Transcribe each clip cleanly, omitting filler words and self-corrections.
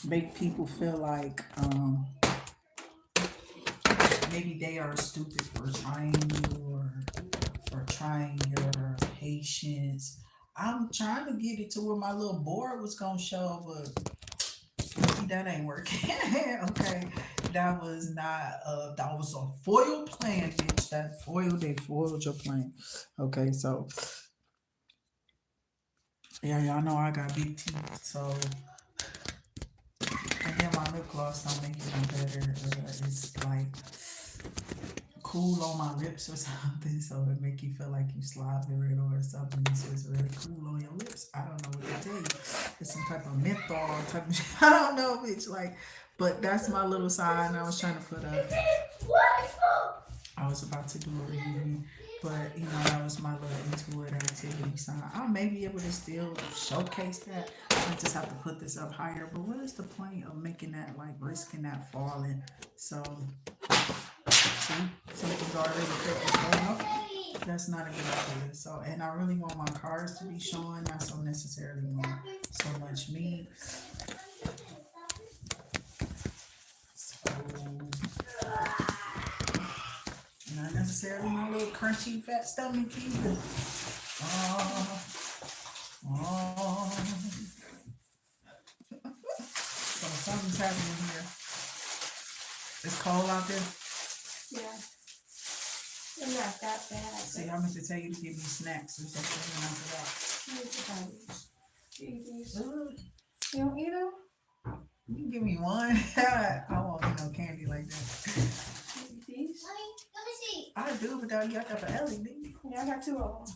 make people feel like maybe they are stupid for trying you or for trying your patience. I'm trying to get it to where my little board was gonna show, but see, that ain't working. Okay, that was not. That was a foil plan, bitch. That foil, they foiled your plan. Okay, so yeah, y'all know I got big teeth, so and then my lip gloss don't make it no better. It's like cool on my lips or something, so it make you feel like you slobbing it or something. It's just really cool on your lips. I don't know what to tell you. It's some type of menthol type of shit. I don't know, bitch. Like, but that's my little sign I was trying to put up. I was about to do a review, but you know that was my little into it activity sign. I may be able to still showcase that. I just have to put this up higher. But what is the point of making that like risking that falling? So see, something's already going up. That's not a good idea. So, and I really want my cards to be showing, not so necessarily more so much me. So, not necessarily my little crunchy fat stomach either. Oh, oh. So something's happening here. It's cold out there. Yeah. It's not that bad. See, I meant to tell you to give me snacks or something after that. You don't eat them? You can give me one. I won't eat no candy like that. These? Let me see. I do, but you got the Ellie, didn't you? Yeah, I got 2 of them.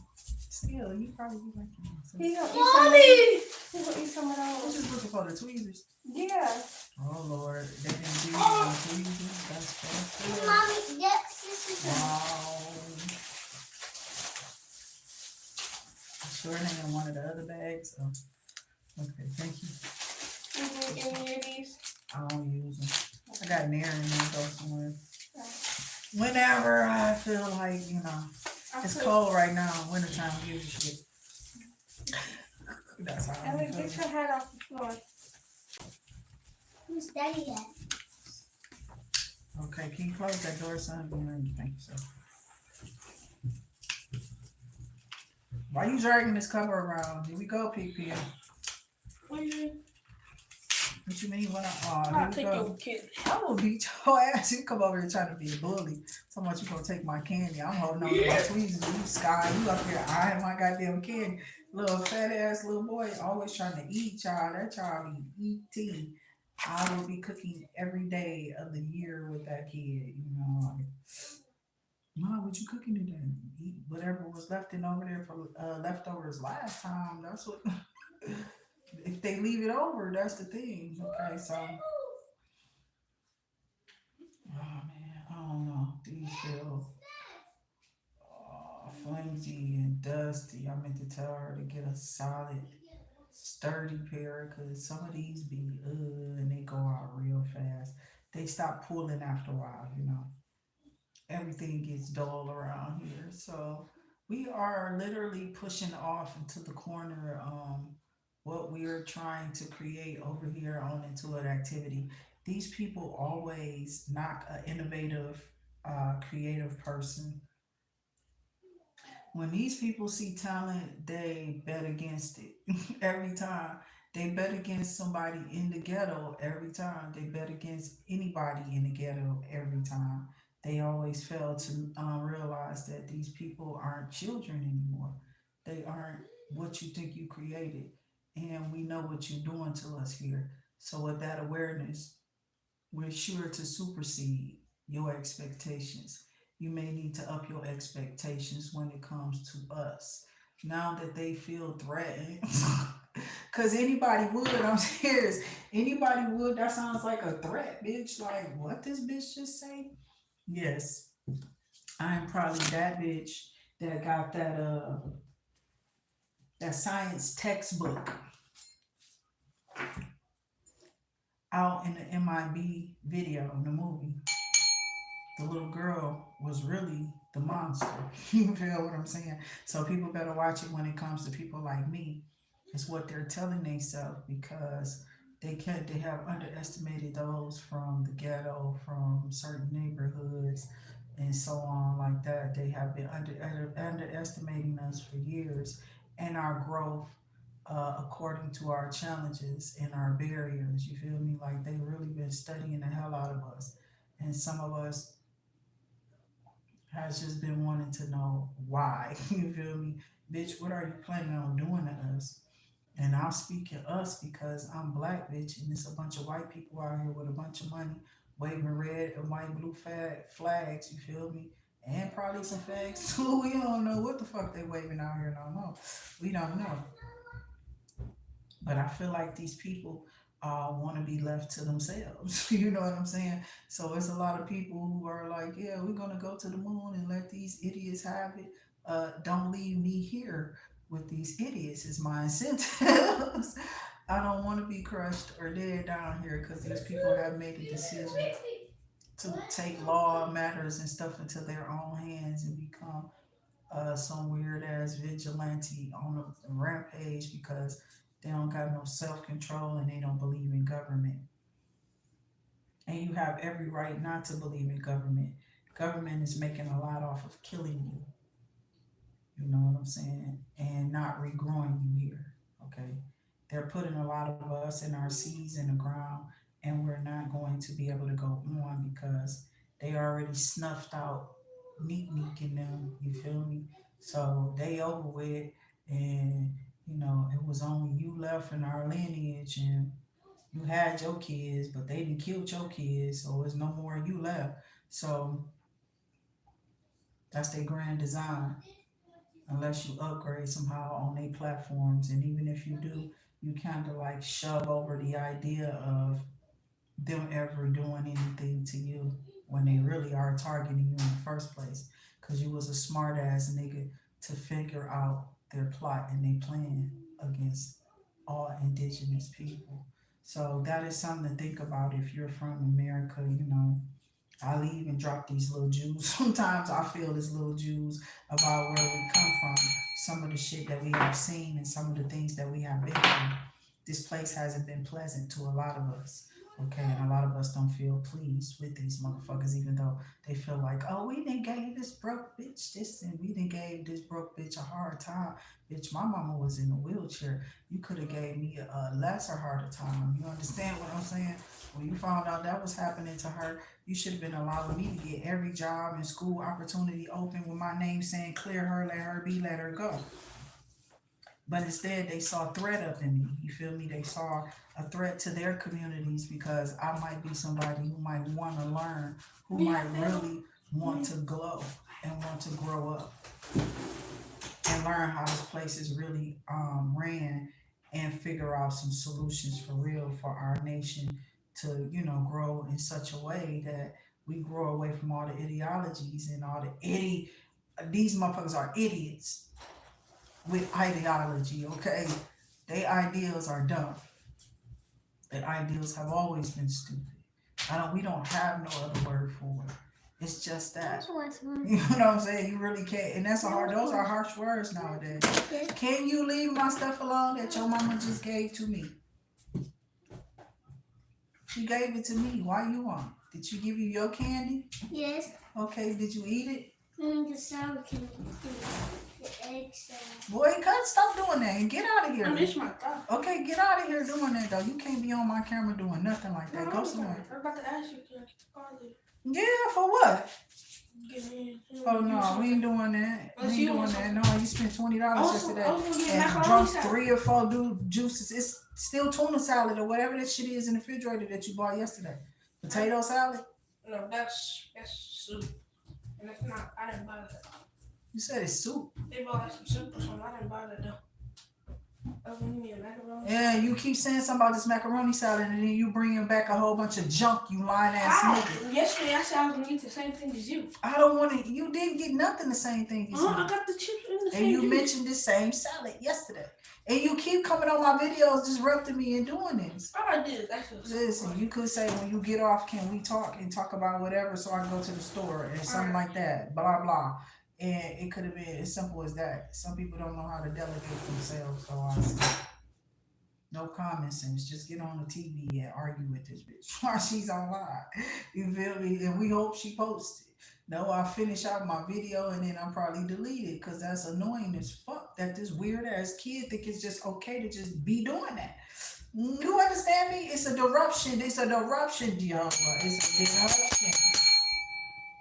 Still, you probably be like them. So. He gonna eat some of I was those. just looking for the tweezers. Yeah. Oh Lord, they didn't give you no tweezers. That's good. Mommy, yes, this is Wow. Sure, ain't in one of the other bags. Oh. Okay, thank you. Any of these? I don't use them. I got an air in there go somewhere. Whenever I feel like, you know, it's cold right now. Wintertime, use the shit. That's how I Ellie, feel. get your head off the floor. who's daddy at? Okay, can you close that door, son? You think so? Why you dragging this cover around? Here we go, PP. What do you mean? What you mean when I'll take here we your go. kid. I will beat your ass. You come over here trying to be a bully. So much you gonna take my candy. I'm holding on to my tweezers. You Sky, you up here eyeing my goddamn candy. Little fat ass little boy always trying to eat y'all. That child be eating. I will be cooking every day of the year with that kid. You know, like, Mom, what you cooking today? Eat whatever was left in over there for leftovers last time. That's what. If they leave it over, that's the thing. Okay, so. Oh man, I don't know. These feel flimsy and dusty. I meant to tell her to get a solid, sturdy pair because some of these be and they go out real fast. They stop pulling after a while, you know. Everything gets dull around here. So we are literally pushing off into the corner what we are trying to create over here on into an activity. These people always knock an innovative, creative person. When these people see talent, they bet against it every time. They bet against somebody in the ghetto every time. They bet against anybody in the ghetto every time. They always fail to realize that these people aren't children anymore. They aren't what you think you created. And we know what you're doing to us here. So, with that awareness, we're sure to supersede your expectations. You may need to up your expectations when it comes to us. Now that they feel threatened, because anybody would, I'm serious, anybody would, that sounds like a threat, bitch. Like, what this bitch just say? Yes, I'm probably that bitch that got that science textbook out in the MIB video in the movie. The little girl was really the monster. You feel what I'm saying? So people better watch it when it comes to people like me. It's what they're telling themselves because They have underestimated those from the ghetto, from certain neighborhoods, and so on like that. They have been underestimating us for years and our growth, according to our challenges and our barriers. You feel me? Like they really been studying the hell out of us, and some of us has just been wanting to know why. You feel me? Bitch, what are you planning on doing to us? And I'll speak to us because I'm black, bitch, and there's a bunch of white people out here with a bunch of money waving red and white and blue flags, you feel me? And probably some fags too. We don't know what the fuck they waving out here no more. We don't know. But I feel like these people want to be left to themselves. You know what I'm saying? So it's a lot of people who are like, yeah, we're gonna go to the moon and let these idiots have it. Don't leave me here with these idiots. Is my incentives. I don't want to be crushed or dead down here because these people have made a decision to take law matters and stuff into their own hands and become some weird ass vigilante on a rampage because they don't got no self control and they don't believe in government. And you have every right not to believe in government. Government is making a lot off of killing you. You know what I'm saying? And not regrowing you here. Okay. They're putting a lot of us and our seeds in the ground, and we're not going to be able to go on because they already snuffed out neat neek in them. You feel me? So they over with, and it was only you left in our lineage, and you had your kids, but they didn't kill your kids, so there's no more you left. So that's their grand design unless you upgrade somehow on their platforms. And even if you do, you kind of like shove over the idea of them ever doing anything to you when they really are targeting you in the first place. Because you was a smart ass nigga to figure out their plot and their plan against all indigenous people. So that is something to think about if you're from America. I leave and drop these little Jews. Sometimes I feel as little Jews about where we come from, some of the shit that we have seen, and some of the things that we have been through. This place hasn't been pleasant to a lot of us. Okay, and a lot of us don't feel pleased with these motherfuckers, even though they feel like, oh, we didn't gave this broke bitch this, and we didn't gave this broke bitch a hard time. Bitch, my mama was in a wheelchair. You could have gave me a lesser harder time. You understand what I'm saying? When you found out that was happening to her, you should have been allowing me to get every job and school opportunity open with my name saying clear her, let her be, let her go. But instead, they saw threat up in me. You feel me? They saw a threat to their communities because I might be somebody who might want to learn, who might really want to glow and want to grow up and learn how this place is really ran and figure out some solutions for real for our nation to, grow in such a way that we grow away from all the ideologies and all the these motherfuckers are idiots with ideology, okay? Their ideals are dumb. Their ideals have always been stupid. We don't have no other word for it. It's just that. You know what I'm saying? You really can't. And those are harsh words nowadays. Can you leave my stuff alone that your mama just gave to me? She gave it to me. Why you want it? Did she give you your candy? Yes. Okay, did you eat it? The sour candy. The egg salad. Boy, stop doing that and get out of here. It's my thought. Okay, get out of here doing that though. You can't be on my camera doing nothing like that. Go somewhere. I'm about to ask you, can I call you? Yeah, for what? Give me. Oh no, we ain't doing that. We ain't doing that. No, you spent $20 yesterday and drunk 3 or 4 juices. It's still tuna salad or whatever that shit is in the refrigerator that you bought yesterday. Potato salad? No, that's soup. And that's not, I didn't buy that. You said it's soup. They bought like some soup or something. I didn't buy that though. Oh, you need a macaroni? Yeah, you keep saying something about this macaroni salad and then you bringing back a whole bunch of junk, you lying ass nigga. Yesterday I said I was gonna eat the same thing as you. I don't want to. You didn't get nothing the same thing as me. I got the chips in the same And you juice. mentioned this same salad yesterday. And you keep coming on my videos disrupting me and doing this. All I did is actually. Listen, you could say when you get off, can we talk and talk about whatever so I can go to the store and something like that, blah, blah. And it could have been as simple as that. Some people don't know how to delegate themselves, so I see. No common sense. Just get on the TV and argue with this bitch while she's online. You feel me? And we hope she posts it. No, I'll finish out my video and then I'll probably delete it because that's annoying as fuck that this weird ass kid think it's just okay to just be doing that. You understand me? It's a disruption. It's a disruption, Jehovah. It's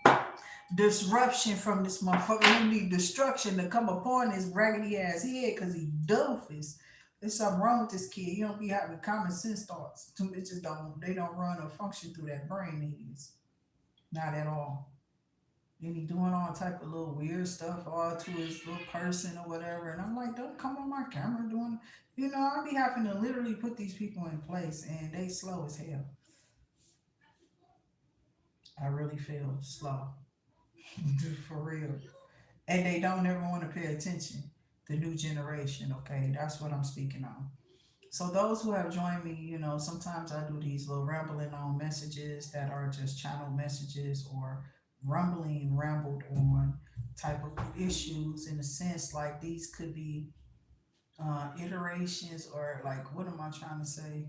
a disruption from this motherfucker who need destruction to come upon his raggedy ass head because he doofus. There's something wrong with this kid. He don't be having common sense thoughts. Two bitches don't they don't run or function through that brain he is. Not at all. Then he doing all type of little weird stuff all to his little person or whatever. And I'm like, don't come on my camera doing I be having to literally put these people in place and they slow as hell. I really feel slow. For real. And they don't ever want to pay attention. The new generation, okay, that's what I'm speaking on. So those who have joined me, sometimes I do these little rambling on messages that are just channel messages or rumbling rambled on type of issues in a sense like these could be iterations or like what am I trying to say,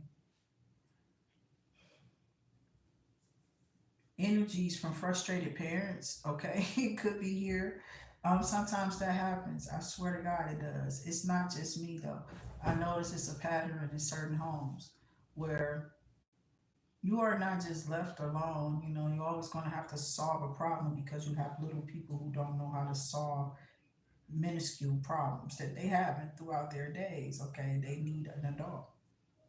energies from frustrated parents. Okay, it could be here. Sometimes that happens. I swear to God, it does. It's not just me though. I notice it's a pattern in certain homes where you are not just left alone. You're always going to have to solve a problem because you have little people who don't know how to solve minuscule problems that they have throughout their days. Okay, they need an adult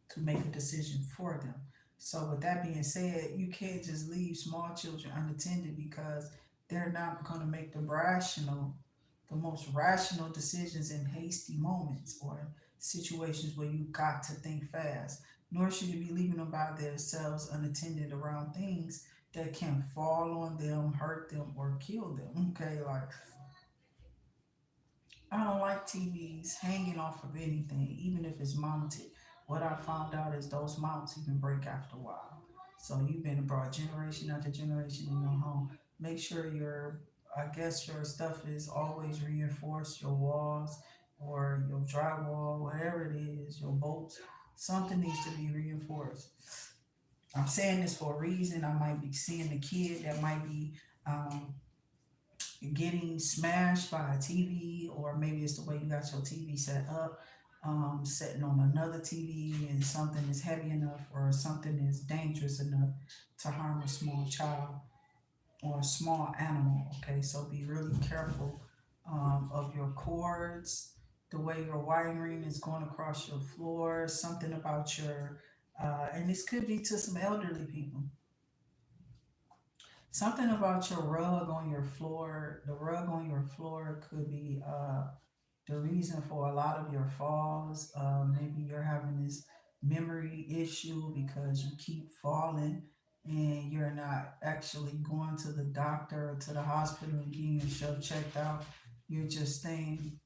to make a decision for them. So, with that being said, you can't just leave small children unattended because they're not going to make the most rational decisions in hasty moments or situations where you got to think fast. Nor should you be leaving them by themselves unattended around things that can fall on them, hurt them, or kill them. Okay, like I don't like TVs hanging off of anything, even if it's mounted. What I found out is those mounts even break after a while. So you've been brought generation after generation in your home. Make sure I guess your stuff is always reinforced, your walls or your drywall, whatever it is, your bolts. Something needs to be reinforced. I'm saying this for a reason. I might be seeing a kid that might be um, getting smashed by a TV, or maybe it's the way you got your TV set up, setting on another TV, and something is heavy enough or something is dangerous enough to harm a small child or a small animal. Okay, so be really careful of your cords, the way your wiring is going across your floor, something about and this could be to some elderly people. Something about your rug on your floor. The rug on your floor could be the reason for a lot of your falls. Maybe you're having this memory issue because you keep falling and you're not actually going to the doctor or to the hospital and getting yourself checked out. You're just staying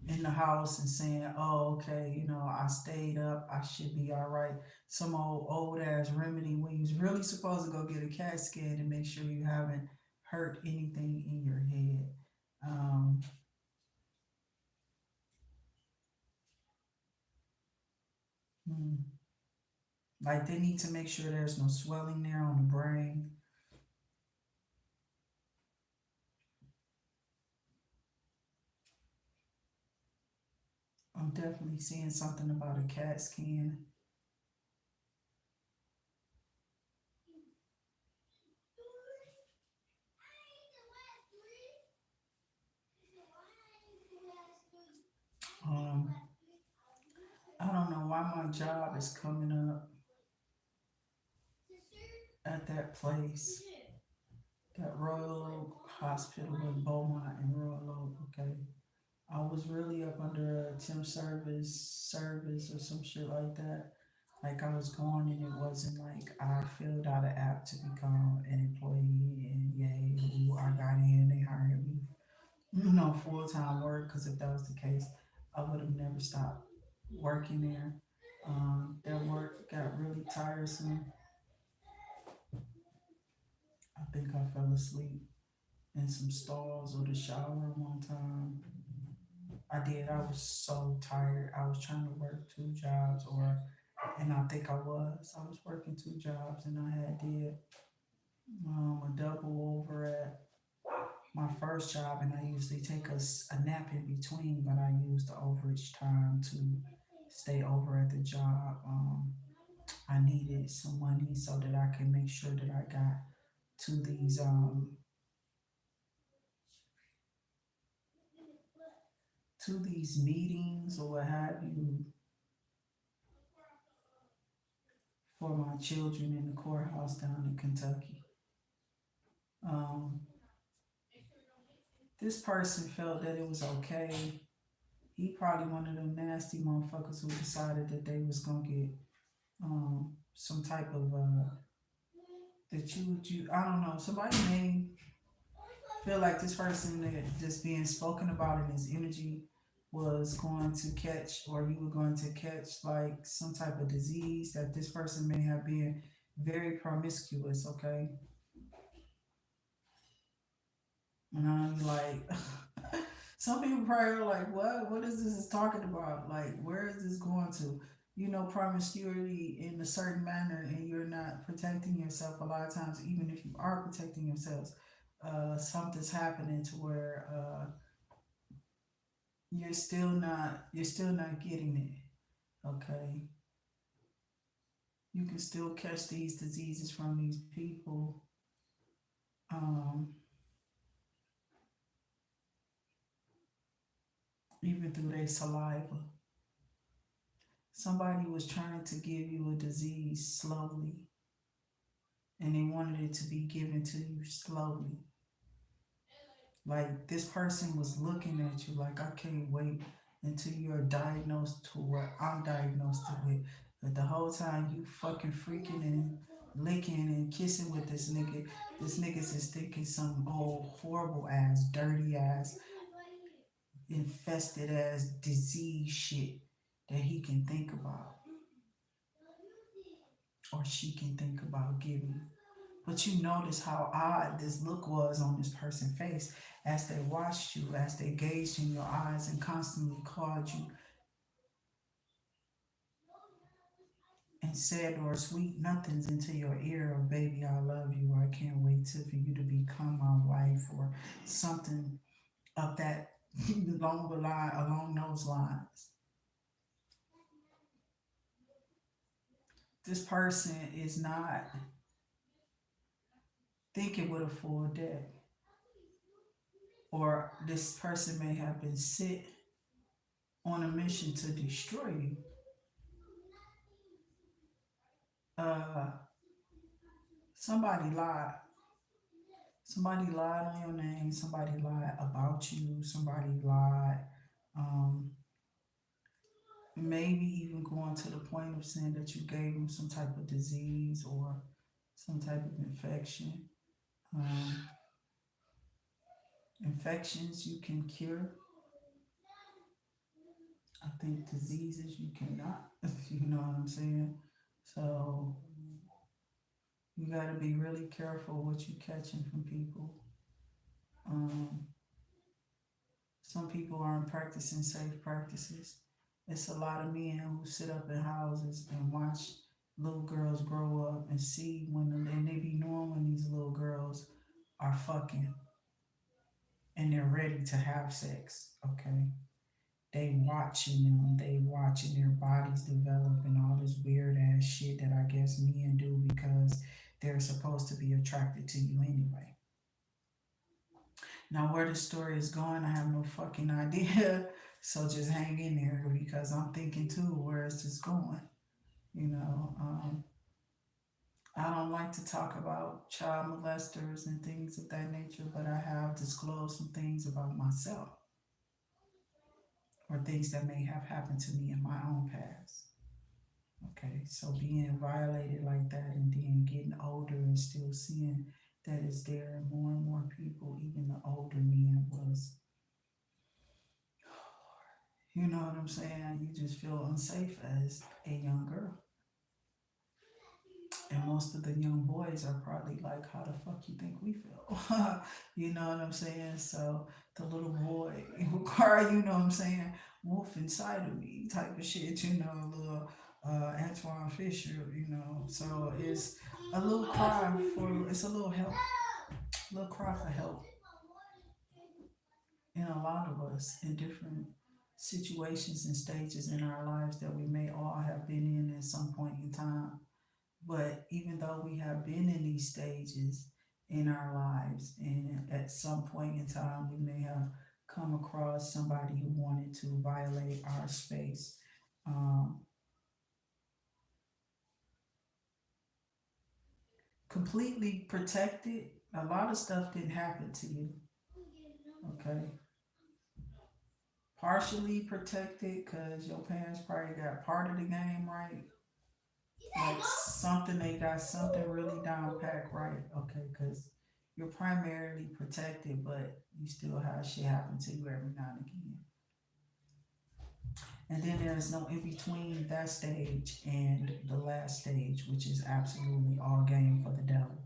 in the house and saying, "Oh, okay, I stayed up. I should be all right." Some old ass remedy when you're really supposed to go get a CAT scan to make sure you haven't hurt anything in your head. Um, hmm, like they need to make sure there's no swelling there on the brain. I'm definitely seeing something about a CAT scan. Um, I don't know why my job is coming up at that place, that Royal Oak Hospital in Beaumont and Royal Oak. Okay, I was really up under a temp service or some shit like that. Like I was going and it wasn't like I filled out an app to become an employee and yay, ooh, I got in, they hired me. Full time work. Because if that was the case, I would have never stopped working there. That work got really tiresome. I think I fell asleep in some stalls or the shower one time. I did. I was so tired. I was trying to work two jobs, and I think I was. I was working two jobs, and I had did a double over at my first job, and I usually take a nap in between, but I used the overage time to stay over at the job. I needed some money so that I could make sure that I got to these meetings or what have you for my children in the courthouse down in Kentucky. Um, this person felt that it was okay. He probably one of them nasty motherfuckers who decided that they was gonna get some type of that you I don't know, somebody may feel like this person that just being spoken about in his energy was going to catch, or you were going to catch like some type of disease, that this person may have been very promiscuous, okay? And I'm like, some people probably are like, what is this talking about? Like, where is this going to? You know, promiscuity in a certain manner, and you're not protecting yourself. A lot of times, even if you are protecting yourselves, something's happening to where you're still not getting it. Okay, you can still catch these diseases from these people, um, even through their saliva. Somebody was trying to give you a disease slowly, and they wanted it to be given to you slowly. Like this person was looking at you like, I can't wait until you're diagnosed to what I'm diagnosed with. But the whole time you fucking freaking and licking and kissing with this nigga's is thinking some old horrible ass, dirty ass, infested ass disease shit that he can think about, or she can think about giving. But you notice how odd this look was on this person's face as they watched you, as they gazed in your eyes and constantly called you and said or sweet nothings into your ear, or baby, I love you, or I can't wait for you to become my wife, or something of that along those lines. This person is not thinking with a full deck, or this person may have been sent on a mission to destroy you. Uh, somebody lied. Somebody lied on your name. Somebody lied about you. Somebody lied. Um, maybe even going to the point of saying that you gave them some type of disease or some type of infection. Um, infections you can cure. I think diseases you cannot. You know what I'm saying? So you got to be really careful what you catching from people. Um, some people aren't practicing safe practices. It's a lot of men who sit up in houses and watch little girls grow up and see and they be knowing when these little girls are fucking and they're ready to have sex. Okay, they watching them, they watching their bodies develop and all this weird ass shit that I guess men do because they're supposed to be attracted to you anyway. Now, where the story is going, I have no fucking idea. So just hang in there because I'm thinking too, where is this going? You know, I don't like to talk about child molesters and things of that nature, but I have disclosed some things about myself or things that may have happened to me in my own past. Okay, so being violated like that and then getting older and still seeing that it's there, and more people, even the older men was, you know what I'm saying? You just feel unsafe as a young girl. And most of the young boys are probably like, how the fuck you think we feel? You know what I'm saying? So the little boy who cry, you know what I'm saying? Wolf inside of me type of shit, you know, little Antoine Fisher, you know. So it's a little cry for, it's a little help, little cry for help in a lot of us in different situations and stages in our lives that we may all have been in at some point in time. But even though we have been in these stages in our lives, and at some point in time, we may have come across somebody who wanted to violate our space, um, completely protected. A lot of stuff didn't happen to you, okay? Partially protected because your parents probably got part of the game right, like something they got something really down packed right, okay, because you're primarily protected, but you still have shit happen to you every now and again. And then there's no in between that stage and the last stage, which is absolutely all game for the devil.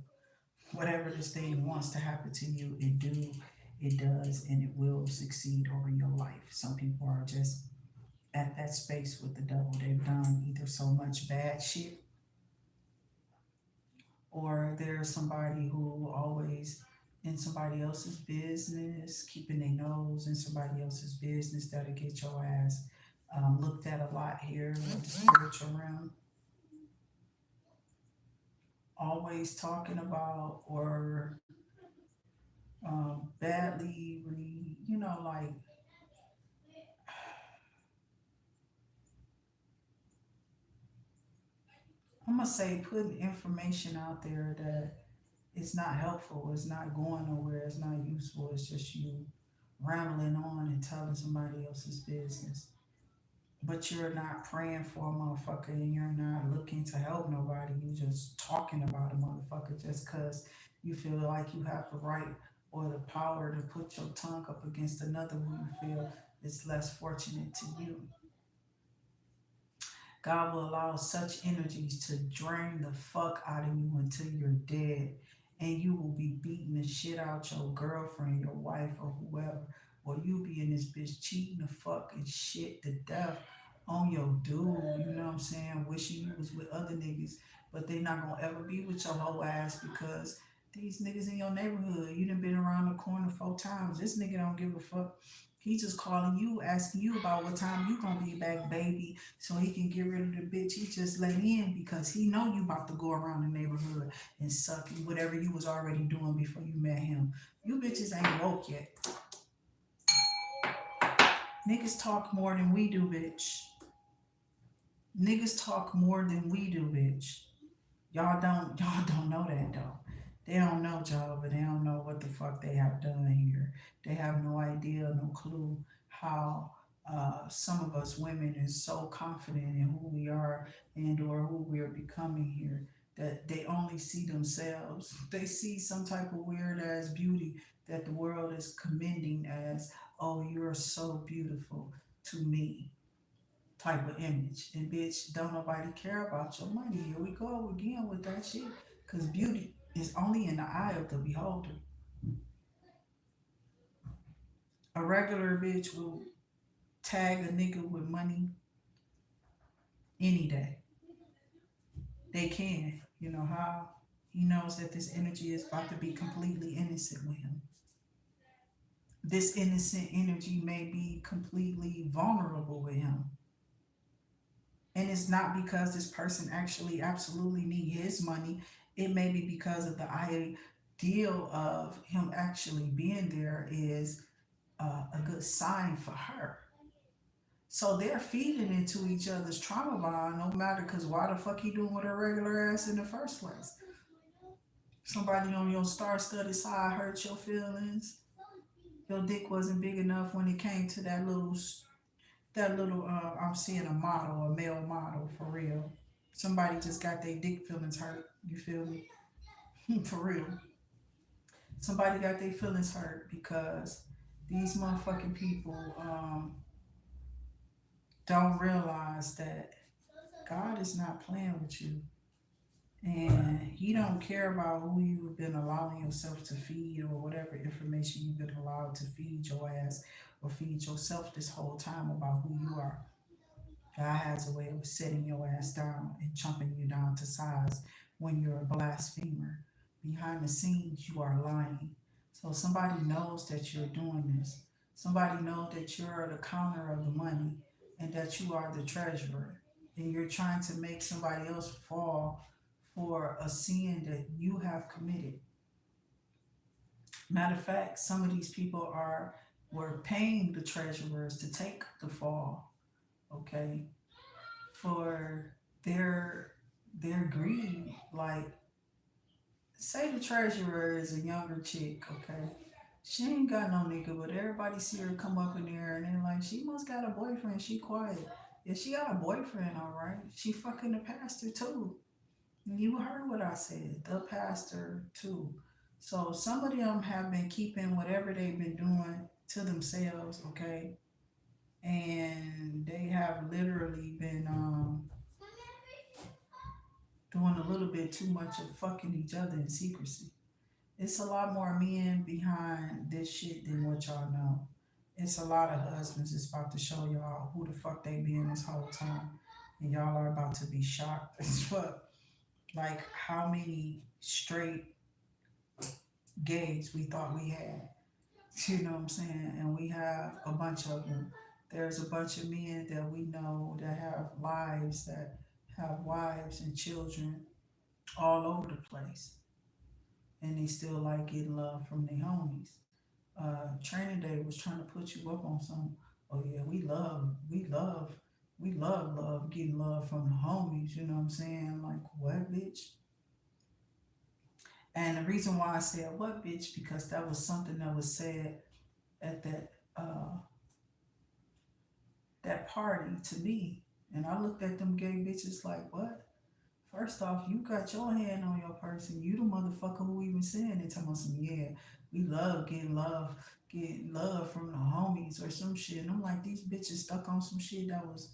Whatever this thing wants to happen to you, it does, and it will succeed over your life. Some people are just at that space with the devil. They've done either so much bad shit, or there's somebody who always in somebody else's business, keeping their nose in somebody else's business, that'll get your ass looked at a lot here with the spiritual realm. Always talking about or badly, you know, like I'm gonna say putting information out there that is not helpful, it's not going nowhere, it's not useful, it's just you rambling on and telling somebody else's business. But you're not praying for a motherfucker and you're not looking to help nobody. You just talking about a motherfucker just because you feel like you have the right or the power to put your tongue up against another who you feel is less fortunate to you. God will allow such energies to drain the fuck out of you until you're dead. And you will be beating the shit out your girlfriend, your wife, or whoever. Or you be in this bitch cheating the fucking shit to death on your dude. You know what I'm saying? Wishing you was with other niggas. But they not gonna ever be with your whole ass because these niggas in your neighborhood, you done been around the corner 4 times. This nigga don't give a fuck. He just calling you, asking you about what time you gonna be back, baby, so he can get rid of the bitch he just let in because he know you about to go around the neighborhood and suck whatever you was already doing before you met him. You bitches ain't woke yet. Niggas talk more than we do, bitch. Niggas talk more than we do, bitch. Y'all don't know that though. They don't know y'all, but they don't know what the fuck they have done here. They have no idea, no clue how some of us women is so confident in who we are and or who we're becoming here that they only see themselves. They see some type of weird ass beauty that the world is commending as, oh, you're so beautiful to me type of image. And bitch, don't nobody care about your money. Here we go again with that shit. Cause beauty is only in the eye of the beholder. A regular bitch will tag a nigga with money any day. They can. You know how? He knows that this energy is about to be completely innocent with him. This innocent energy may be completely vulnerable with him. And it's not because this person actually absolutely need his money. It may be because of the ideal of him actually being there is a good sign for her. So they're feeding into each other's trauma bond, no matter because why the fuck he doing with her regular ass in the first place? Somebody on your star-studded side hurt your feelings. Your dick wasn't big enough when it came to that little. I'm seeing a model, a male model for real. Somebody just got their dick feelings hurt. You feel me? For real. Somebody got their feelings hurt because these motherfucking people don't realize that God is not playing with you. And he don't care about who you've been allowing yourself to feed or whatever information you've been allowed to feed your ass or feed yourself this whole time about who you are. God has a way of setting your ass down and chumping you down to size when you're a blasphemer. Behind the scenes, you are lying. So somebody knows that you're doing this. Somebody knows that you're the counter of the money and that you are the treasurer. And you're trying to make somebody else fall for a sin that you have committed. Matter of fact, some of these people are were paying the treasurers to take the fall, okay, for their their greed. Like, say the treasurer is a younger chick, okay? She ain't got no nigga, but everybody see her come up in there and they're like, she must got a boyfriend. She quiet. Yeah, she got a boyfriend, all right. She fucking the pastor too. You heard what I said, the pastor too. So some of them have been keeping whatever they've been doing to themselves, okay? And they have literally been doing a little bit too much of fucking each other in secrecy. It's a lot more men behind this shit than what y'all know. It's a lot of husbands that's about to show y'all who the fuck they been this whole time. And y'all are about to be shocked as fuck. Like how many straight gays we thought we had. You know what I'm saying? And we have a bunch of them. There's a bunch of men that we know that have lives, that have wives and children all over the place, and they still like getting love from their homies. Training Day was trying to put you up on some. Oh yeah, we love getting love from the homies. You know what I'm saying? Like what, bitch? And the reason why I said what, bitch, because that was something that was said at that party to me, and I looked at them gay bitches like, what? First off, you got your hand on your person. You the motherfucker who even saying it. Talking about some, yeah, we getting love from the homies or some shit. And I'm like, these bitches stuck on some shit that was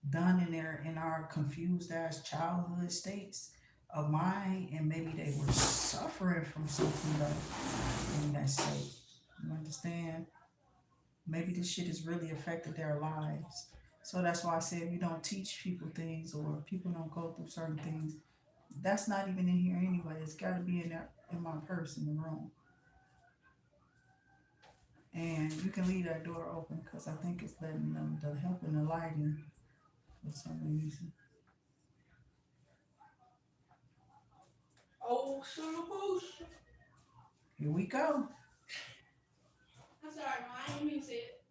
done in our confused ass childhood states of mind, and maybe they were suffering from something like in that state. You understand? Maybe this shit has really affected their lives. So that's why I said if you don't teach people things or people don't go through certain things, that's not even in here anyway. It's got to be in that in my purse in the room, and you can leave that door open because I think it's letting them the helping the lighting for some reason. Oh, son of a. Here we go. I'm sorry, Ma. I didn't mean to say it.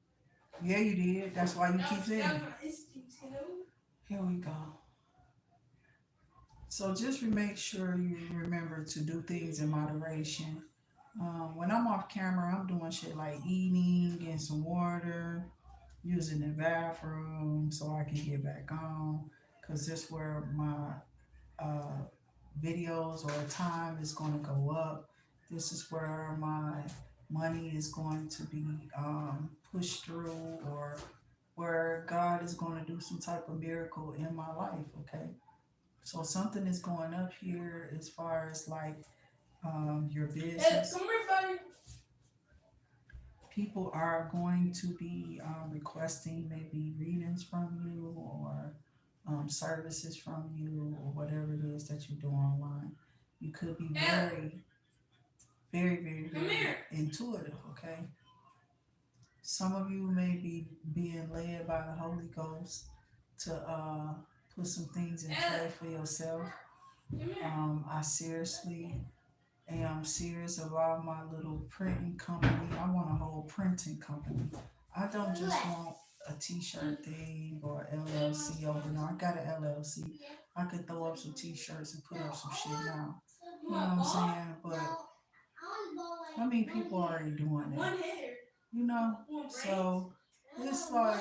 Yeah, you did. That's why you keep saying That was it. my instincts, you know? Here we go. So just make sure you remember to do things in moderation. When I'm off camera, I'm doing shit like eating, getting some water, using the bathroom so I can get back on. Cause this where my uh, videos or time is going to go up. This is where my money is going to be pushed through, or where God is going to do some type of miracle in my life. Okay, so something is going up here as far as like your Hey, business. come here, buddy. People are going to be requesting maybe readings from you or services from you or whatever it is that you do online. You could be Hey, come very here. intuitive, okay? Some of you may be being led by the Holy Ghost to put some things in Hey, play for yourself. come here. I seriously am serious about my little printing company. I want a whole printing company. I don't just want a t-shirt thing or LLC over now. I got an LLC. I could throw up some t-shirts and put up some shit now. You know what My I'm ball? saying? But how many people are already doing that? One hair. You know? One braid. So it's like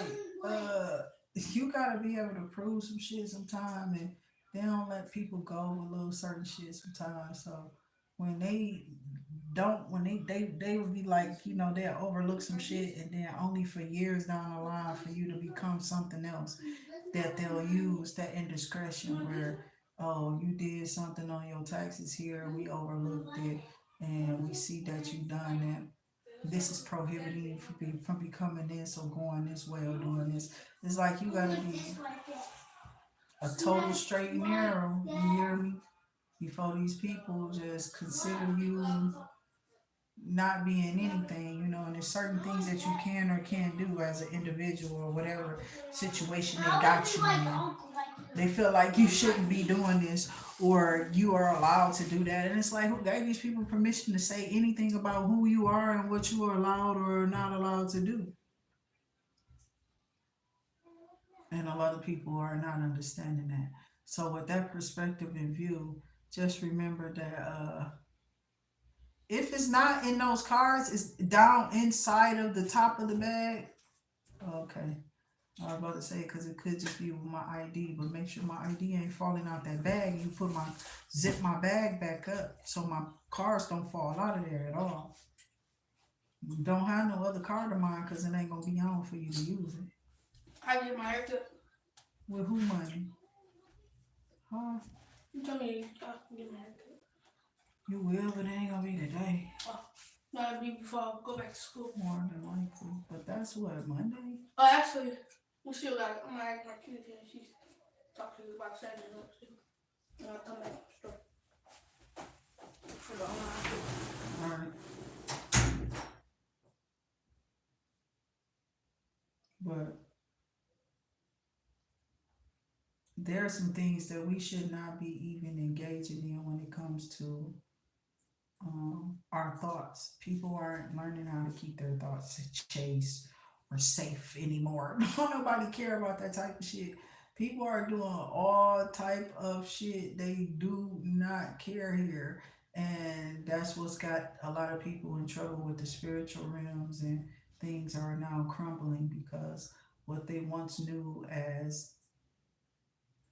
you gotta be able to prove some shit sometime, and they don't let people go with little certain shit sometimes. So when they don't when they would be like, they'll overlook some shit and then only for years down the line for you to become something else that they'll use that indiscretion where Oh, you did something on your taxes here, we overlooked it, and we see that you done that. This is prohibiting you from becoming this or going this way or doing this. It's like you gotta be a total straight and narrow. You hear me? Before these people just consider you not being anything, and there's certain things that you can or can't do as an individual or whatever situation they got you in. They feel like you shouldn't be doing this or you are allowed to do that. And it's like, who gave these people permission to say anything about who you are and what you are allowed or not allowed to do? And a lot of people are not understanding that. So, with that perspective in view, just remember that if it's not in those cards, it's down inside of the top of the bag. Okay. I was about to say because it could just be with my ID, but make sure my ID ain't falling out that bag. You put my zip my bag back up so my cards don't fall out of there at all. Don't have no other card of mine because it ain't gonna be on for you to use it. I get my haircut. With who money? Huh? You told me I can get my haircut. You will, but it ain't gonna be today. Oh, that'll be before I go back to school. More than likely. But that's what, Monday? Oh, actually, we still got it. I'm gonna ask my kid again. She's talking to you about Saturday up too. And I'll come back to the store for the online. Alright. But there are some things that we should not be even engaging in when it comes to our thoughts. People aren't learning how to keep their thoughts chaste or safe anymore. Don't nobody care about that type of shit. People are doing all type of shit. They do not care here. And that's what's got a lot of people in trouble with the spiritual realms, and things are now crumbling because what they once knew as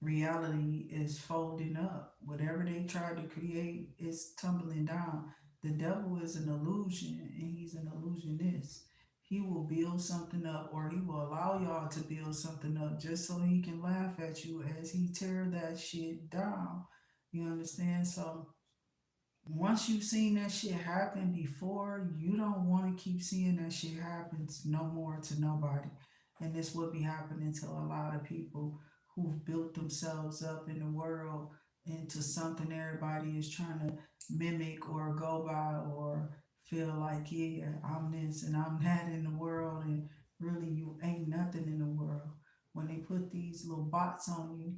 reality is folding up. Whatever they tried to create is tumbling down. The devil is an illusion, and he's an illusionist. He will build something up, or he will allow y'all to build something up just so he can laugh at you as he tear that shit down. You understand? So once you've seen that shit happen before, you don't want to keep seeing that shit happen no more to nobody. And this will be happening to a lot of people who've built themselves up in the world into something everybody is trying to mimic or go by or feel like, yeah, I'm this and I'm that in the world. And really, you ain't nothing in the world. When they put these little bots on you,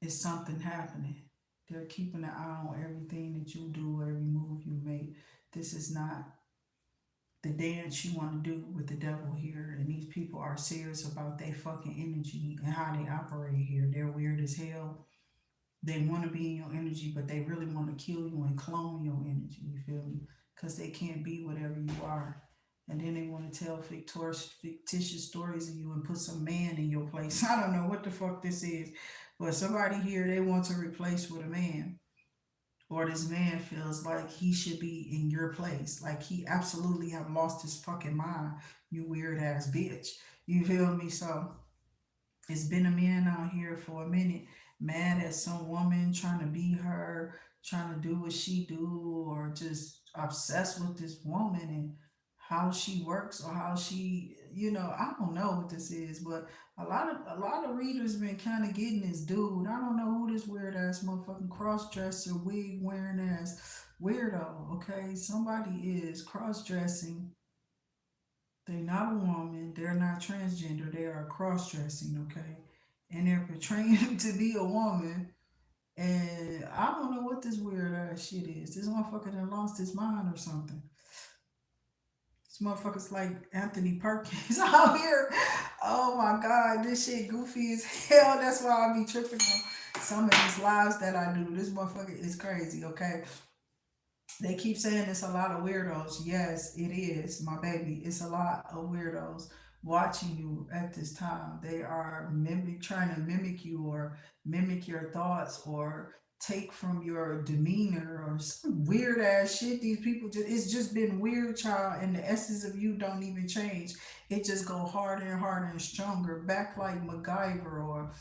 it's something happening. They're keeping an eye on everything that you do, every move you make. This is not the dance you want to do with the devil here. And these people are serious about their fucking energy and how they operate here. They're weird as hell. They want to be in your energy, but they really want to kill you and clone your energy. You feel me? Because they can't be whatever you are. And then they want to tell fictitious stories of you and put some man in your place. I don't know what the fuck this is, but somebody here they want to replace with a man, or this man feels like he should be in your place, like he absolutely have lost his fucking mind. You weird ass bitch. You feel me? So it's been a man out here for a minute, mad at some woman trying to be her, trying to do what she do, or just obsessed with this woman and how she works or how she, I don't know what this is, but a lot of readers been kind of getting this dude. I don't know who this weird ass motherfucking cross dresser wig wearing ass weirdo. Okay, somebody is cross dressing. They're not a woman. They're not transgender. They are cross dressing, okay? And they're portraying to be a woman. And I don't know what this weird ass shit is. This motherfucker done lost his mind or something. This motherfucker's like Anthony Perkins out here. Oh my God, this shit goofy as hell. That's why I be tripping on some of these lives that I do. This motherfucker is crazy, okay? They keep saying it's a lot of weirdos. Yes, it is, my baby. It's a lot of weirdos watching you at this time. They are trying to mimic you or mimic your thoughts or take from your demeanor or some weird ass shit. These people just, it's just been weird, child, and the essence of you don't even change. It just go harder and harder and stronger, back like MacGyver or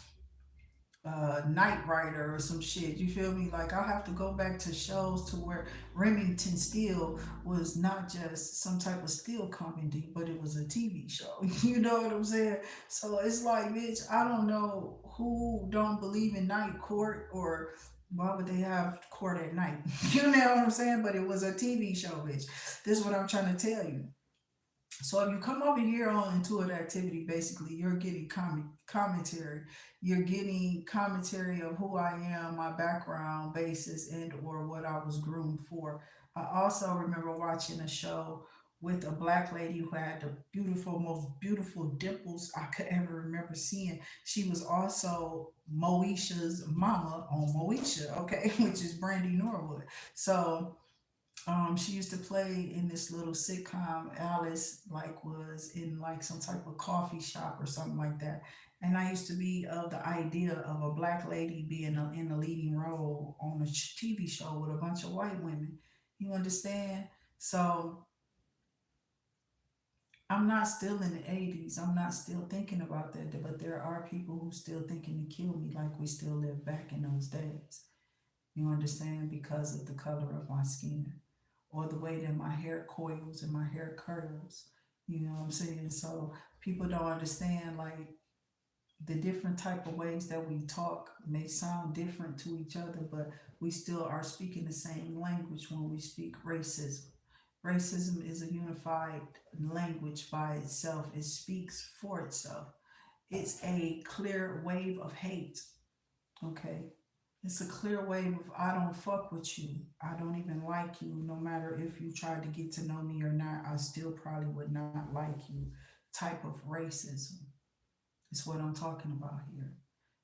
Knight Rider or some shit. You feel me? Like I have to go back to shows to where Remington Steele was not just some type of steel company, but it was a TV show. You know what I'm saying? So it's like, bitch, I don't know who don't believe in night court or why would they have court at night? You know what I'm saying? But it was a TV show, bitch. This is what I'm trying to tell you. So if you come over here on intuitive activity, basically you're getting commentary. You're getting commentary of who I am, my background basis, and or what I was groomed for. I also remember watching a show with a black lady who had the beautiful, most beautiful dimples I could ever remember seeing. She was also Moesha's mama on Moesha, okay, which is Brandy Norwood. So she used to play in this little sitcom. Alice like was in like some type of coffee shop or something like that. And I used to be of the idea of a black lady being in a leading role on a TV show with a bunch of white women. You understand? So I'm not still in the 80s. I'm not still thinking about that. But there are people who still thinking to kill me like we still live back in those days. You understand? Because of the color of my skin or the way that my hair coils and my hair curls. You know what I'm saying? So people don't understand like the different type of ways that we talk may sound different to each other, but we still are speaking the same language when we speak racism. Racism is a unified language by itself. It speaks for itself. It's a clear wave of hate. Okay. It's a clear wave of I don't fuck with you. I don't even like you. No matter if you tried to get to know me or not, I still probably would not like you. Type of racism is what I'm talking about here.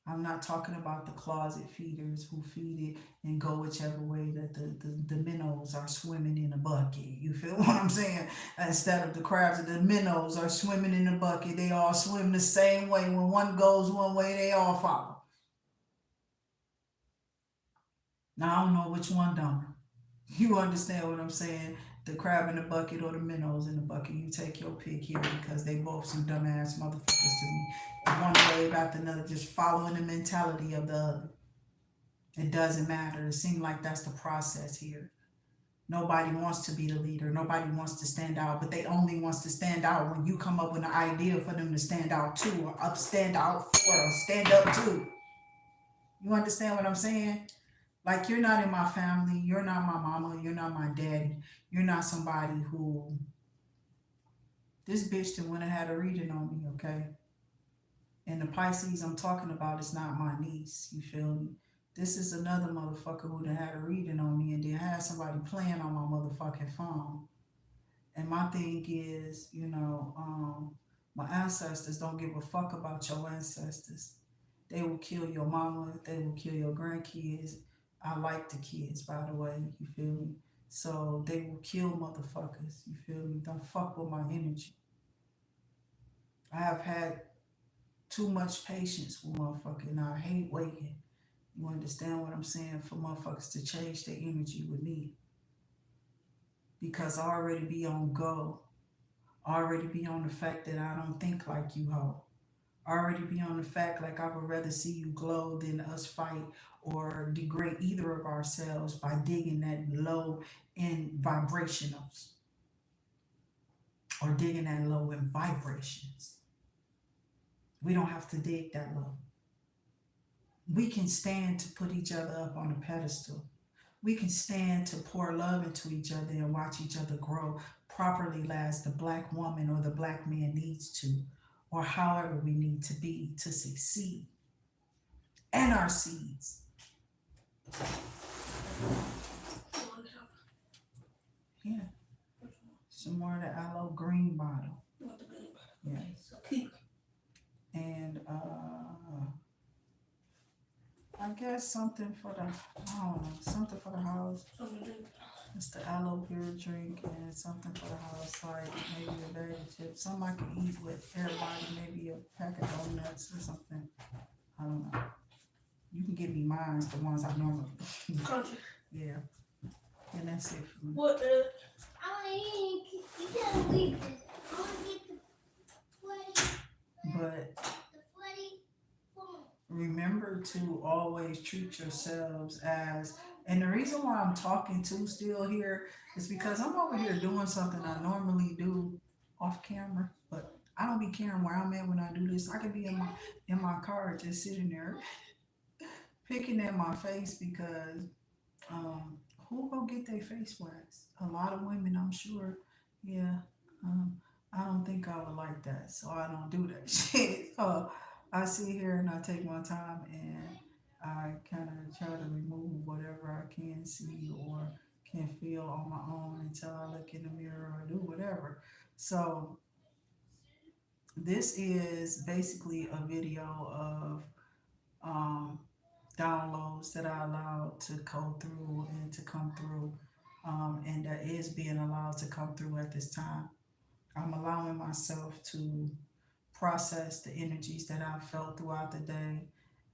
I'm not talking about the closet feeders who feed it and go whichever way that the minnows are swimming in a bucket. You feel what I'm saying? Instead of the crabs, the minnows are swimming in a bucket. They all swim the same way. When one goes one way, they all follow. Now I don't know which one don't. You understand what I'm saying? The crab in the bucket or the minnows in the bucket. You take your pick here because they both some dumbass motherfuckers to me. One way after another, just following the mentality of the other. It doesn't matter. It seems like that's the process here. Nobody wants to be the leader. Nobody wants to stand out, but they only wants to stand out when you come up with an idea for them to stand out too, or stand out for, or stand up to. You understand what I'm saying? Like you're not in my family, you're not my mama, you're not my daddy, you're not somebody who this bitch that went and had a reading on me, okay? And the Pisces I'm talking about is not my niece, you feel me? This is another motherfucker who done had a reading on me and then had somebody playing on my motherfucking phone. And my thing is, my ancestors don't give a fuck about your ancestors. They will kill your mama, they will kill your grandkids. I like the kids, by the way, you feel me? So they will kill motherfuckers, you feel me? Don't fuck with my energy. I have had too much patience with motherfuckers and I hate waiting. You understand what I'm saying? For motherfuckers to change their energy with me. Because I already be on go. I already be on the fact that I don't think like you, hoe. Already be on the fact like I would rather see you glow than us fight or degrade either of ourselves by digging that low in vibrationals or digging that low in vibrations. We don't have to dig that low. We can stand to put each other up on a pedestal. We can stand to pour love into each other and watch each other grow properly as the black woman or the black man needs to, or however we need to be to succeed. And our seeds. Yeah. Some more of the aloe green bottle. Yeah. So keep. And I guess something for the something for the house. It's the aloe vera drink and something for the house, like maybe a bag of chips, something I can eat with everybody, maybe a pack of donuts or something. I don't know. You can give me mine, the ones I normally. Country. Yeah. And that's it for me. What I want to eat. You can't leave this. I want to get the 20. But The 20 phone. remember to always treat yourselves as, and the reason why I'm talking to still here is because I'm over here doing something I normally do off camera, but I don't be caring where I'm at when I do this. I could be in my car just sitting there picking at my face because um who go get their face waxed? A lot of women, I'm sure. Yeah. Um, I don't think I would like that, so I don't do that shit. I sit here and I take my time and I kind of try to remove whatever I can see or can feel on my own until I look in the mirror or do whatever. So this is basically a video of um, downloads that I allowed to go through and to come through, and that is being allowed to come through at this time. I'm allowing myself to process the energies that I felt throughout the day.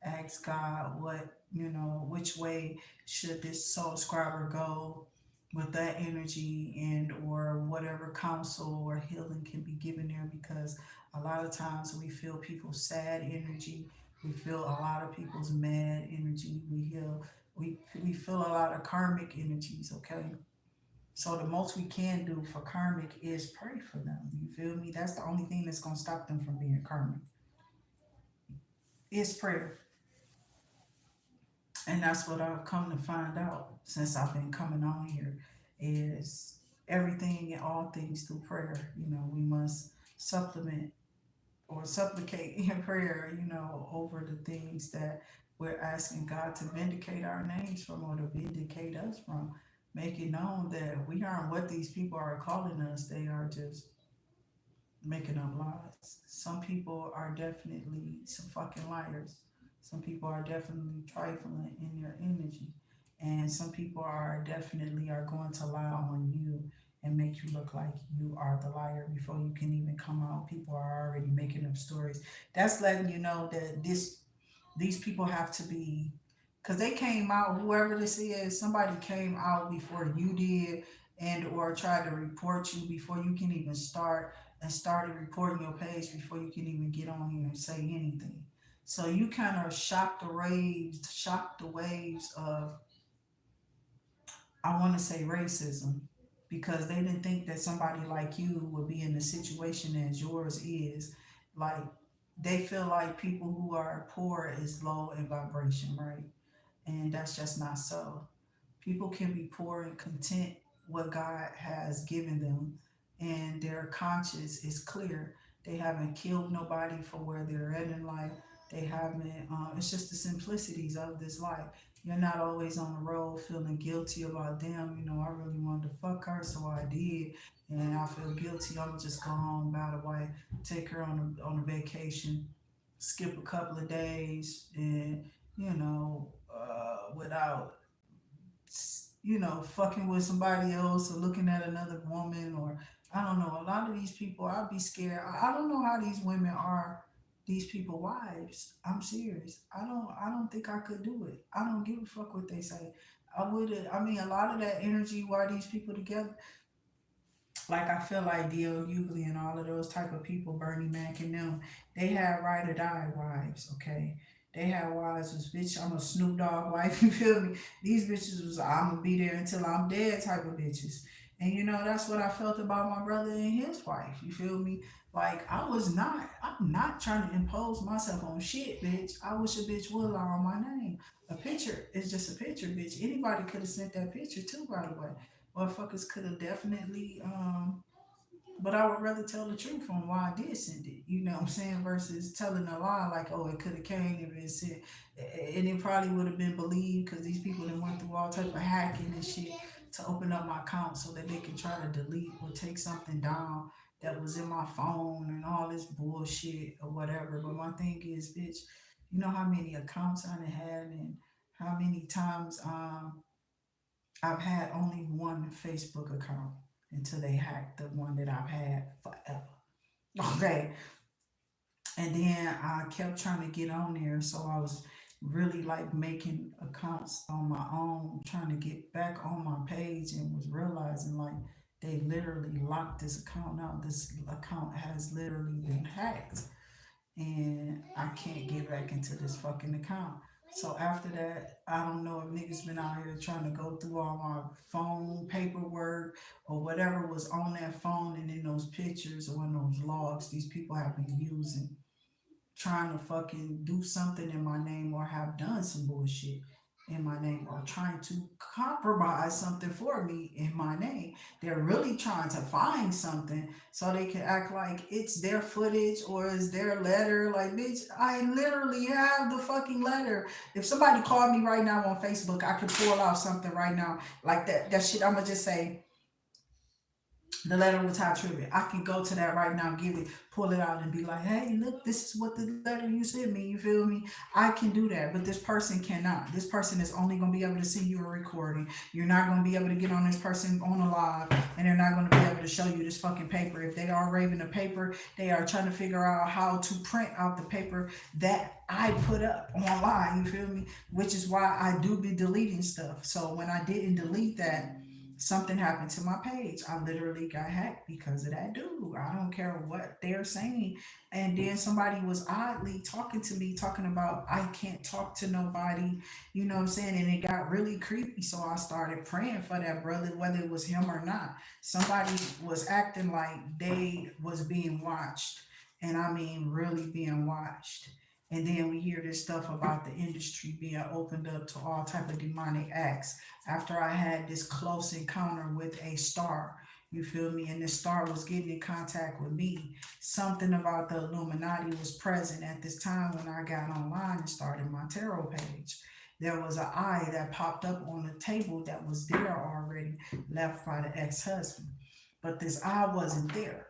Ask God which way should this soul scriber go with that energy, and or whatever counsel or healing can be given there, because a lot of times we feel people's sad energy, we feel a lot of people's mad energy, we feel a lot of karmic energies, okay? So the most we can do for karmic is pray for them. You feel me? That's the only thing that's gonna stop them from being karmic. Is prayer. And that's what I've come to find out since I've been coming on here is everything and all things through prayer. We must supplement or supplicate in prayer, over the things that we're asking God to vindicate our names from or to vindicate us from. Make it known that we aren't what these people are calling us. They are just making up lies. Some people are definitely some fucking liars. Some people are definitely trifling in their energy. And some people are going to lie on you and make you look like you are the liar before you can even come out. People are already making up stories. That's letting you know that these people have to be, because they came out, whoever this is, somebody came out before you did, and or tried to report you before you can even start, and started reporting your page before you can even get on here and say anything. So you kind of shocked the waves of, I want to say, racism, because they didn't think that somebody like you would be in the situation as yours is. Like, they feel like people who are poor is low in vibration, right? And that's just not so. People can be poor and content what God has given them, and their conscience is clear. They haven't killed nobody for where they're at in life. They haven't. It's just the simplicities of this life. You're not always on the road feeling guilty about, damn, I really wanted to fuck her, so I did, and I feel guilty. I'm gonna just go home, by the way, take her on a vacation, skip a couple of days, and without fucking with somebody else or looking at another woman, or I don't know. A lot of these people, I'd be scared. I don't know how these women are these people wives. I'm serious. I don't think I could do it. I don't give a fuck what they say. I would. I mean, a lot of that energy why these people together, like I feel like D.L. Hughley and all of those type of people, Bernie Mac and them, they had ride or die wives, okay? They had wives was, bitch, I'm a Snoop Dogg wife, you feel me? These bitches was, I'm gonna be there until I'm dead type of bitches. And that's what I felt about my brother and his wife, you feel me? Like, I'm not trying to impose myself on shit, bitch. I wish a bitch would lie on my name. A picture is just a picture, bitch. Anybody could have sent that picture too, by the way. Motherfuckers could have definitely, but I would rather tell the truth on why I did send it. You know what I'm saying? Versus telling a lie like, oh, it could have came and been sent, and it probably would have been believed because these people that went through all type of hacking and shit to open up my account so that they can try to delete or take something down that was in my phone and all this bullshit or whatever. But my thing is, bitch, you know how many accounts I done had and how many times I've had only one Facebook account until they hacked the one that I've had forever. Okay. And then I kept trying to get on there. So I was really like making accounts on my own, trying to get back on my page, and was realizing like they literally locked this account out. This account has literally been hacked. and I can't get back into this fucking account. So after that, I don't know if niggas been out here trying to go through all my phone paperwork or whatever was on that phone and in those pictures or in those logs these people have been using, trying to fucking do something in my name or have done some bullshit in my name or trying to compromise something for me in my name. They're really trying to find something so they can act like it's their footage or it's their letter. Like, bitch, I literally have the fucking letter. If somebody called me right now on Facebook, I could pull out something right now like that. That shit, I'm gonna just say, the letter was high trivia. I can go to that right now, give it, pull it out, and be like, "Hey, look, this is what the letter you sent me." You feel me? I can do that, but this person cannot. This person is only gonna be able to see you a recording. You're not gonna be able to get on this person on a live, and they're not gonna be able to show you this fucking paper. If they are raving the paper, they are trying to figure out how to print out the paper that I put up online. You feel me? Which is why I do be deleting stuff. So when I didn't delete that, something happened to my page. I literally got hacked because of that dude. I don't care what they're saying. And then somebody was oddly talking to me, talking about I can't talk to nobody, you know what I'm saying? And it got really creepy. So I started praying for that brother, whether it was him or not. Somebody was acting like they was being watched. And I mean really being watched. And then we hear this stuff about the industry being opened up to all type of demonic acts after I had this close encounter with a star. You feel me? And the star was getting in contact with me. Something about the Illuminati was present at this time when I got online and started my tarot page. There was an eye that popped up on the table that was there already, left by the ex-husband. But this eye wasn't there.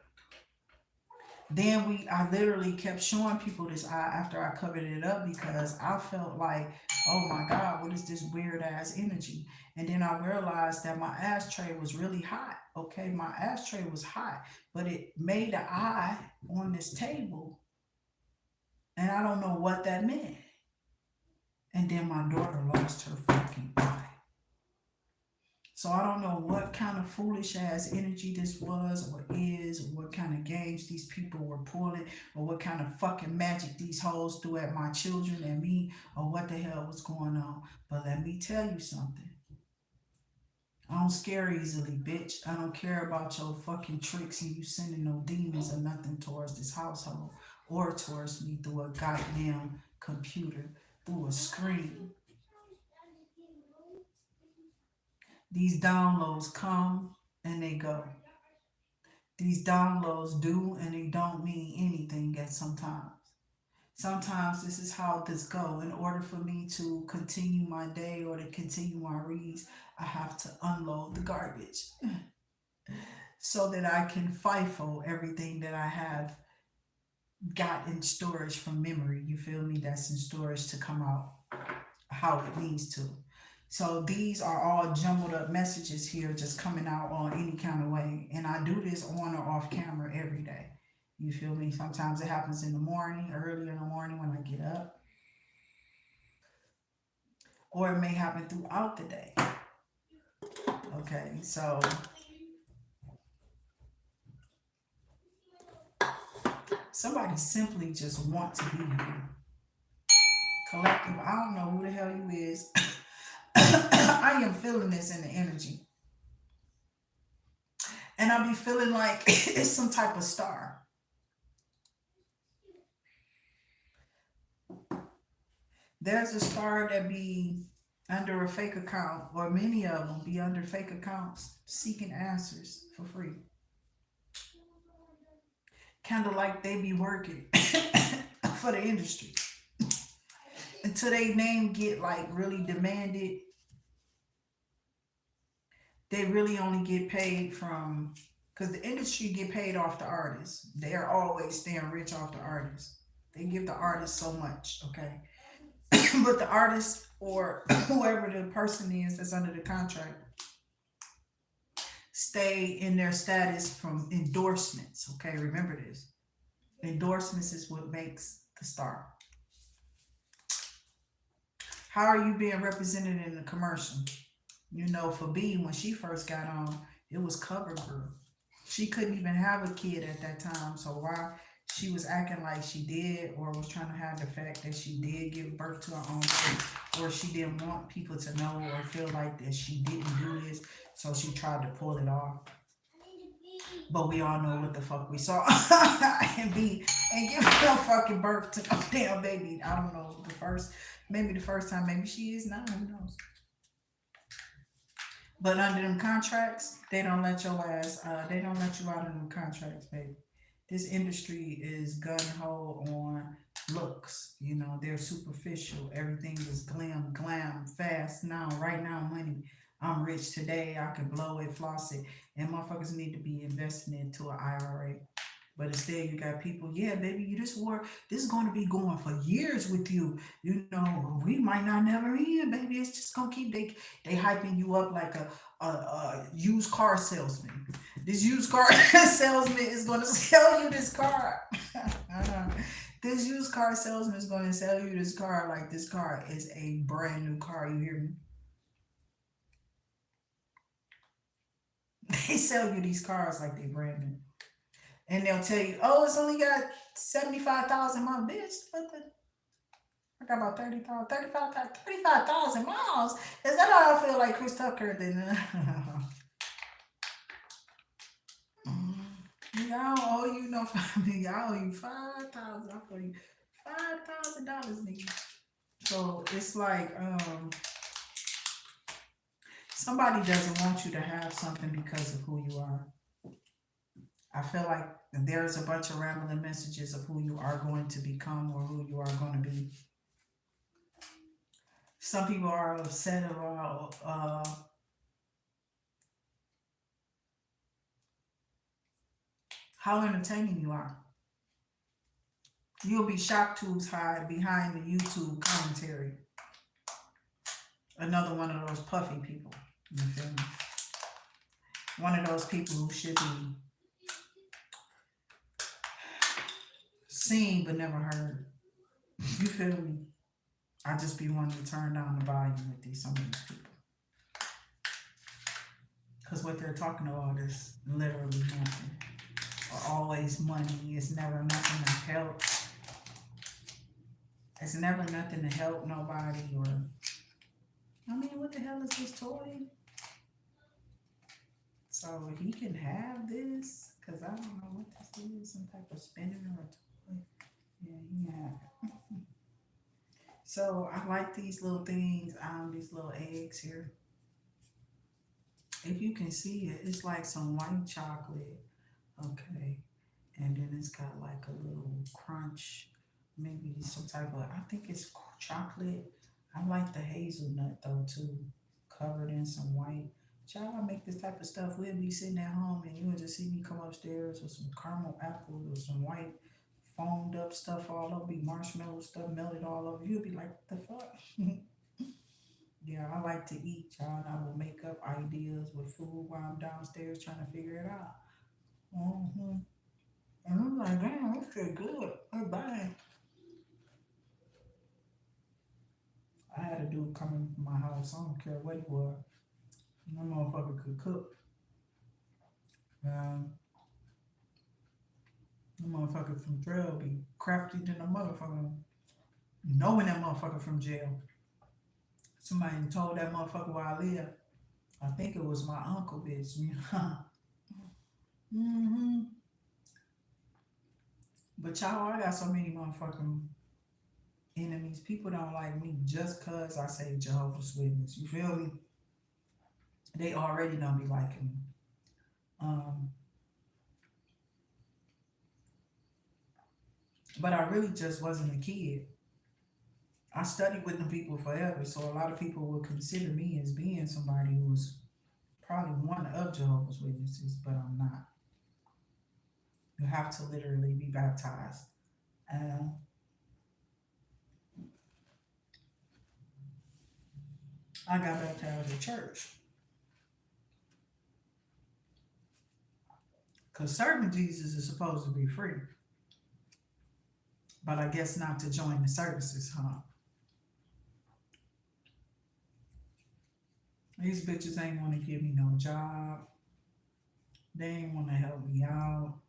Then I literally kept showing people this eye after I covered it up because I felt like, oh my God, what is this weird ass energy? And then I realized that my ashtray was really hot. Okay, my ashtray was hot, but it made an eye on this table, and I don't know what that meant. And then my daughter lost her fucking eye. So I don't know what kind of foolish ass energy this was or is, or what kind of games these people were pulling, or what kind of fucking magic these hoes threw at my children and me, or what the hell was going on. But let me tell you something. I don't scare easily, bitch. I don't care about your fucking tricks and you sending no demons or nothing towards this household or towards me through a goddamn computer, through a screen. These downloads come and they go. These downloads do and they don't mean anything at sometimes. Sometimes this is how this go. In order for me to continue my day or to continue my reads, I have to unload the garbage so that I can FIFO everything that I have got in storage from memory. You feel me? That's in storage to come out how it needs to. So these are all jumbled up messages here just coming out on any kind of way. And I do this on or off camera every day. You feel me? Sometimes it happens in the morning, early in the morning when I get up. Or it may happen throughout the day. Okay, so somebody simply just want to be here. Collective, I don't know who the hell you is. I am feeling this in the energy. And I be feeling like it's some type of star. There's a star that be under a fake account, or many of them be under fake accounts seeking answers for free. Kind of like they be working for the industry until they name get like really demanded. They really only get paid from, because the industry get paid off the artists. They're always staying rich off the artists. They give the artist so much, okay? But the artist or whoever the person is that's under the contract stay in their status from endorsements, okay? Remember this. Endorsements is what makes the star. How are you being represented in the commercial? You know, for B, when she first got on, it was cover girl. She couldn't even have a kid at that time. So why she was acting like she did, or was trying to hide the fact that she did give birth to her own baby, or she didn't want people to know or feel like that she didn't do this, so she tried to pull it off. But we all know what the fuck we saw and be and give no fucking birth to no damn baby. I don't know maybe the first time, maybe she is now. Who knows? But under them contracts, they don't let your ass. They don't let you out of them contracts, baby. This industry is gun ho on looks. You know, they're superficial. Everything is glam, fast now, right now, money. I'm rich today. I can blow it, floss it, and motherfuckers need to be investing into an IRA. But instead, you got people, yeah, baby, this is going to be going for years with you. You know, we might not never end, baby. It's just going to keep, they hyping you up like a used car salesman. This used car salesman is going to sell you this car. This used car salesman is going to sell you this car like this car is a brand new car. You hear me? They sell you these cars like they brand new. And they'll tell you, oh, it's only got 75,000 miles. Bitch, I got about 30,000, 35,000 miles. Is that how I feel like Chris Tucker? Then y'all owe you no family. I owe you 5,000. I owe you $5,000, nigga. So it's like somebody doesn't want you to have something because of who you are. I feel like there's a bunch of rambling messages of who you are going to become or who you are going to be. Some people are upset about how entertaining you are. You'll be shocked who's hide behind the YouTube commentary. Another one of those puffy people. You feel me? One of those people who should be seen but never heard. You feel me? I just be wanting to turn down the volume with some of these people. Because what they're talking about is literally nothing. Or always money. It's never nothing to help. It's never nothing to help nobody. Or, I mean, what the hell is this toy? So he can have this? Because I don't know what this is. Some type of spinner or toy. Yeah, he can have it. So I like these little things, these little eggs here. If you can see it, it's like some white chocolate. Okay. And then it's got like a little crunch, maybe some type of, I think it's chocolate. I like the hazelnut though too, covered in some white. Child, I make this type of stuff. We'll be sitting at home and you would just see me come upstairs with some caramel apples or some white foamed up stuff all over, be marshmallow stuff melted all over. You'll be like, what the fuck? Yeah, I like to eat, child. I will make up ideas with food while I'm downstairs trying to figure it out. Mm-hmm. And I'm like, damn, this good, good. Oh, bang. I had a dude coming from my house. I don't care what he was. No motherfucker could cook. The motherfucker from jail be crafty than a motherfucker. Knowing that motherfucker from jail. Somebody told that motherfucker where I live. I think it was my uncle, bitch. Mm-hmm. But y'all, I got so many motherfucking enemies. People don't like me just cause I say Jehovah's Witness. You feel me? They already don't be liking me. But I really just wasn't a kid. I studied with the people forever, so a lot of people will consider me as being somebody who was probably one of Jehovah's Witnesses, but I'm not. You have to literally be baptized. I got baptized at church. Because serving Jesus is supposed to be free. But I guess not to join the services, huh? These bitches ain't want to give me no job. They ain't want to help me out.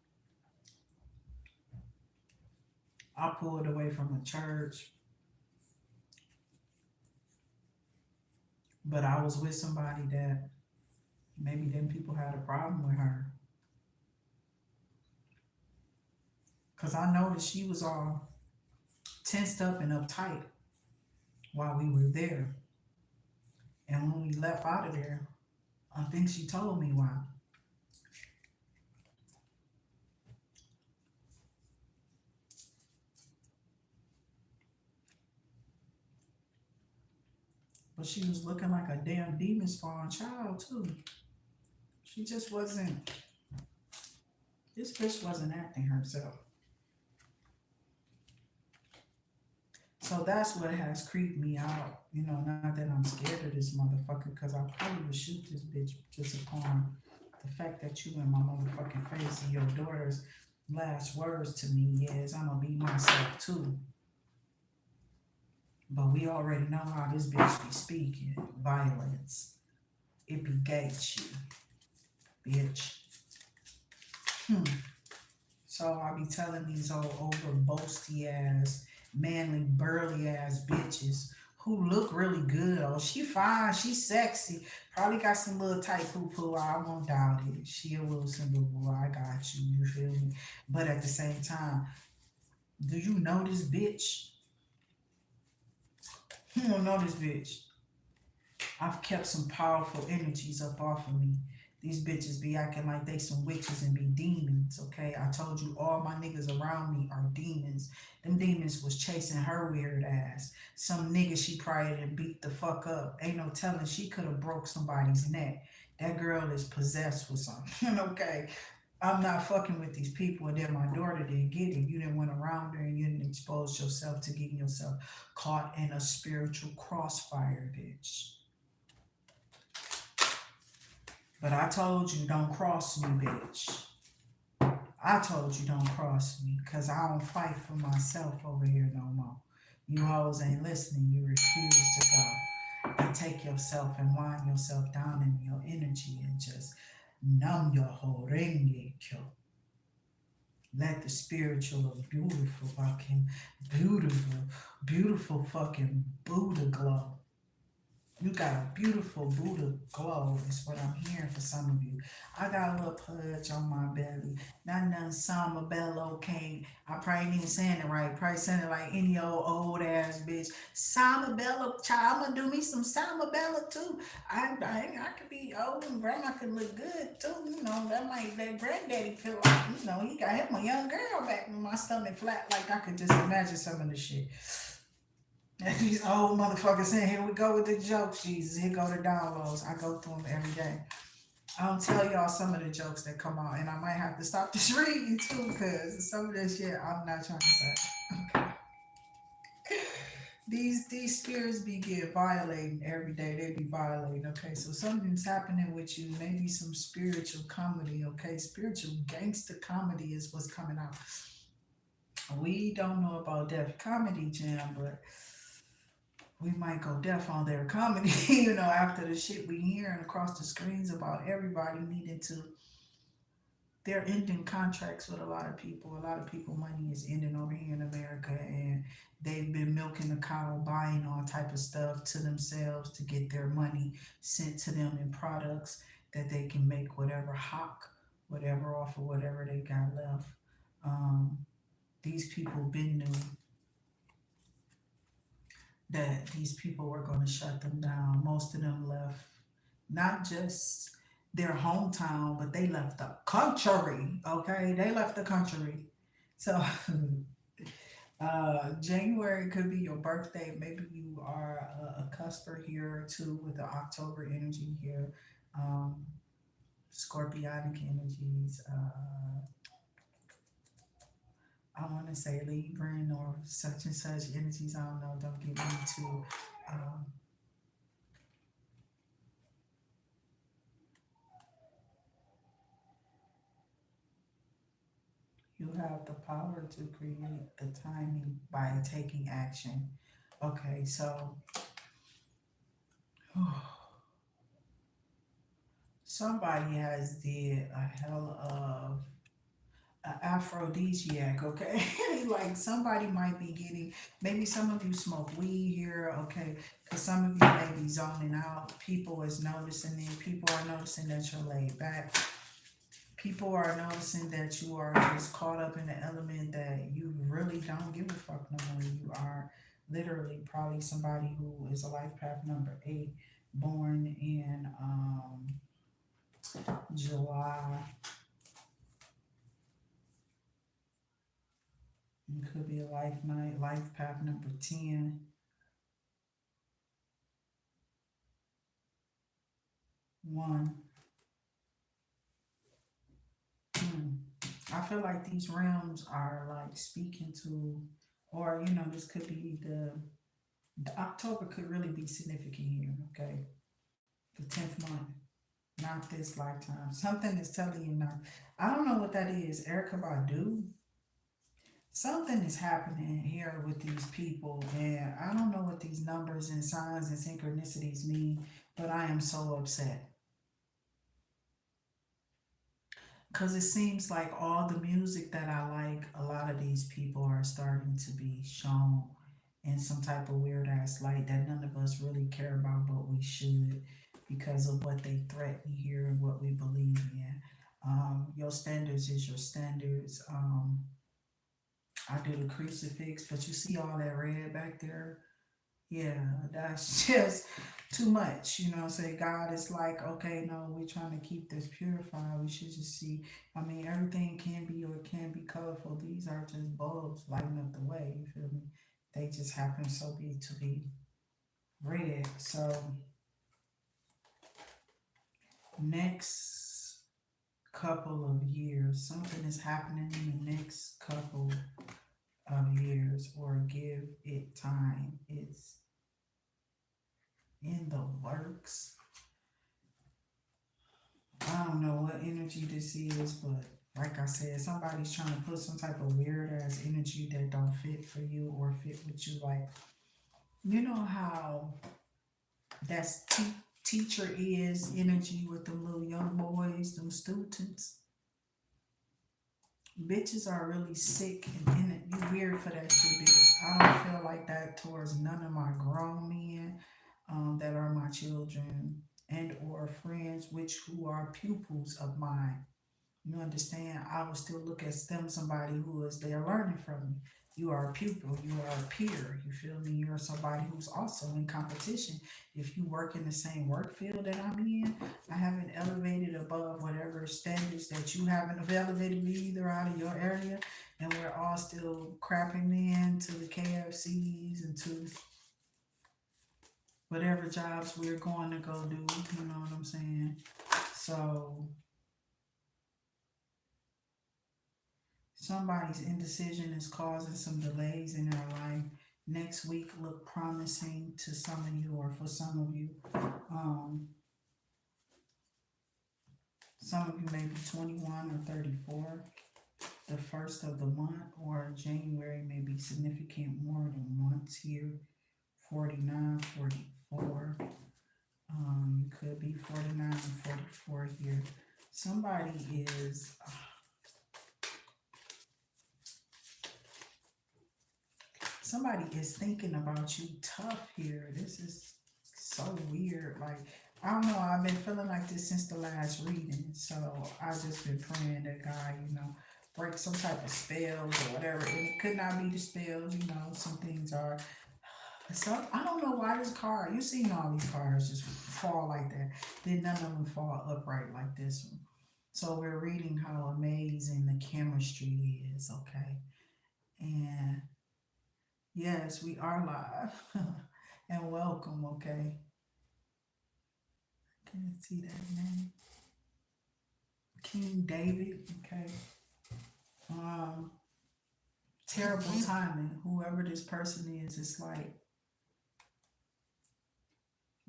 I pulled away from the church, but I was with somebody that maybe them people had a problem with her. Because I noticed she was all tensed up and uptight while we were there. And when we left out of there, I think she told me why. But she was looking like a damn demon spawn child, too. She just wasn't, this bitch wasn't acting herself. So that's what has creeped me out. You know, not that I'm scared of this motherfucker, because I probably would shoot this bitch just upon the fact that you in my motherfucking face and your daughter's last words to me is, I'm gonna be myself too. But we already know how this bitch be speaking. Violence. It begates you, bitch. So I be telling these old over boasty ass, manly, burly ass bitches who look really good. Oh, she fine, she sexy. Probably got some little tight poo poo. I won't doubt it. She a Wilson boo boo. I got you. You feel me? But at the same time, do you know this bitch? You don't know this bitch. I've kept some powerful energies up off of me. These bitches be acting like they some witches and be demons, okay? I told you all my niggas around me are demons. Them demons was chasing her weird ass. Some nigga she probably done beat the fuck up. Ain't no telling she could have broke somebody's neck. That girl is possessed with something, okay? I'm not fucking with these people, and then my daughter didn't get it. You didn't went around her and you didn't expose yourself to getting yourself caught in a spiritual crossfire, bitch. But I told you don't cross me, bitch. I told you don't cross me, because I don't fight for myself over here no more. You hoes ain't listening. You refuse to go and take yourself and wind yourself down in your energy and just numb your whole ring. Let the spiritual of beautiful fucking Buddha glow. You got a beautiful Buddha glow, is what I'm hearing for some of you. I got a little pudge on my belly. Not none Samba Bello can't. I probably ain't even saying it right. Probably saying it like any old ass bitch. Samba Bello, child, I'm gonna do me some Samba Bello too. I could be old and grandma could look good too. You know, that granddaddy feel like, you know, he got him a young girl back with my stomach flat. Like I could just imagine some of the shit. And these old motherfuckers saying, here we go with the jokes, Jesus. Here go the downloads. I go through them every day. I'll tell y'all some of the jokes that come out, and I might have to stop this reading too, because some of this shit I'm not trying to say. Okay. These spirits be get violating every day. They be violating. Okay, so something's happening with you. Maybe some spiritual comedy. Okay, spiritual gangster comedy is what's coming out. We don't know about Def Comedy Jam, but we might go deaf on their comedy, you know, after the shit we hearing across the screens about everybody needing to. They're ending contracts with a lot of people. A lot of people money is ending over here in America, and they've been milking the cow, buying all type of stuff to themselves to get their money sent to them in products that they can make whatever hawk, whatever off of whatever they got left. Um, these people been new that these people were going to shut them down. Most of them left not just their hometown, but they left the country. Okay, they left the country. So January could be your birthday. Maybe you are a cusper here too with the October energy here. Um, Scorpionic energies. I want to say Libran or such and such energies. I don't know. Don't get me too. Um, you have the power to create the timing by taking action. Okay, so somebody has did a hell of aphrodisiac, okay? Like somebody might be getting, maybe some of you smoke weed here, okay? Because some of you may be zoning out. People is noticing it. People are noticing that you're laid back. People are noticing that you are just caught up in the element that you really don't give a fuck no more. You are literally probably somebody who is a life path number 8, born in July. It could be a life night, life path number 10, 1. Hmm. I feel like these realms are like speaking to, or this could be the October could really be significant here, okay? The 10th month, not this lifetime. Something is telling you not. I don't know what that is. Erica Badu. Something is happening here with these people, and I don't know what these numbers and signs and synchronicities mean, but I am so upset. Because it seems like all the music that I like, a lot of these people are starting to be shown in some type of weird ass light that none of us really care about, but we should because of what they threaten here and what we believe in. Your standards is your standards. I do the crucifix, but you see all that red back there? Yeah, that's just too much. You know what I'm saying? God is like, okay, no, we're trying to keep this purified. We should just see. I mean, everything can be or can be colorful. These are just bulbs lighting up the way. You feel me? They just happen so be to be red. So next couple of years, something is happening in the next couple of years, or give it time. It's in the works. I don't know what energy this is, but like I said, somebody's trying to put some type of weird ass energy that don't fit for you or fit with you. Like, you know how that's teacher is energy with them little young boys, them students. Bitches are really sick and in it. You weird for that shit, bitch. I don't feel like that towards none of my grown men that are my children and or friends, which who are pupils of mine. You understand? I would still look at them somebody who is there learning from me. You are a pupil, you are a peer. You feel me? You're somebody who's also in competition. If you work in the same work field that I'm in, I haven't elevated above whatever standards that you haven't elevated me either out of your area. And we're all still crapping in to the KFCs and to whatever jobs we're going to go do. You know what I'm saying? So somebody's indecision is causing some delays in their life. Next week look promising to some of you, or for some of you. Um, some of you may be 21 or 34. The first of the month or January may be significant more than once here. 49, 44. You could be 49 and 44 here. Somebody is somebody is thinking about you tough here. This is so weird. Like, I don't know. I've been feeling like this since the last reading. So I just been praying that God, break some type of spells or whatever. And it could not be the spells, some things are. So I don't know why this card, you seen all these cards just fall like that. Then none of them fall upright like this one. So we're reading how amazing the chemistry is, okay? And yes, we are live. And welcome, okay? Can't see that name. King David, okay? Um, Terrible timing. Whoever this person is, it's like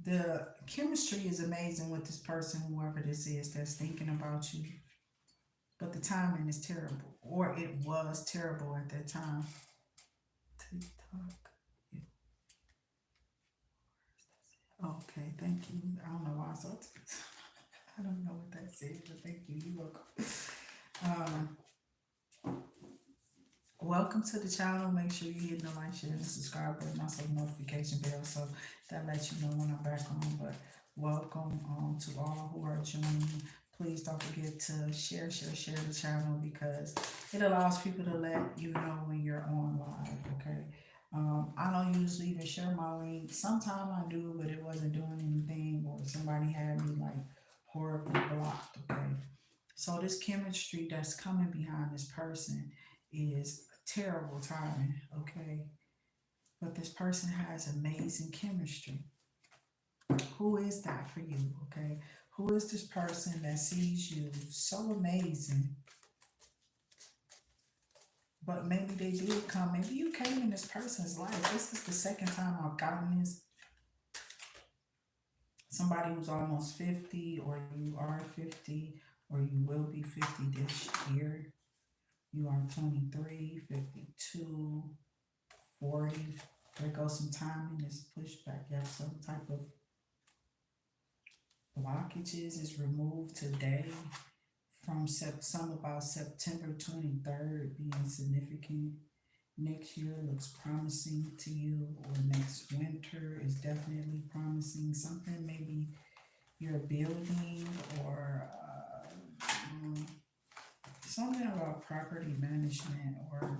the chemistry is amazing with this person, whoever this is that's thinking about you. But the timing is terrible. Or it was terrible at that time. TikTok. Okay, thank you. I don't know why I saw I don't know what that says, but thank you. You're welcome. Um, welcome to the channel. Make sure you hit the like, share, and subscribe button, also the notification bell, so that lets you know when I'm back on. But welcome to all who are joining. Please don't forget to share the channel because it allows people to let you know when you're on live. Okay. I don't usually even share my link. Sometimes I do, but it wasn't doing anything, or somebody had me like horribly blocked. Okay. So this chemistry that's coming behind this person is terrible timing, okay? But this person has amazing chemistry. Who is that for you, okay? Who is this person that sees you so amazing, but maybe they did come, maybe you came in this person's life. This is the second time I've gotten this. Somebody who's almost 50, or you are 50, or you will be 50 this year. You are 23, 52, 40. There goes some time in this pushback. You have some type of blockages is removed today from some about September 23rd being significant. Next year looks promising to you, or next winter is definitely promising. Something maybe you're building, or something about property management, or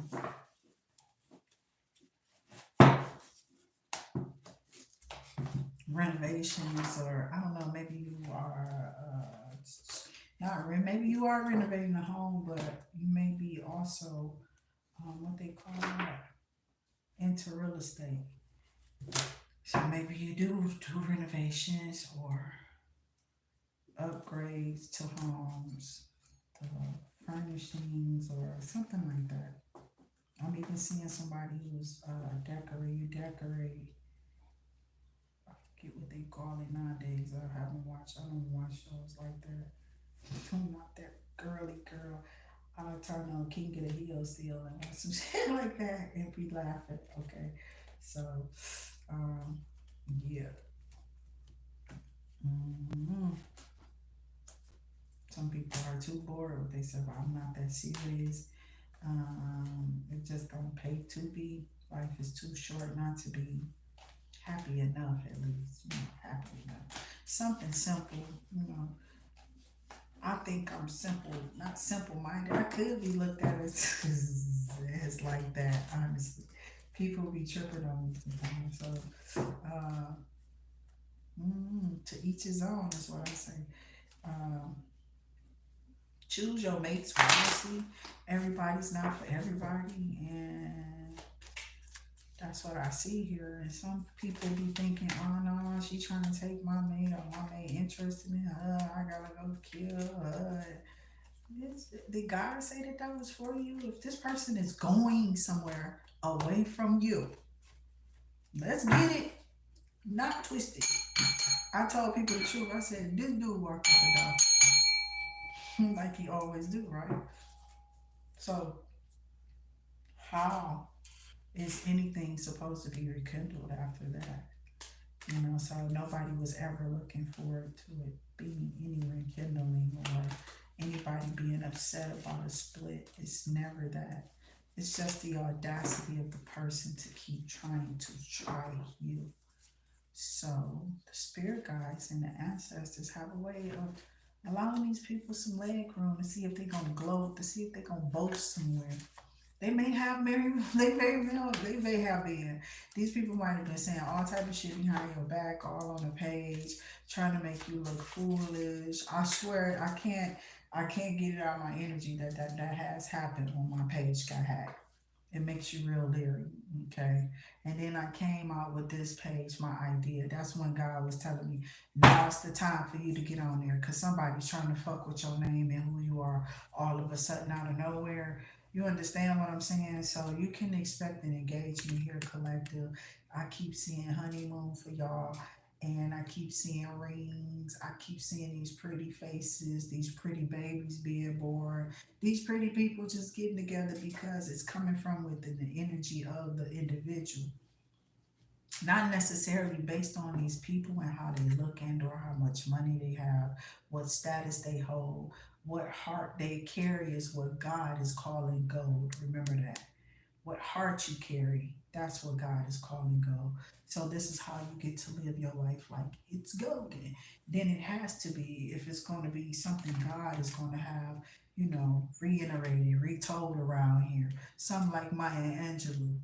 renovations, or I don't know, maybe you are maybe you are renovating a home, but you may be also what they call that, into real estate. So maybe you do renovations or upgrades to homes, to furnishings, or something like that. I'm even seeing somebody who's decorate. I forget what they call it nowadays. I don't watch shows like that. I'm not that girly girl. I'll turn on King of the Hill still and watch some shit like that and be laughing. Okay. So, um, yeah. hmm Some people are too bored with themselves. I'm not that serious. It just don't pay to be. Life is too short not to be happy enough, at least. Happy enough. Something simple, I think I'm simple, not simple minded. I could be looked at as like that, honestly. People be tripping on me sometimes. So, to each his own is what I say. Um, choose your mates wisely. Everybody's not for everybody, and that's what I see here. And some people be thinking, oh no, she trying to take my mate, or my mate interested in her. I gotta go kill her. Did God say that was for you? If this person is going somewhere away from you, let's get it not twisted. I told people the truth. I said, this dude walked out the door like he always do, right? So how is anything supposed to be rekindled after that? So nobody was ever looking forward to it being any rekindling, or anybody being upset about a split. It's never that. It's just the audacity of the person to keep trying to try you. So the spirit guides and the ancestors have a way of allowing these people some leg room to see if they're gonna gloat, to see if they're gonna boast somewhere. They may have they may have been. These people might have been saying all type of shit behind your back, all on the page, trying to make you look foolish. I swear I can't get it out of my energy that has happened when my page got hacked. It makes you real leery, okay? And then I came out with this page, my idea. That's when God was telling me, now's the time for you to get on there, because somebody's trying to fuck with your name and who you are all of a sudden out of nowhere. You understand what I'm saying? So you can expect an engagement here, collective. I keep seeing honeymoon for y'all. And I keep seeing rings. I keep seeing these pretty faces, these pretty babies being born, these pretty people just getting together because it's coming from within the energy of the individual, not necessarily based on these people and how they look and or how much money they have, what status they hold, what heart they carry is what God is calling gold. Remember that. what heart you carry. That's what God is calling go. So this is how you get to live your life like it's golden. Then it has to be, if it's going to be something God is going to have, reiterated, retold around here. Something like Maya Angelou,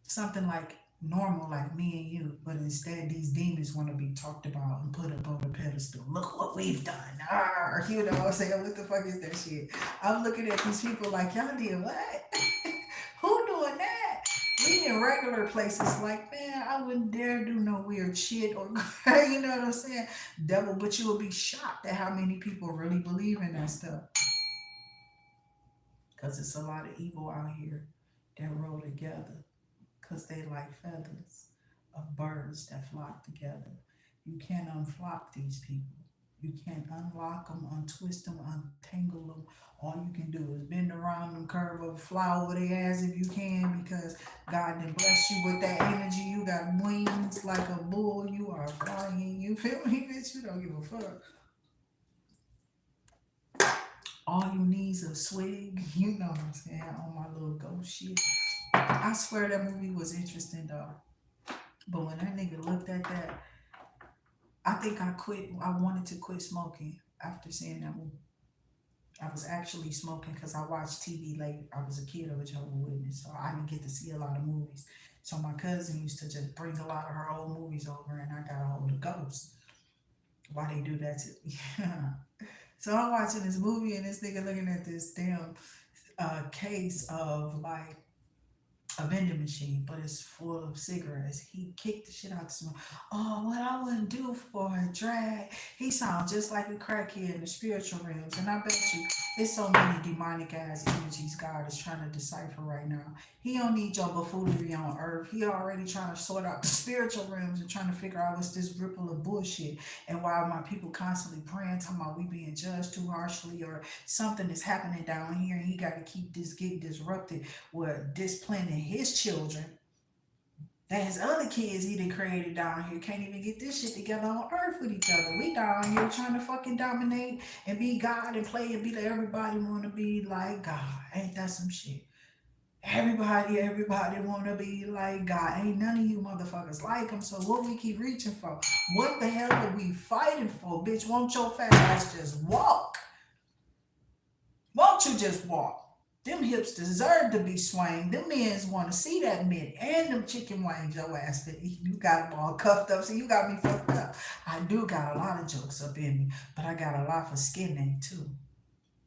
something like normal like me and you, but instead these demons want to be talked about and put up on a pedestal. Look what we've done. Arr, you know what I'm saying? What the fuck is that shit? I'm looking at these people like, y'all did what? Who doing that? We in regular places like, man, I wouldn't dare do no weird shit or you know what I'm saying? Devil, but you will be shocked at how many people really believe in that stuff. Cause it's a lot of evil out here that roll together because they like feathers of birds that flock together. You can't unflock these people. You can't unlock them, untwist them, untangle them. All you can do is bend around them, curve or fly over their ass if you can, because God did bless you with that energy. You got wings like a bull. You are flying. You feel me, bitch? You don't give a fuck. All you need is a swig. You know what I'm saying? On my little ghost shit. I swear that movie was interesting though. But when that nigga looked at that, I think I quit. I wanted to quit smoking after seeing that movie. I was actually smoking because I watched TV late. I was a kid of a Jehovah's Witness, so I didn't get to see a lot of movies. So my cousin used to just bring a lot of her old movies over, and I got a hold of Ghosts. Why they do that to me? So I'm watching this movie, and this nigga looking at this damn case of like a vending machine, but it's full of cigarettes. He kicked the shit out the smoke. Oh, what I wouldn't do for a drag. He sounds just like a crackhead in the spiritual realms. And I bet you it's so many demonic ass energies God is trying to decipher right now. He don't need your buffoonery on earth. He already trying to sort out the spiritual realms and trying to figure out what's this ripple of bullshit and why my people constantly praying, talking about we being judged too harshly or something is happening down here and he got to keep this getting disrupted with disciplining his children that his other kids he done created down here can't even get this shit together on earth with each other. We down here trying to fucking dominate and be God and play and be like everybody wanna be like God. Ain't that some shit? Everybody wanna be like God. Ain't none of you motherfuckers like him. So what we keep reaching for? What the hell are we fighting for? Bitch, won't your fat ass just walk? Won't you just walk? Them hips deserve to be swaying. Them men's want to see that mid and them chicken wings your ass fit. You got them all cuffed up, so you got me fucked up. I do got a lot of jokes up in me, but I got a lot for skin name too.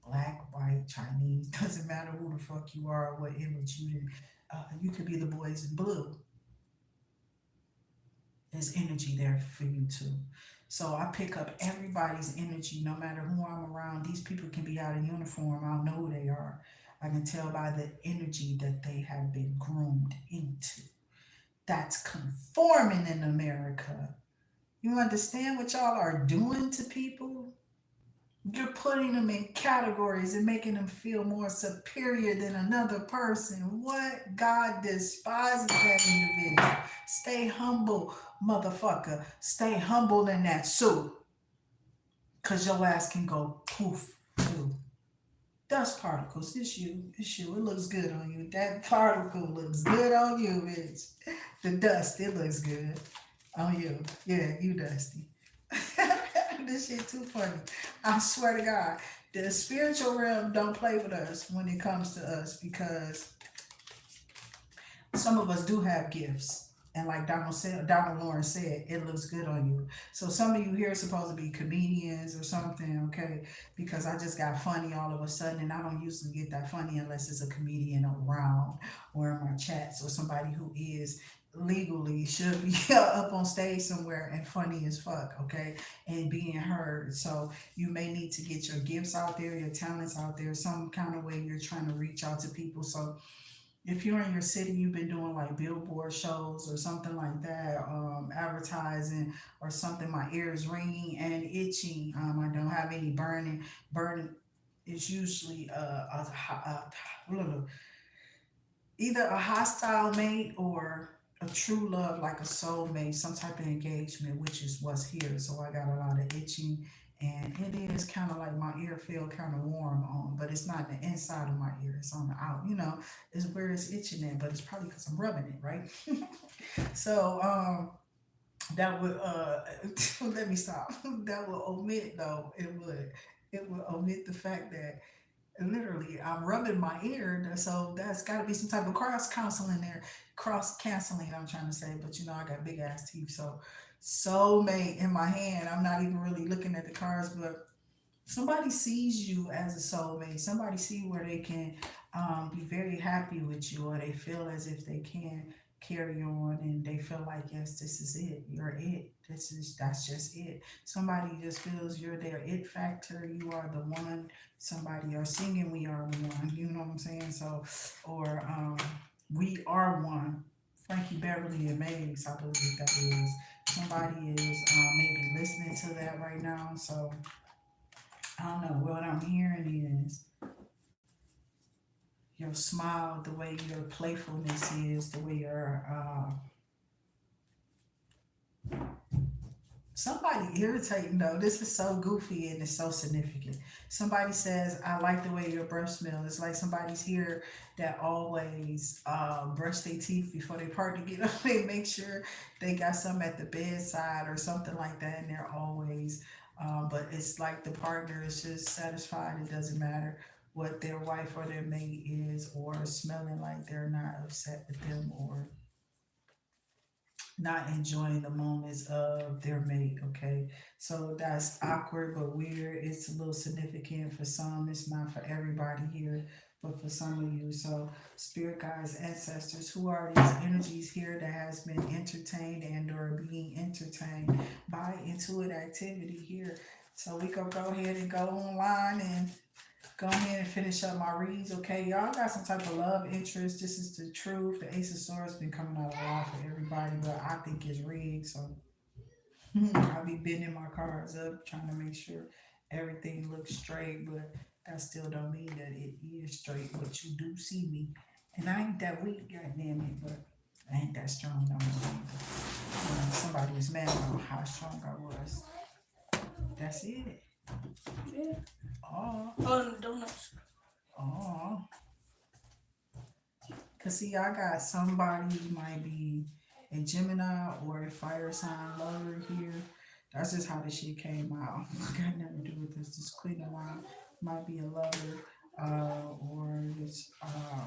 Black, white, Chinese, doesn't matter who the fuck you are or what image you in. You could be the boys in blue. There's energy there for you too. So I pick up everybody's energy, no matter who I'm around. These people can be out in uniform. I don't know who they are. I can tell by the energy that they have been groomed into. That's conforming in America. You understand what y'all are doing to people? You're putting them in categories and making them feel more superior than another person. What? God despises that individual. Stay humble, motherfucker. Stay humble in that suit. Cause your ass can go poof too. Dust particles. It's you. It's you. It looks good on you. That particle looks good on you, bitch. The dust, it looks good on you. Yeah, you dusty. This shit too funny. I swear to God, the spiritual realm don't play with us when it comes to us because some of us do have gifts. And like Donald Lawrence said, it looks good on you. So some of you here are supposed to be comedians or something, okay? Because I just got funny all of a sudden, and I don't usually get that funny unless it's a comedian around or in my chats or somebody who is legally should be up on stage somewhere and funny as fuck, okay? And being heard. So you may need to get your gifts out there, your talents out there, some kind of way you're trying to reach out to people. So if you're in your city, you've been doing like billboard shows or something like that, advertising or something. My ear is ringing and itching. I don't have any burning. Burning is usually either a hostile mate or a true love, like a soulmate, some type of engagement, which is what's here. So I got a lot of itching, and it it's kind of like my ear feel kind of warm on, but it's not the inside of my ear. It's on the out. It's where it's itching at, but it's probably because I'm rubbing it, right? So that would let me stop. That would omit though. It would omit the fact that literally I'm rubbing my ear, so that's got to be some type of cross counseling there, cross canceling. I'm trying to say, but I got big ass teeth, so soulmate in my hand. I'm not even really looking at the cards, but somebody sees you as a soulmate. Somebody see where they can be very happy with you, or they feel as if they can carry on, and they feel like, yes, this is it. You're it. That's just it. Somebody just feels you're their it factor. You are the one. Somebody are singing, "We are one." You know what I'm saying? So, or "We are one." Frankie Beverly and Mays, I believe that is. Somebody is maybe listening to that right now. So I don't know. What I'm hearing is your smile, the way your playfulness is, the way your somebody irritating though. This is so goofy and it's so significant. Somebody says, "I like the way your breath smells." It's like somebody's here that always brush their teeth before they part to get up. They make sure they got some at the bedside or something like that, and they're always. But it's like the partner is just satisfied. It doesn't matter what their wife or their mate is, or smelling like they're not upset with them, or not enjoying the moments of their mate. Okay, so that's awkward but weird. It's a little significant for some. It's not for everybody here, but for some of you. So, spirit guides, ancestors, who are these energies here that has been entertained and or being entertained by intuitive activity here? So we gonna go ahead and go online and go ahead and finish up my reads. Okay, y'all got some type of love interest. This is the truth. The Ace of Swords been coming out a lot for everybody, but I think it's rigged. So I'll be bending my cards up, trying to make sure everything looks straight, but that still don't mean that it is straight. But you do see me, and I ain't that weak, goddamn it, but I ain't that strong no more either. Somebody was mad about how strong I was. That's it. Yeah. Oh, Oh, the donuts. oh. Cause see, I got somebody might be a Gemini or a fire sign lover here. That's just how the shit came out. Got nothing to do with this. This Queen of Wands might be a lover, or it's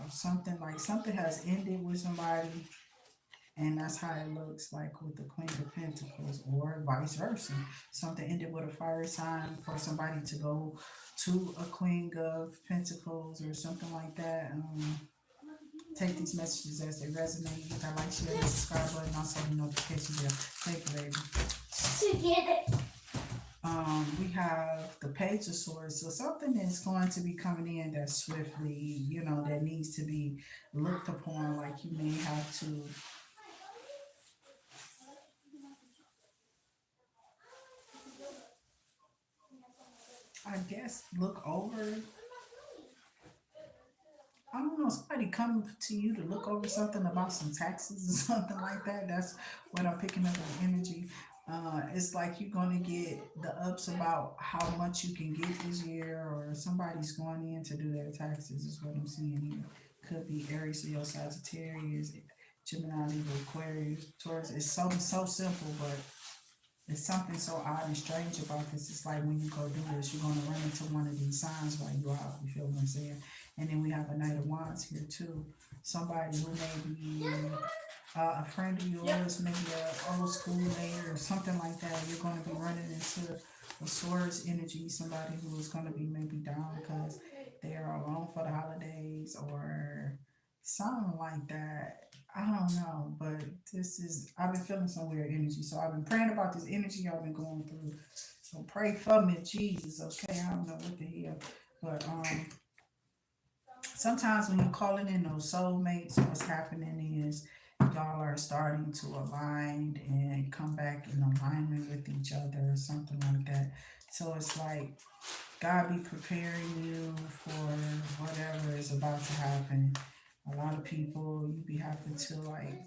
something like something has ended with somebody, and that's how it looks like with the Queen of Pentacles, or vice versa. Something ended with a fire sign for somebody to go to a Queen of Pentacles or something like that. Take these messages as they resonate. Hit that like, share, and subscribe button. Also the notification bell. Thank you, baby. Together. We have the Page of Swords. So something is going to be coming in that swiftly, that needs to be looked upon. Like you may have to, I guess, look over. I don't know, somebody come to you to look over something about some taxes or something like that. That's what I'm picking up in energy. It's like you're going to get the ups about how much you can get this year, or somebody's going in to do their taxes, is what I'm seeing here. Could be Aries, Leo, Sagittarius, Gemini, Libra, Aquarius, Taurus. It's something so simple, but it's something so odd and strange about this. It's like when you go do this, you're going to run into one of these signs while you're out. You feel what I'm saying? And then we have a Knight of Wands here too. Somebody who may be a friend of yours, maybe an old school mate or something like that. You're going to be running into a Swords energy. Somebody who is going to be maybe down because they are alone for the holidays or something like that. I don't know, but I've been feeling some weird energy. So I've been praying about this energy I've been going through. So pray for me, Jesus, okay? I don't know what the hell. But sometimes when you're calling in those soulmates, what's happening is y'all are starting to align and come back in alignment with each other or something like that. So it's like God be preparing you for whatever is about to happen. A lot of people, you be having to like,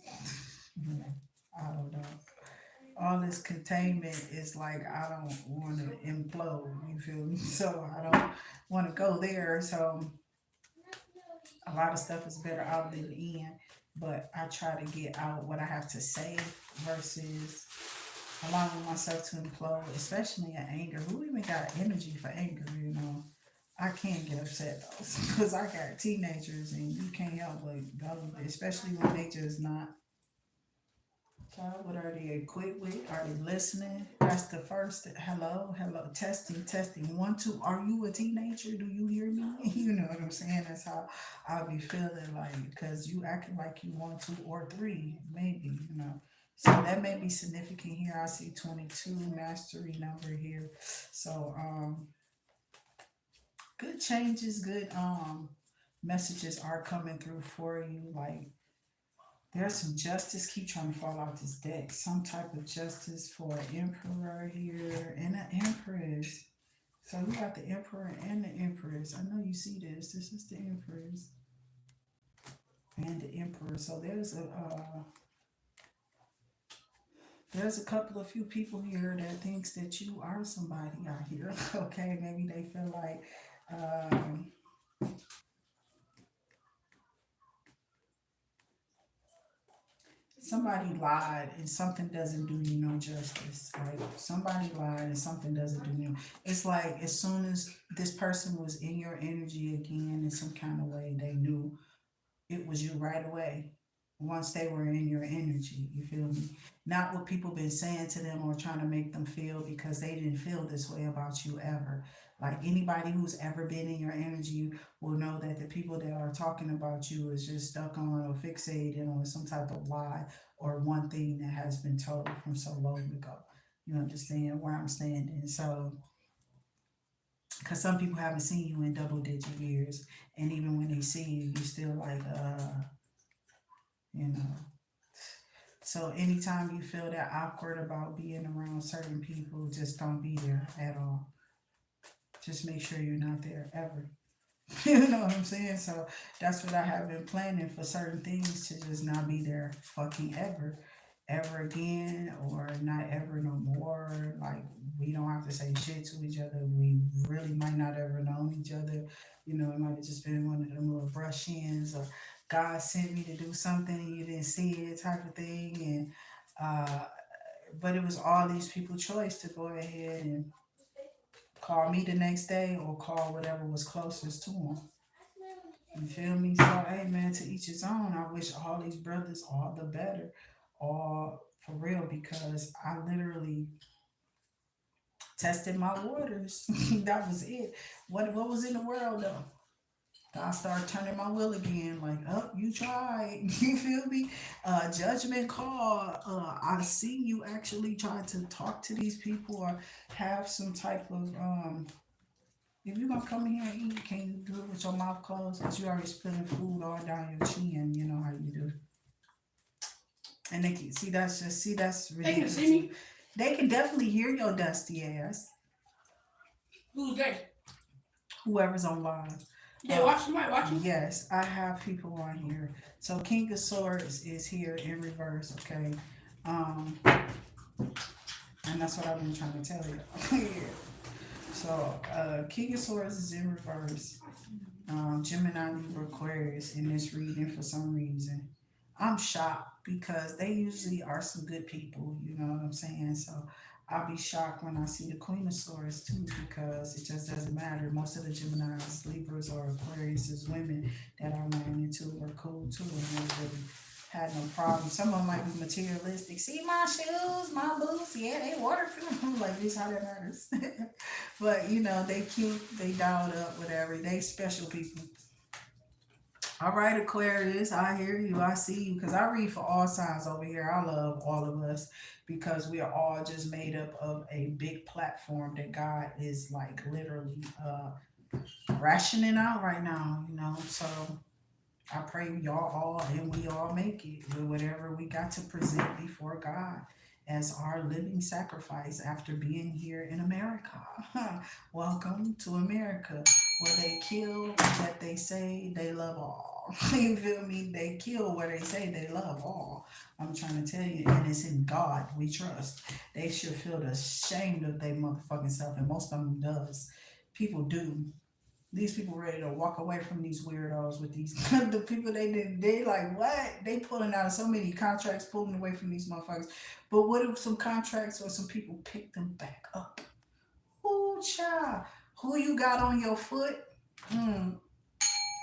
I don't know. All this containment is like, I don't want to implode flow. You feel me? So I don't want to go there. So a lot of stuff is better out than in. But I try to get out what I have to say versus allowing myself to implode, especially in anger. Who even got energy for anger, you know? I can't get upset though, because I got teenagers and you can't help but go, especially when they just not. Child, what are they equipped with? Are they listening? That's the first. Hello, hello, testing, testing. One, two. Are you a teenager? Do you hear me? You know what I'm saying? That's how I'll be feeling like, because you acting like you want two or three, maybe, you know. So that may be significant here. I see 22 mastery number here. So good changes, good messages are coming through for you. Like there's some justice. Keep trying to fall out this deck. Some type of justice for an emperor here and an empress. So we got the emperor and the empress. I know you see this. This is the empress and the emperor. So there's a couple of few people here that thinks that you are somebody out here. Okay, maybe they feel like somebody lied and something doesn't do you no justice. Like somebody lied and something doesn't do you. It's like as soon as this person was in your energy again in some kind of way, they knew it was you right away. Once they were in your energy, you feel me? Not what people been saying to them or trying to make them feel because they didn't feel this way about you ever. Like anybody who's ever been in your energy will know that the people that are talking about you is just stuck on or fixated on some type of lie or one thing that has been told from so long ago. You understand where I'm standing? So, because some people haven't seen you in double digit years, and even when they see you, you still like, you know. So anytime you feel that awkward about being around certain people, just don't be there at all. Just make sure you're not there ever. You know what I'm saying? So that's what I have been planning for certain things to just not be there fucking ever. Ever again or not ever no more. Like we don't have to say shit to each other. We really might not ever known each other. You know, it might have just been one of them little brush ins or God sent me to do something and you didn't see it type of thing. And but it was all these people's choice to go ahead and call me the next day or call whatever was closest to them. You feel me? So, hey man, to each his own. I wish all these brothers all the better, all for real, because I literally tested my waters. That was it. What was in the world though? I started turning my wheel again, like, oh, you tried. You feel me? Judgment call. I see you actually trying to talk to these people or have some type of if you're gonna come in here and eat, can you do it with your mouth closed? Because you already spilling food all down your chin. You know how you do. And they can see that's They can ridiculous. see me. They can definitely hear your dusty ass. Who's they? Whoever's on live. They watch somebody watching? Yes, I have people on here. So King of Swords is here in reverse, okay? And that's what I've been trying to tell you. Yeah. So King of Swords is in reverse. Gemini Libra Aquarius in this reading for some reason. I'm shocked because they usually are some good people, you know what I'm saying? So I'll be shocked when I see the Queen of Swords too, because it just doesn't matter. Most of the Geminis, Libras, or Aquarius is women that I ran into were cool too, and they really had no problem. Some of them might be materialistic. See my shoes, my boots, yeah, they waterproof. I'm like, this how that matters. But you know, they cute, they dialed up, whatever. They special people. All right, Aquarius, I hear you. I see you. Because I read for all signs over here. I love all of us because we are all just made up of a big platform that God is like literally rationing out right now, you know. So I pray y'all all and we all make it with whatever we got to present before God as our living sacrifice after being here in America. Welcome to America, where they kill that they say they love all. You feel me? They kill where they say they love all. I'm trying to tell you, and it's in God we trust. They should feel the shame of their motherfucking self, and most of them does. People do. These people ready to walk away from these weirdos with these the people they did. They like what? They pulling out of so many contracts, pulling away from these motherfuckers. But what if some contracts or some people pick them back up? Ooh, child. Who you got on your foot? Mm,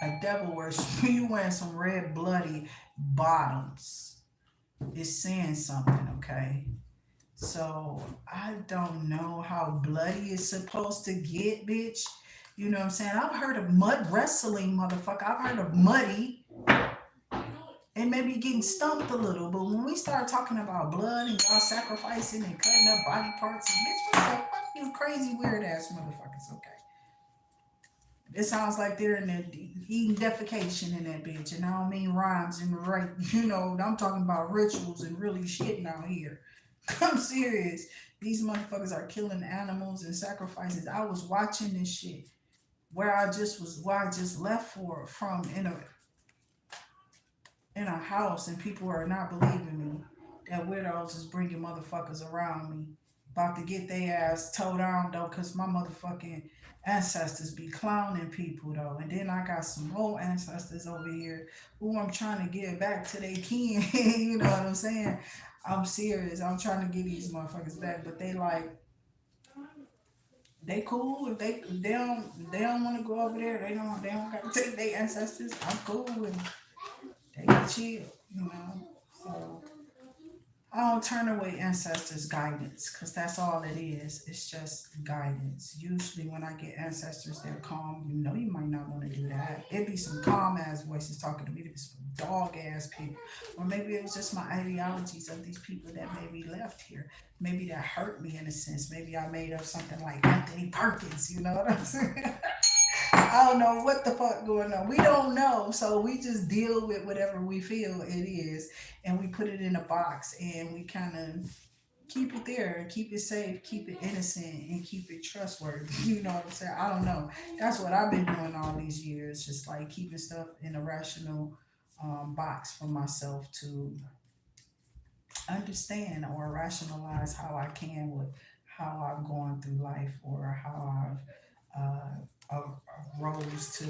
a devil worship. You wearing some red bloody bottoms. It's saying something, okay? So I don't know how bloody it's supposed to get, bitch. You know what I'm saying? I've heard of mud wrestling, motherfucker. I've heard of muddy and maybe getting stumped a little. But when we start talking about blood and y'all sacrificing and cutting up body parts, and bitch, what the fuck, you crazy weird ass motherfuckers, okay? It sounds like they're in there eating defecation in that bitch. And I don't mean rhymes and right, I'm talking about rituals and really shitting out here. I'm serious. These motherfuckers are killing animals and sacrifices. I was watching this shit where I just left from in a house, and people are not believing me. That weirdos is bringing motherfuckers around me, about to get their ass towed down though, cause my motherfucking ancestors be clowning people though, and then I got some old ancestors over here who I'm trying to get back to their kin. You know what I'm saying? I'm serious. I'm trying to get these motherfuckers back, but they like they cool if they don't want to go over there. They don't got to take their ancestors. I'm cool with them. They can chill, you know. So I don't turn away ancestors' guidance because that's all it is. It's just guidance. Usually, when I get ancestors, they're calm. You might not want to do that. It'd be some calm ass voices talking to me. It'd be some dog ass people. Or maybe it was just my ideologies of these people that maybe left here. Maybe that hurt me in a sense. Maybe I made up something like Anthony Perkins. You know what I'm saying? I don't know what the fuck going on. We don't know, so we just deal with whatever we feel it is, and we put it in a box, and we kind of keep it there, keep it safe, keep it innocent, and keep it trustworthy. You know what I'm saying? I don't know. That's what I've been doing all these years, just like keeping stuff in a rational box for myself to understand or rationalize how I can with how I've gone through life or how I've rose to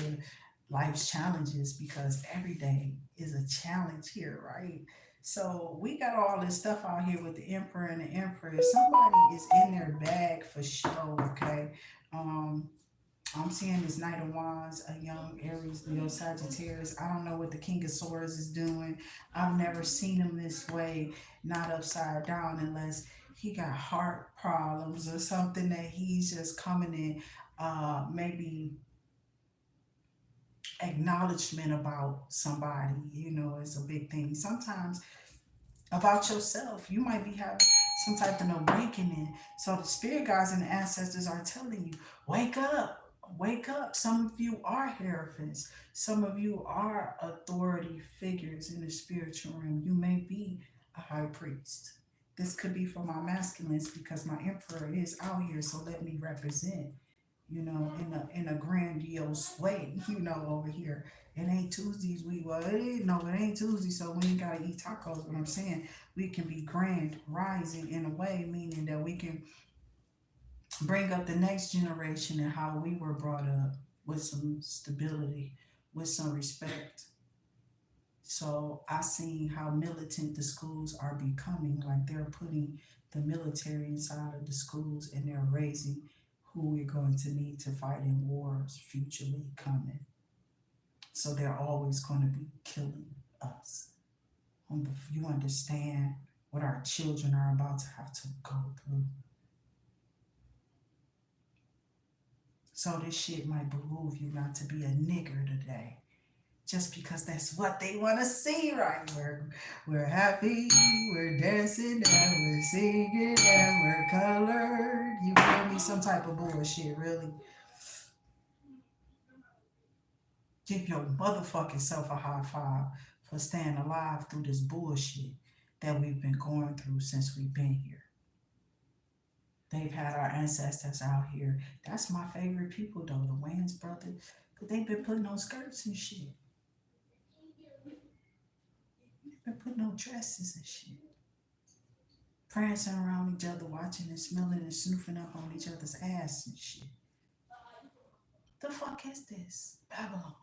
life's challenges because every day is a challenge here, right? So we got all this stuff out here with the emperor and the empress. Somebody is in their bag for show, okay? Um, I'm seeing this Knight of Wands, a young Aries, Leo, Sagittarius. I don't know what the King of Swords is doing. I've never seen him this way, not upside down, unless he got heart problems or something that he's just coming in, maybe acknowledgement about somebody, is a big thing. Sometimes about yourself. You might be having some type of awakening. So the spirit guides and the ancestors are telling you, wake up. Wake up. Some of you are hierophants. Some of you are authority figures in the spiritual realm. You may be a high priest. This could be for my masculines because my emperor is out here. So let me represent, in a grandiose way, over here. It ain't Tuesdays. It ain't Tuesday, so we ain't gotta eat tacos. What I'm saying, we can be grand rising in a way, meaning that we can bring up the next generation and how we were brought up with some stability, with some respect. So I seen how militant the schools are becoming. Like they're putting the military inside of the schools and they're raising who we're going to need to fight in wars futurely coming. So they're always going to be killing us. You understand what our children are about to have to go through. So this shit might behoove you not to be a nigger today. Just because that's what they want to see, right? We're happy, we're dancing, and we're singing, and we're colored. You feel me? Some type of bullshit, really. Give your motherfucking self a high five for staying alive through this bullshit. that we've been going through since we've been here. They've had our ancestors out here. That's my favorite people though, the Wayans brothers, because they've been putting on skirts and shit. They've been putting on dresses and shit. Prancing around each other, watching and smelling and snoofing up on each other's ass and shit. The fuck is this? Babylon.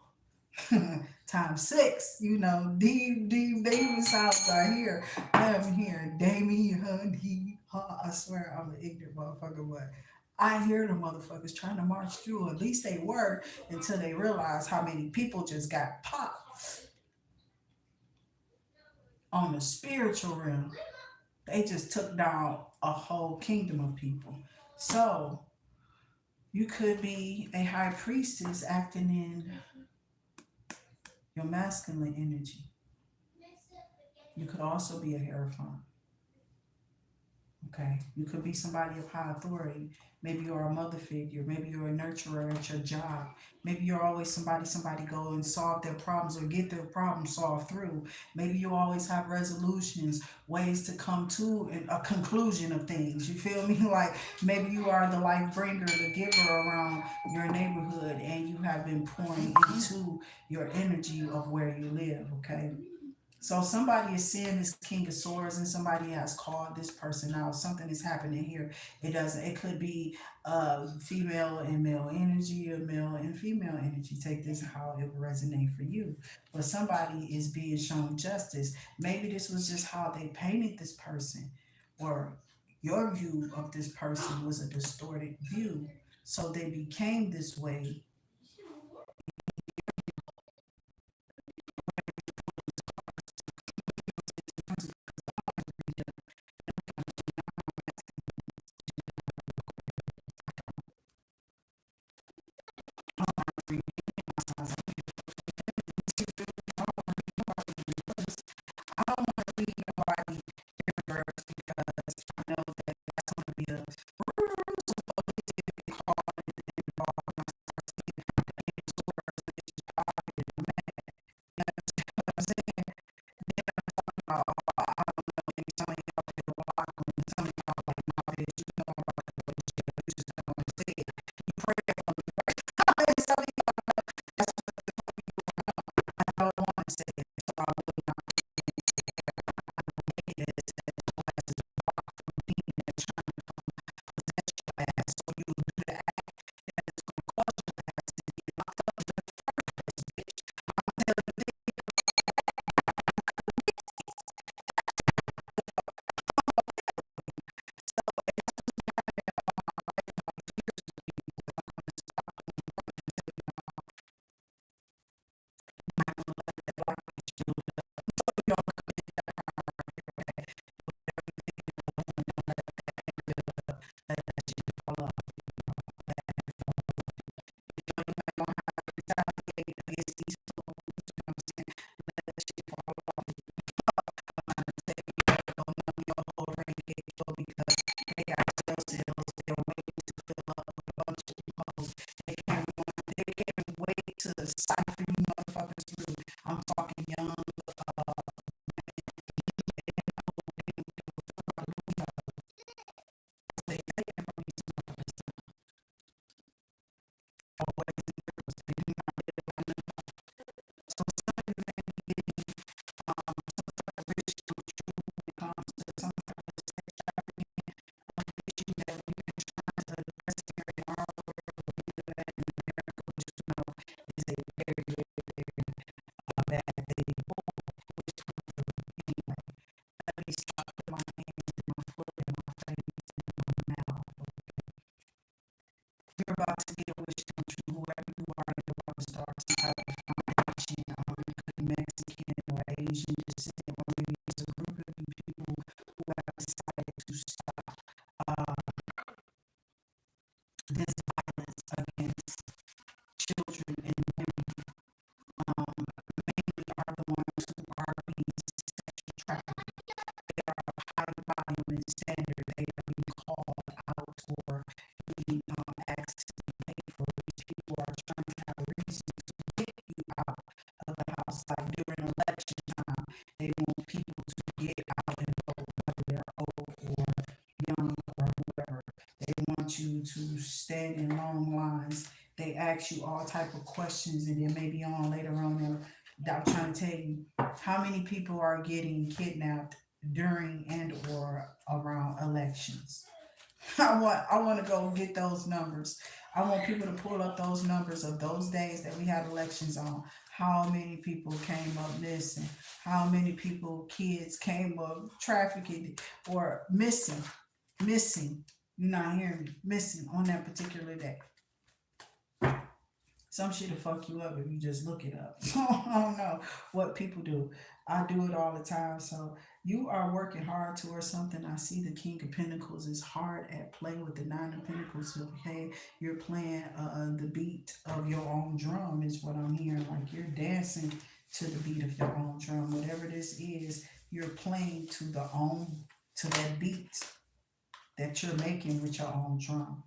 Times six, deep, deep David sounds are here. I'm here. Damien, honey. I swear I'm an ignorant motherfucker, but I hear the motherfuckers trying to march through. At least they were until they realized how many people just got popped on the spiritual realm. They just took down a whole kingdom of people. So you could be a high priestess acting in your masculine energy. You could also be a hierophant. Okay. You could be somebody of high authority. Maybe you're a mother figure. Maybe you're a nurturer at your job. Maybe you're always somebody go and solve their problems or get their problems solved through. Maybe you always have resolutions, ways to come to a conclusion of things. You feel me? Like maybe you are the life bringer, the giver around your neighborhood, and you have been pouring into your energy of where you live. Okay. So somebody is seeing this King of Swords and somebody has called this person out. Something is happening here. It could be female and male energy or male and female energy. Take this how it will resonate for you. But somebody is being shown justice. Maybe this was just how they painted this person, or your view of this person was a distorted view. So they became this way. I don't want to leave nobody first because I know that that's going to be a I don't want to say it. So I will not make it as so you do that. Wait to cipher you motherfuckers through. I'm talking young. They You're about to get a wish come true. Whoever you are, you're about to start some type of foundation. It could be Mexican or Asian descent, or maybe it's a group of you people who have decided to stop this violence against children and women. Mainly are the ones who are being sexually trafficked. They are of high volume and standard. They are being called out or being asked to pay red and long lines. They ask you all type of questions, and then maybe on later on, I'm trying to tell you how many people are getting kidnapped during and or around elections. I want to go get those numbers. I want people to pull up those numbers of those days that we had elections on. How many people came up missing? How many people, kids came up trafficking or missing? Missing. You're not hearing me. Missing on that particular day. Some shit'll fuck you up if you just look it up. So I don't know what people do. I do it all the time. So you are working hard towards something. I see the King of Pentacles is hard at play with the Nine of Pentacles. So hey, you're playing the beat of your own drum is what I'm hearing. Like you're dancing to the beat of your own drum. Whatever this is, you're playing to that beat that you're making with your own drum.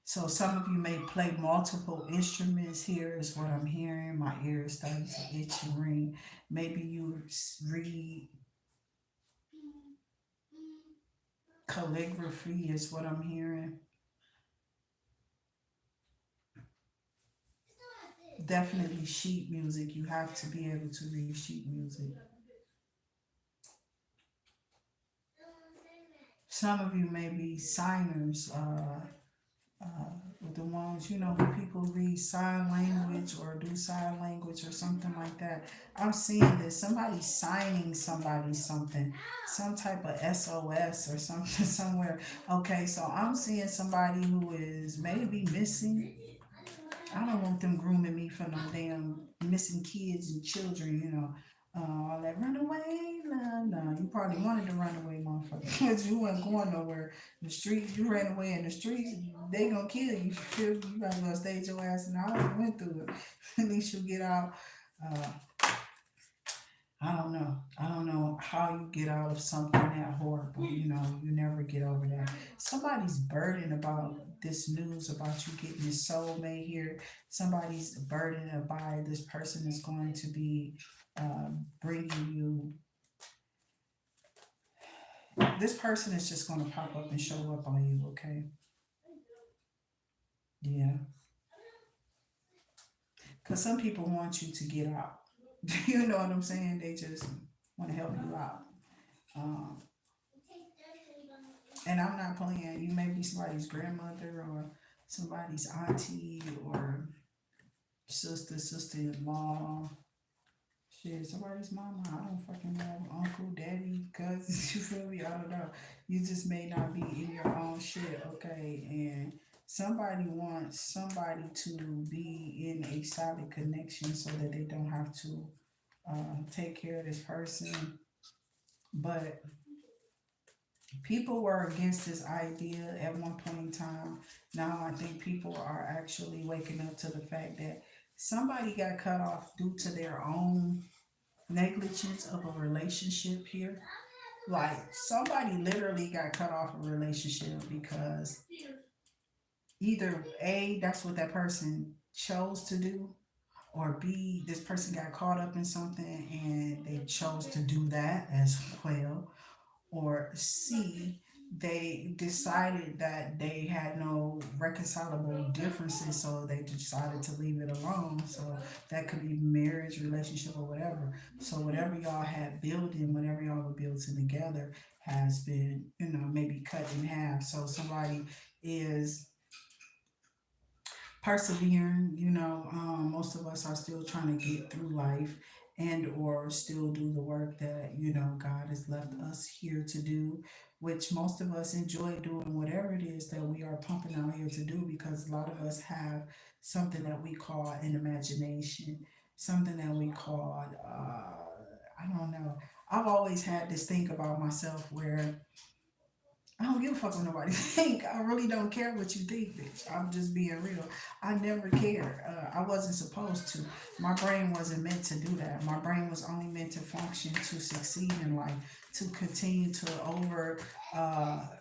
So some of you may play multiple instruments here is what I'm hearing. My ear is starting to itch and ring. Maybe you read calligraphy is what I'm hearing. Definitely sheet music. You have to be able to read sheet music. Some of you may be signers, the ones, you know, when people read sign language or do sign language or something like that. I'm seeing this. Somebody signing somebody something, some type of SOS or something somewhere. Okay, so I'm seeing somebody who is maybe missing. I don't want them grooming me for no damn missing kids and children, you know. All that run away, no. You probably wanted to run away, motherfucker, because you weren't going nowhere. The streets, you ran away in the streets, they gonna kill you. You feel me? You gotta go stay your ass in the house. You went through it. At least you get out. I don't know. I don't know how you get out of something that horrible. You know, you never get over that. Somebody's burdened about this news about you getting your soulmate here. Somebody's burdened by this person is going to be bringing you. This person is just going to pop up and show up on you, okay? Yeah. Because some people want you to get out. You know what I'm saying? They just want to help you out. And I'm not playing. You may be somebody's grandmother or somebody's auntie or sister-in-law. Shit, somebody's mama. I don't fucking know. Uncle, daddy, cousins. You feel me? I don't know. You just may not be in your own shit, okay? And somebody wants somebody to be in a solid connection so that they don't have to take care of this person. But people were against this idea at one point in time. Now I think people are actually waking up to the fact that somebody got cut off due to their own negligence of a relationship here. Like somebody literally got cut off a relationship because either A, that's what that person chose to do, or B, this person got caught up in something and they chose to do that as well, or C, they decided that they had no reconcilable differences, so they decided to leave it alone. So that could be marriage, relationship, or whatever. So whatever y'all had building, whatever y'all were building together has been, you know, maybe cut in half. So somebody is persevering, you know. Most of us are still trying to get through life and or still do the work that, you know, God has left us here to do, which most of us enjoy doing whatever it is that we are pumping out here to do, because a lot of us have something that we call an imagination, something that we call I don't know. I've always had this think about myself where I don't give a fuck what nobody think. I really don't care what you think, bitch. I'm just being real. I never cared. I wasn't supposed to. My brain wasn't meant to do that. My brain was only meant to function to succeed in life. to continue to over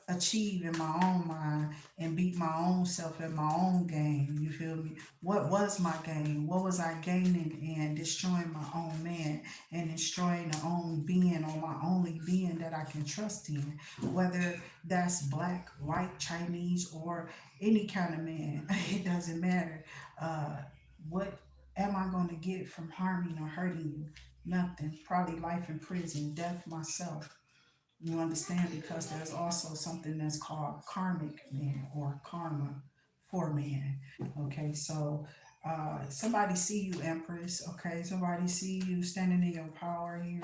achieve in my own mind and beat my own self at my own game. You feel me? What was my game? What was I gaining in destroying my own man and destroying the own being or my only being that I can trust in? Whether that's black, white, Chinese, or any kind of man, it doesn't matter. Uh, what am I going to get from harming or hurting you? Nothing. Probably life in prison, death myself. You understand? Because there's also something that's called karmic man or karma for man. Okay, so somebody see you, Empress. Okay, somebody see you standing in your power here,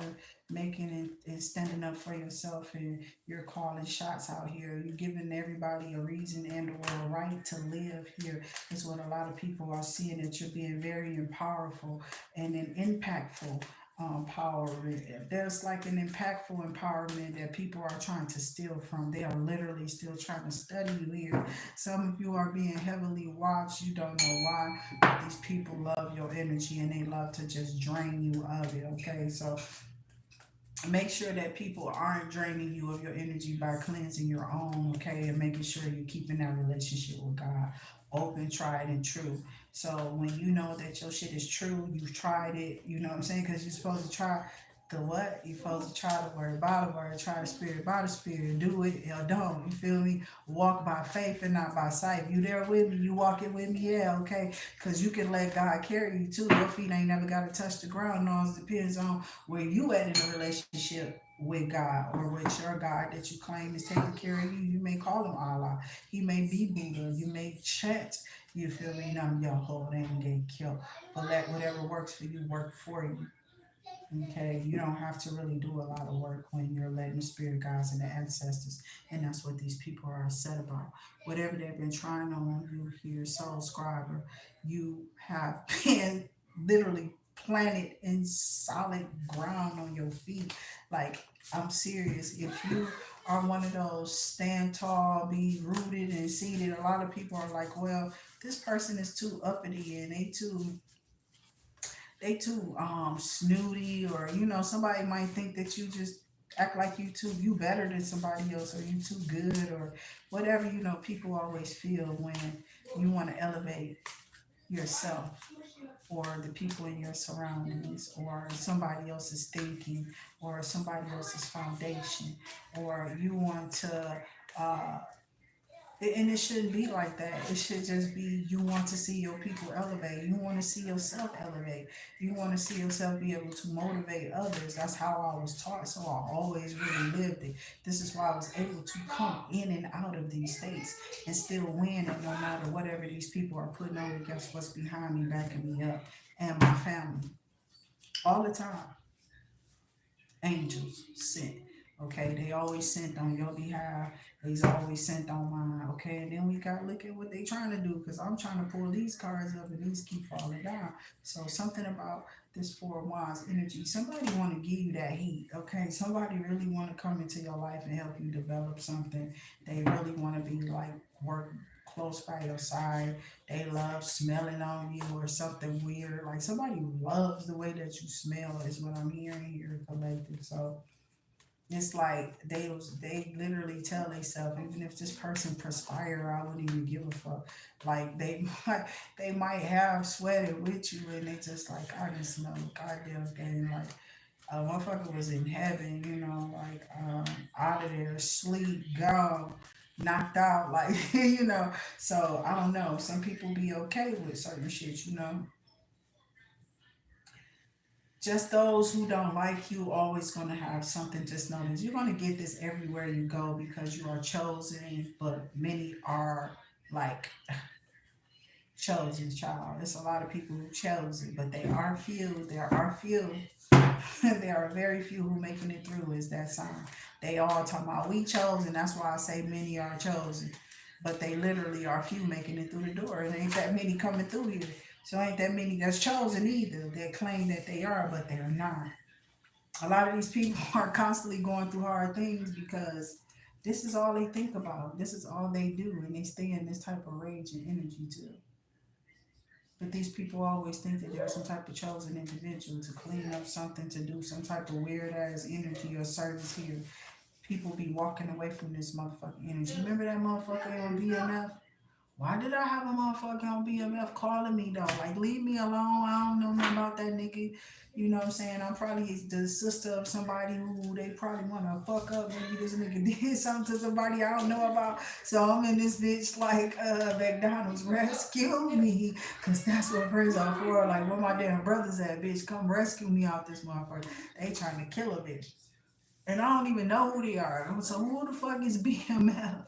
making it and standing up for yourself, and you're calling shots out here. You're giving everybody a reason and or a right to live here. Is what a lot of people are seeing, that you're being very powerful and an impactful power. There's like an impactful empowerment that people are trying to steal from. They are literally still trying to study you here. Some of you are being heavily watched. You don't know why, but these people love your energy and they love to just drain you of it. Okay, so make sure that people aren't draining you of your energy by cleansing your own, okay, and making sure you're keeping that relationship with God open, tried, and true. So when you know that your shit is true, you've tried it, you know what I'm saying? Because you're supposed to try the what? You're supposed to try the word by the word, try the spirit by the spirit, do it or don't. You feel me? Walk by faith and not by sight. You there with me? You walking with me? Yeah, okay. Because you can let God carry you too. Your feet ain't never got to touch the ground. No, it depends on where you at in a relationship with God or with your God that you claim is taking care of you. You may call him Allah. He may be Buddha. You may chant, you feel me? Nam yo ho get killed. But let whatever works for you work for you. Okay, you don't have to really do a lot of work when you're letting the spirit guides and the ancestors, and that's what these people are upset about. Whatever they've been trying on you here, soul scriber, you have been literally planted in solid ground on your feet. Like, I'm serious. If you are one of those stand tall, be rooted and seated, a lot of people are like, well, this person is too uppity and they too snooty, or somebody might think that you just act like you better than somebody else, or you too good, or whatever. People always feel when you want to elevate yourself or the people in your surroundings or somebody else's thinking or somebody else's foundation, or you want to uh and it shouldn't be like that. It should just be, you want to see your people elevate. You want to see yourself elevate. You want to see yourself be able to motivate others. That's how I was taught. So I always really lived it. This is why I was able to come in and out of these states and still win. And no matter whatever these people are putting on me, guess what's behind me, backing me up, and my family. All the time, angels sent. Okay, they always sent on your behalf. They's always sent on mine. Okay, and then we gotta look at what they trying to do, because I'm trying to pull these cards up and these keep falling down. So something about this Four of Wands energy. Somebody want to give you that heat. Okay, somebody really want to come into your life and help you develop something. They really want to be like work close by your side. They love smelling on you or something weird. Like somebody loves the way that you smell is what I'm hearing here, collective. So it's like they literally tell themselves, even if this person perspire, I wouldn't even give a fuck. Like they might have sweated with you and they just like, I just smell goddamn thing. Like a motherfucker was in heaven, like out of there, sleep, gone, knocked out, like So I don't know. Some people be okay with certain shit. Just those who don't like you always gonna have something. Just know this. You're gonna get this everywhere you go because you are chosen, but many are like chosen child. There's a lot of people who chosen, but they are few. There are few. There are very few who making it through, is that sign. They all talking about we chosen. That's why I say many are chosen. But they literally are few making it through the door. And ain't that many coming through here. So ain't that many that's chosen either. They claim that they are, but they're not. A lot of these people are constantly going through hard things because this is all they think about. This is all they do. And they stay in this type of rage and energy too. But these people always think that they're some type of chosen individual to clean up something, to do some type of weird ass energy or service here. People be walking away from this motherfucking energy. Remember that motherfucker on BMF? Why did I have a motherfucker on BMF calling me though? Like, leave me alone. I don't know nothing about that nigga. You know what I'm saying? I'm probably the sister of somebody who they probably want to fuck up. Maybe this nigga did something to somebody I don't know about. So I'm in this bitch like McDonald's, rescue me. Cause that's what friends are for. Like, where my damn brothers at, bitch? Come rescue me out this motherfucker. They trying to kill a bitch. And I don't even know who they are. So who the fuck is BMF?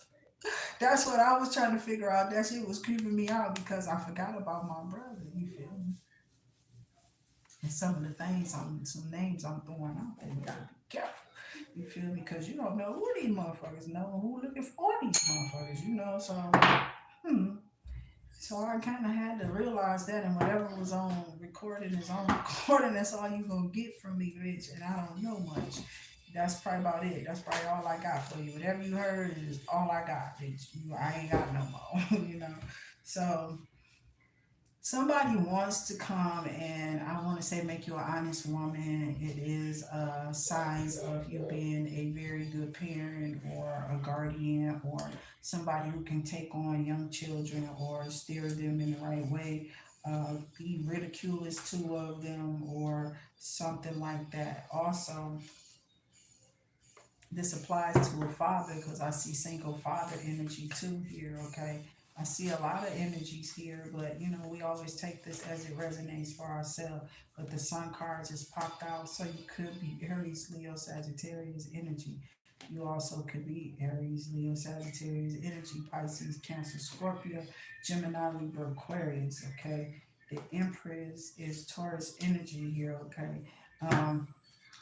That's what I was trying to figure out. That shit was creeping me out because I forgot about my brother. You feel me? And some of the things, some names I'm throwing out there, you gotta be careful. You feel me? Because you don't know who these motherfuckers know, who looking for these motherfuckers. You know, so hmm. So I kind of had to realize that, and whatever was on recording is on recording. That's all you gonna get from me, bitch. And I don't know much. That's probably about it. That's probably all I got for you. Whatever you heard is all I got, bitch. I ain't got no more, you know. So somebody wants to come and I want to say make you an honest woman. It is a signs of you being a very good parent or a guardian or somebody who can take on young children or steer them in the right way. Be ridiculous to of them or something like that. Also, this applies to a father because I see single father energy too here, okay? I see a lot of energies here, but you know, we always take this as it resonates for ourselves. But the sun card just popped out, so you could be Aries, Leo, Sagittarius energy. You also could be Aries, Leo, Sagittarius energy, Pisces, Cancer, Scorpio, Gemini, Libra, Aquarius, okay? The Empress is Taurus energy here, okay? Um,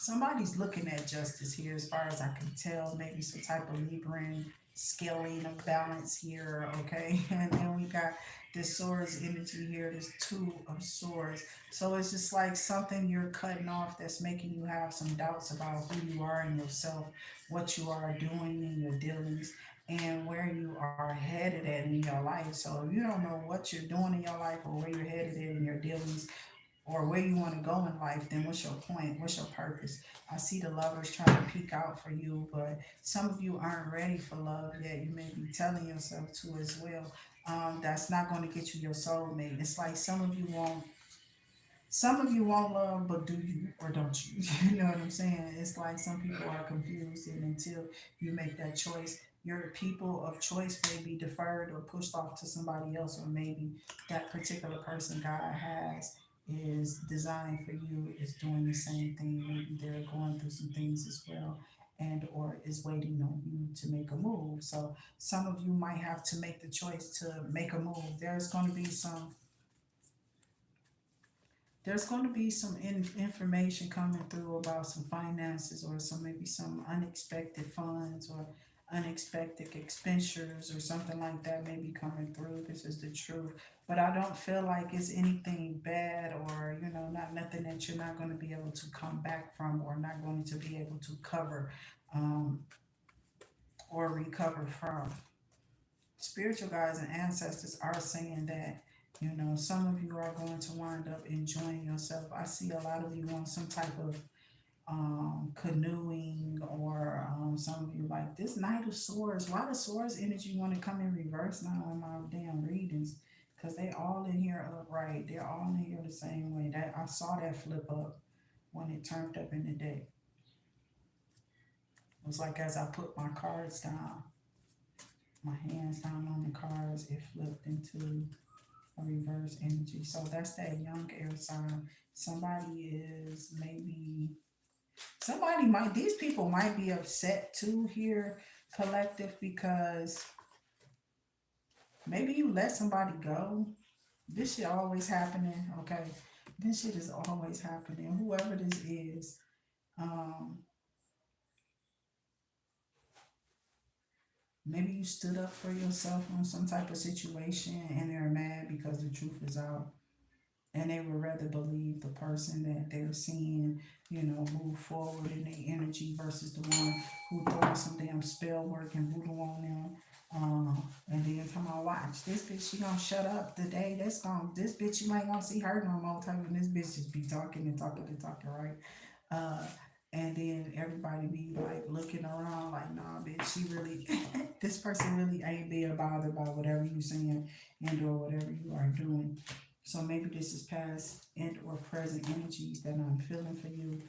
Somebody's looking at justice here, as far as I can tell. Maybe some type of Libran scaling of balance here, okay? And then we got this swords energy here, this two of swords. So it's just like something you're cutting off that's making you have some doubts about who you are in yourself, what you are doing in your dealings, and where you are headed at in your life. So if you don't know what you're doing in your life or where you're headed at in your dealings, or where you want to go in life, then what's your point? What's your purpose? I see the lovers trying to peek out for you, but some of you aren't ready for love yet. You may be telling yourself to as well. That's not going to get you your soulmate. It's like some of you want love, but do you or don't you? You know what I'm saying? It's like some people are confused, and until you make that choice, your people of choice may be deferred or pushed off to somebody else, or maybe that particular person God has is designed for you is doing the same thing. Maybe they're going through some things as well, and or is waiting on you to make a move. So some of you might have to make the choice to make a move. There's going to be some information coming through about some finances or some maybe some unexpected funds or unexpected expenditures or something like that may be coming through. This is the truth. But I don't feel like it's anything bad or, not nothing that you're not going to be able to come back from or not going to be able to cover um, or recover from. Spiritual guides and ancestors are saying that some of you are going to wind up enjoying yourself. I see a lot of you on some type of canoeing or some of you like this Knight of Swords. Why the Swords energy want to come in reverse now in my damn readings? Because they all in here upright. They're all in here the same way. That I saw that flip up when it turned up in the deck. It was like as I put my cards down, my hands down on the cards, it flipped into a reverse energy. So that's that young air sign. Somebody is maybe somebody might these people might be upset too here, collective, because maybe you let somebody go. This shit always happening, okay? This shit is always happening. Whoever this is, um, maybe you stood up for yourself on some type of situation and they're mad because the truth is out and they would rather believe the person that they're seeing, move forward in their energy versus the one who throwing some damn spell work and voodoo on them. And then come on, watch this bitch. She gonna shut up the day. This bitch. You ain't gonna see her no more. Type of this bitch just be talking and talking and talking, right? Uh, and then everybody be like looking around, like, nah, bitch. She really, this person really ain't being bothered by whatever you saying and or whatever you are doing. So maybe this is past and or present energies that I'm feeling for you.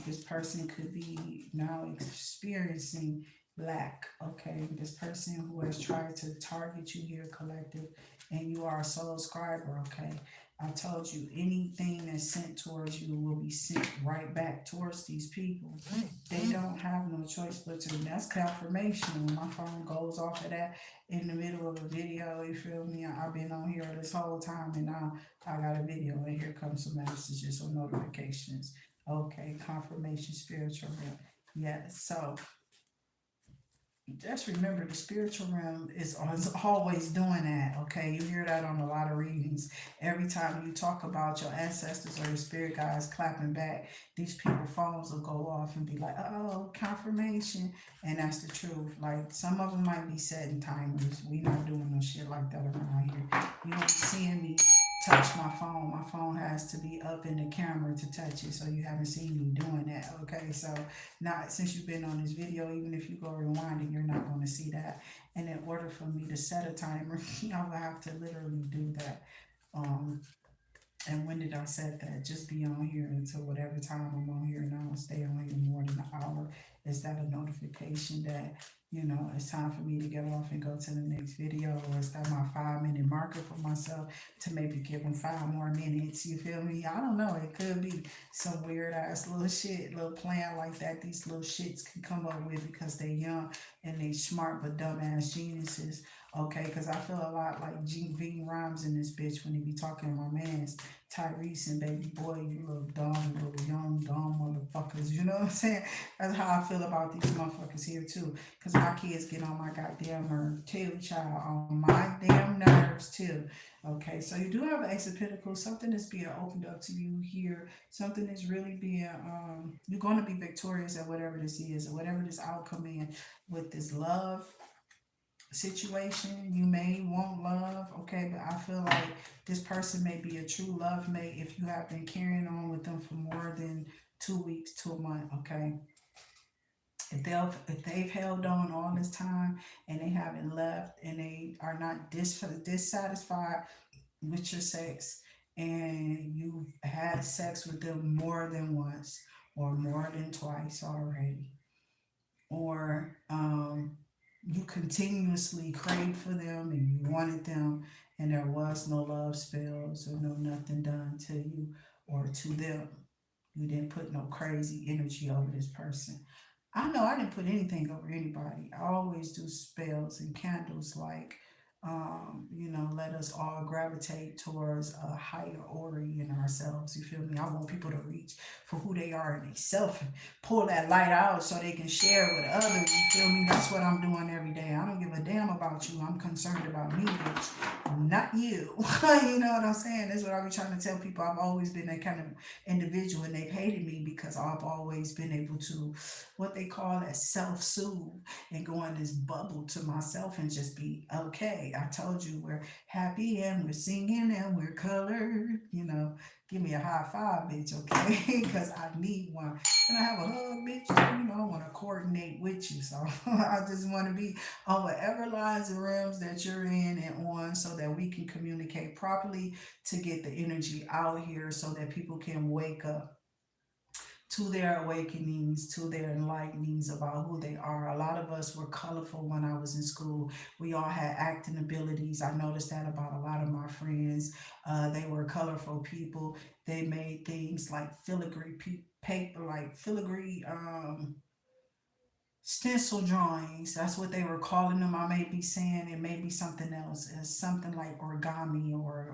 This person could be now experiencing lack. Okay, this person who has tried to target you here, collective, and you are a soul scriber. Okay, I told you anything that's sent towards you will be sent right back towards these people. They don't have no choice but to. That's confirmation. When my phone goes off of that in the middle of a video, you feel me? I've been on here this whole time, and now I got a video, and here comes some messages or notifications. Okay, confirmation, spiritual realm. Yes, so just remember the spiritual realm is always doing that. Okay, you hear that on a lot of readings. Every time you talk about your ancestors or your spirit guides clapping back, these people phones will go off and be like, oh, confirmation. And that's the truth. Like, some of them might be setting timers. We not doing no shit like that around here. You don't be seeing me touch my phone. My phone has to be up in the camera to touch it, so you haven't seen me doing that. Okay, so not since you've been on this video, even if you go rewinding, you're not going to see that. And in order for me to set a timer, I will have to literally do that. Um, and when did I set that? Just be on here until whatever time I'm on here now. Stay on here more than an hour. Is that a notification that, it's time for me to get off and go to the next video? Or is that my 5 minute marker for myself to maybe give them 5 more minutes? You feel me? I don't know. It could be some weird ass little shit, little plan like that these little shits can come up with because they young and they smart but dumbass geniuses. Okay, because I feel a lot like Gene V Rhymes in this bitch when he be talking to my mans, Tyrese and baby boy, you little dumb, little young, dumb motherfuckers. You know what I'm saying? That's how I feel about these motherfuckers here too. Because my kids get on my goddamn nerves too, child. On my damn nerves too. Okay, so you do have an Ace of Pentacles. Something is being opened up to you here. Something is really being, you're going to be victorious at whatever this is, or whatever this outcome is with this love situation. You may want love, okay, but I feel like this person may be a true love mate if you have been carrying on with them for more than 2 weeks to a month. Okay, if they've held on all this time and they haven't left and they are not dissatisfied with your sex, and you've had sex with them more than once or more than twice already, or you continuously craved for them and you wanted them, and there was no love spells or no nothing done to you or to them. You didn't put no crazy energy over this person. I know I didn't put anything over anybody. I always do spells and candles, like, let us all gravitate towards a higher order in ourselves. You feel me? I want people to reach for who they are in themselves and pull that light out so they can share with others. You feel me? That's what I'm doing every day. I don't give a damn about you. I'm concerned about me, bitch, not you. You know what I'm saying? That's what I be trying to tell people. I've always been that kind of individual, and they've hated me because I've always been able to, what they call that, self-soothe and go in this bubble to myself and just be okay. I told you we're happy and we're singing and we're colored. Give me a high five, bitch, okay? Because I need one. Can I have a hug, bitch? I want to coordinate with you. So I just want to be on whatever lines and realms that you're in and on, so that we can communicate properly to get the energy out here so that people can wake up to their awakenings, to their enlightenings about who they are. A lot of us were colorful when I was in school. We all had acting abilities. I noticed that about a lot of my friends. They were colorful people. They made things like filigree paper, like filigree stencil drawings. That's what they were calling them. I may be saying it may be something else. It's something like origami, or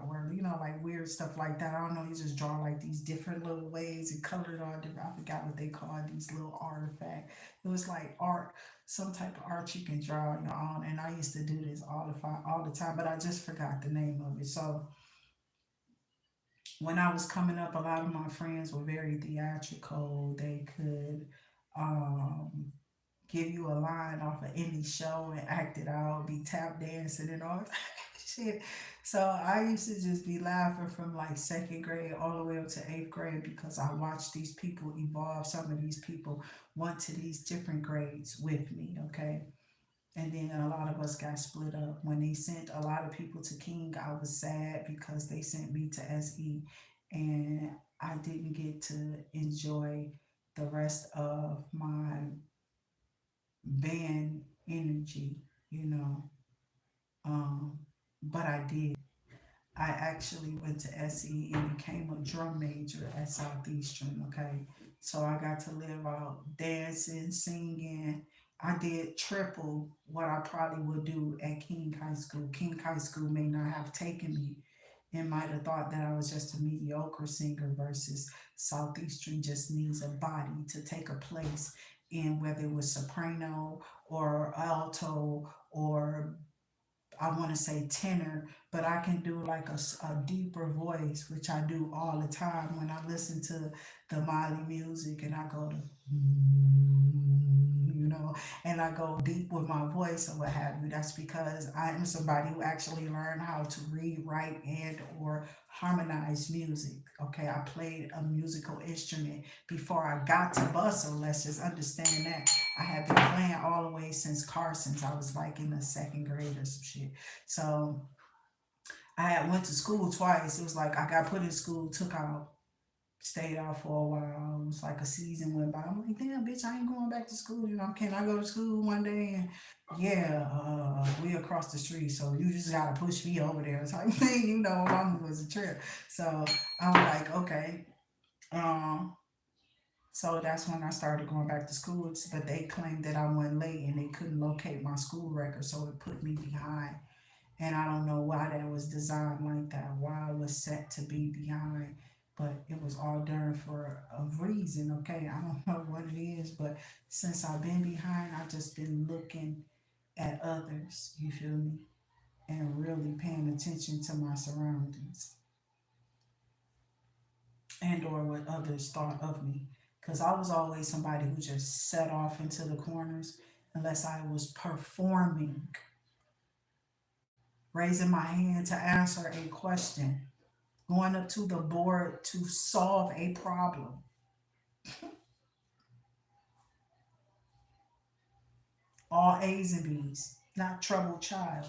like weird stuff like that. I don't know. You just draw like these different little ways and color it all different. I forgot what they called these little artifacts. It was like art, some type of art you can draw on your own. And I used to do this all the time, but I just forgot the name of it. So when I was coming up, a lot of my friends were very theatrical. They could um give you a line off of any show and act it out, be tap dancing and all that shit. So I used to just be laughing from like second grade all the way up to eighth grade because I watched these people evolve. Some of these people went to these different grades with me, okay? And then a lot of us got split up. When they sent a lot of people to King, I was sad because they sent me to SE and I didn't get to enjoy the rest of my band energy, you know. Um, but I did. I actually went to SE and became a drum major at Southeastern, okay? So I got to live out dancing, singing. I did triple what I probably would do at King High School. King High School may not have taken me and might have thought that I was just a mediocre singer versus Southeastern just needs a body to take a place in whether it was soprano or alto or I want to say tenor, but I can do like a deeper voice, which I do all the time when I listen to the Mali music and I go to, you know, and I go deep with my voice or what have you. That's because I am somebody who actually learned how to read, write, and or harmonize music. Okay, I played a musical instrument before I got to bustle. Let's just understand that. I have been playing all the way since Carson's. I was like in the second grade or some shit. So I had went to school twice. It was like I got put in school, took out, stayed out for a while. It was like a season went by. I'm like, damn, bitch, I ain't going back to school. You know, can I go to school one day? And yeah, we across the street, so you just gotta push me over there type thing. You know, mama was a trip. So I'm like, okay. Um, so that's when I started going back to school. But they claimed that I went late and they couldn't locate my school record, so it put me behind. And I don't know why that was designed like that, why I was set to be behind. But it was all done for a reason, okay? I don't know what it is, but since I've been behind, I've just been looking at others, you feel me? And really paying attention to my surroundings and or what others thought of me. Because I was always somebody who just set off into the corners unless I was performing, raising my hand to answer a question, going up to the board to solve a problem. All A's and B's, not troubled child.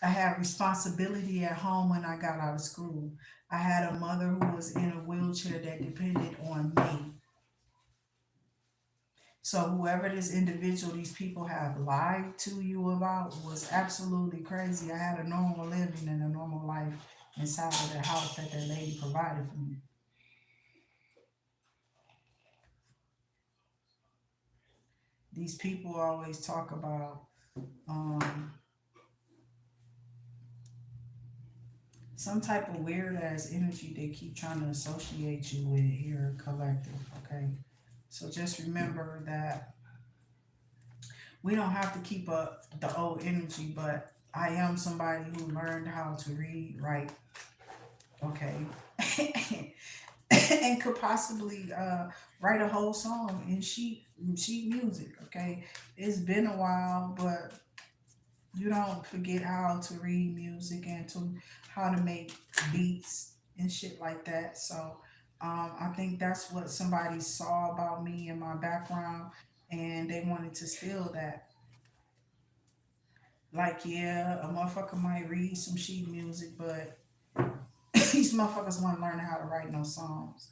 I had responsibility at home when I got out of school. I had a mother who was in a wheelchair that depended on me. So whoever this individual, these people have lied to you about was absolutely crazy. I had a normal living and a normal life inside of the house that that lady provided for me. These people always talk about um, some type of weird ass energy they keep trying to associate you with here, collective. Okay, so just remember that we don't have to keep up the old energy, but I am somebody who learned how to read, write, okay, and could possibly write a whole song in sheet music. Okay, it's been a while, but you don't forget how to read music and to how to make beats and shit like that. So I think that's what somebody saw about me and my background, and they wanted to steal that. Like, yeah, a motherfucker might read some sheet music, but these motherfuckers weren't learning how to write no songs.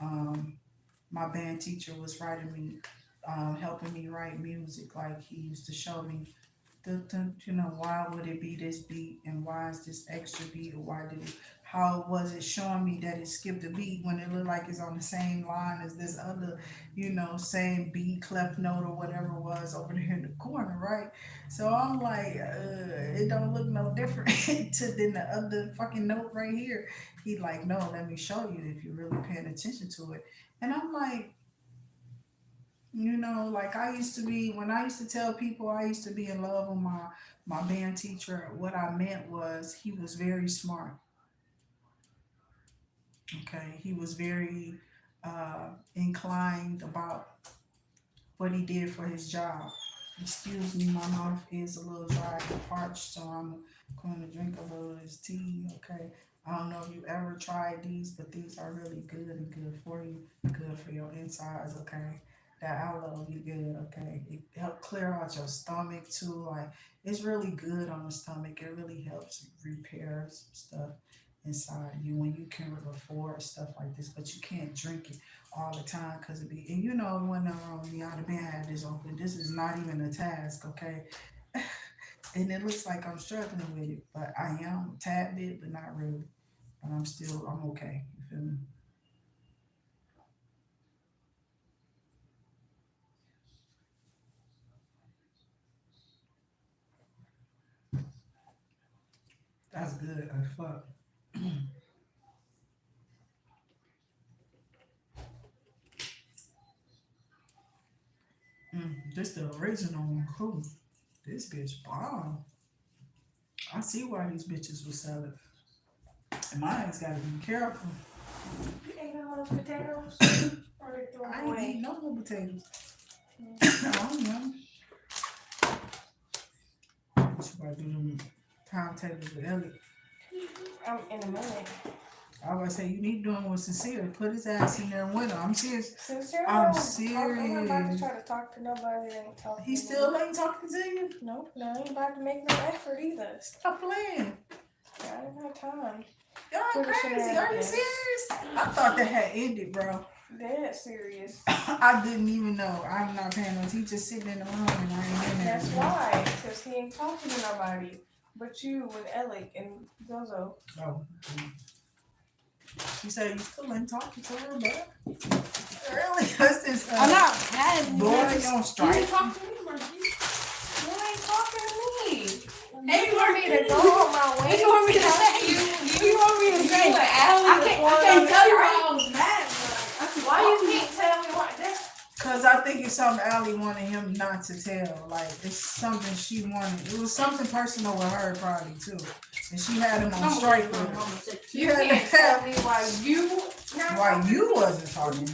Um, my band teacher was writing me, helping me write music. Like he used to show me you know, why would it be this beat and why is this extra beat or why did it, how was it showing me that it skipped a beat when it looked like it's on the same line as this other, you know, same beat, clef note or whatever it was over there in the corner, right? So I'm like, it don't look no different to than the other fucking note right here. He like, no, let me show you if you're really paying attention to it. And I'm like, you know, like I used to be when I used to tell people I used to be in love with my band teacher. What I meant was he was very smart. Okay, he was very inclined about what he did for his job. Excuse me, my mouth is a little dry and parched, so I'm going to drink a little of this tea. Okay. I don't know if you ever tried these, but these are really good and good for you, good for your insides. Okay. That aloe will be good. Okay. It help clear out your stomach too. Like it's really good on the stomach. It really helps repair some stuff inside you when you can afford stuff like this, but you can't drink it all the time because it be, and you know when we ought to be had this open, this is not even a task, okay? And it looks like I'm struggling with it, but I am a tad bit, but not really. But I'm okay. You feel me? That's good as fuck. This the original one. Cool. This bitch bomb. I see why these bitches will sell it. And mine's gotta be careful. You ate all those potatoes? Or they throw I them ain't eat away? no more potatoes. I don't know. What you about to do them timetables with Elliot? I'm in a minute. I always say you need to do them with Sincere. Put his ass in there and win. I'm serious. Sincerely, I'm I'm not about to serious. try to talk to nobody that ain't talking He to still me. ain't talking to you? Nope, no, I ain't about to make no effort either. Stop playing. I don't have time. Y'all For the crazy. Are you shenanigans. serious? I thought that had ended, bro. Dead serious. I didn't even know. I'm not paying no. He just sitting in the room and I ain't in there. That's why, because he ain't talking to nobody but you and Alec and Zozo. Oh. She said you still ain't talking to her, bro. Really? That's this. I'm not mad at you. Boy, don't You strike. ain't talking to me, Marcy. You ain't talking to me. Hey, you want me to go on my way? You want me to talk say- to you want me to say You and Allie? I can't tell you why I was mad. Why you can't tell me what that? Cause I think it's something Allie wanted him not to tell. Like it's something she wanted. It was something personal with her probably too. And she had him on strike with her. She You had can't him tell me why you wasn't talking.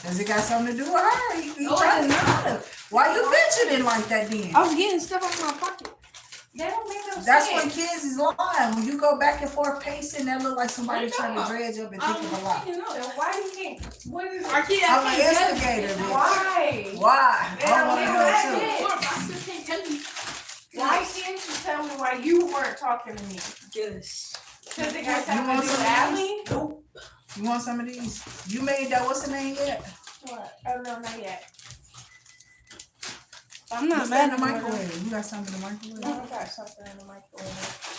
Does it got something to do with her? You No, trying it to does tell her. Why you fidgeting like that then? I was getting stuff out of my pocket. That don't make no That's sense. when kids is lying. When you go back and forth pacing, that look like somebody What you trying to talking dredge up and think of a lie. Then why you can't? What is Our kid, I'm an instigator, bitch. Why? Why? They I don't want to make know no too. sense. I just can't tell you. Why can't you tell me why you weren't talking to me? Yes. Because it got You something to want do some with of Allie? these? Nope. You want some of these? You made that, what's the name yet? What? Oh no, not yet. I'm not What's mad that in the at you. microwave? You got something in the microwave? No, I got something in the microwave.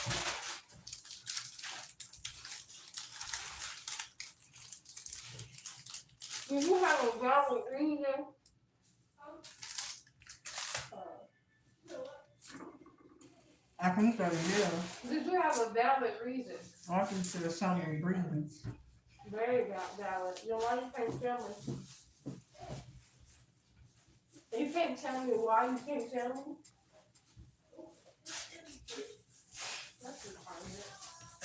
Do you have a valid reason? I think that is, yeah. Did you have a valid reason? I think there's something breathing. Very valid. Then why you can't tell me? You can't tell me why you can't tell me? That's retarded.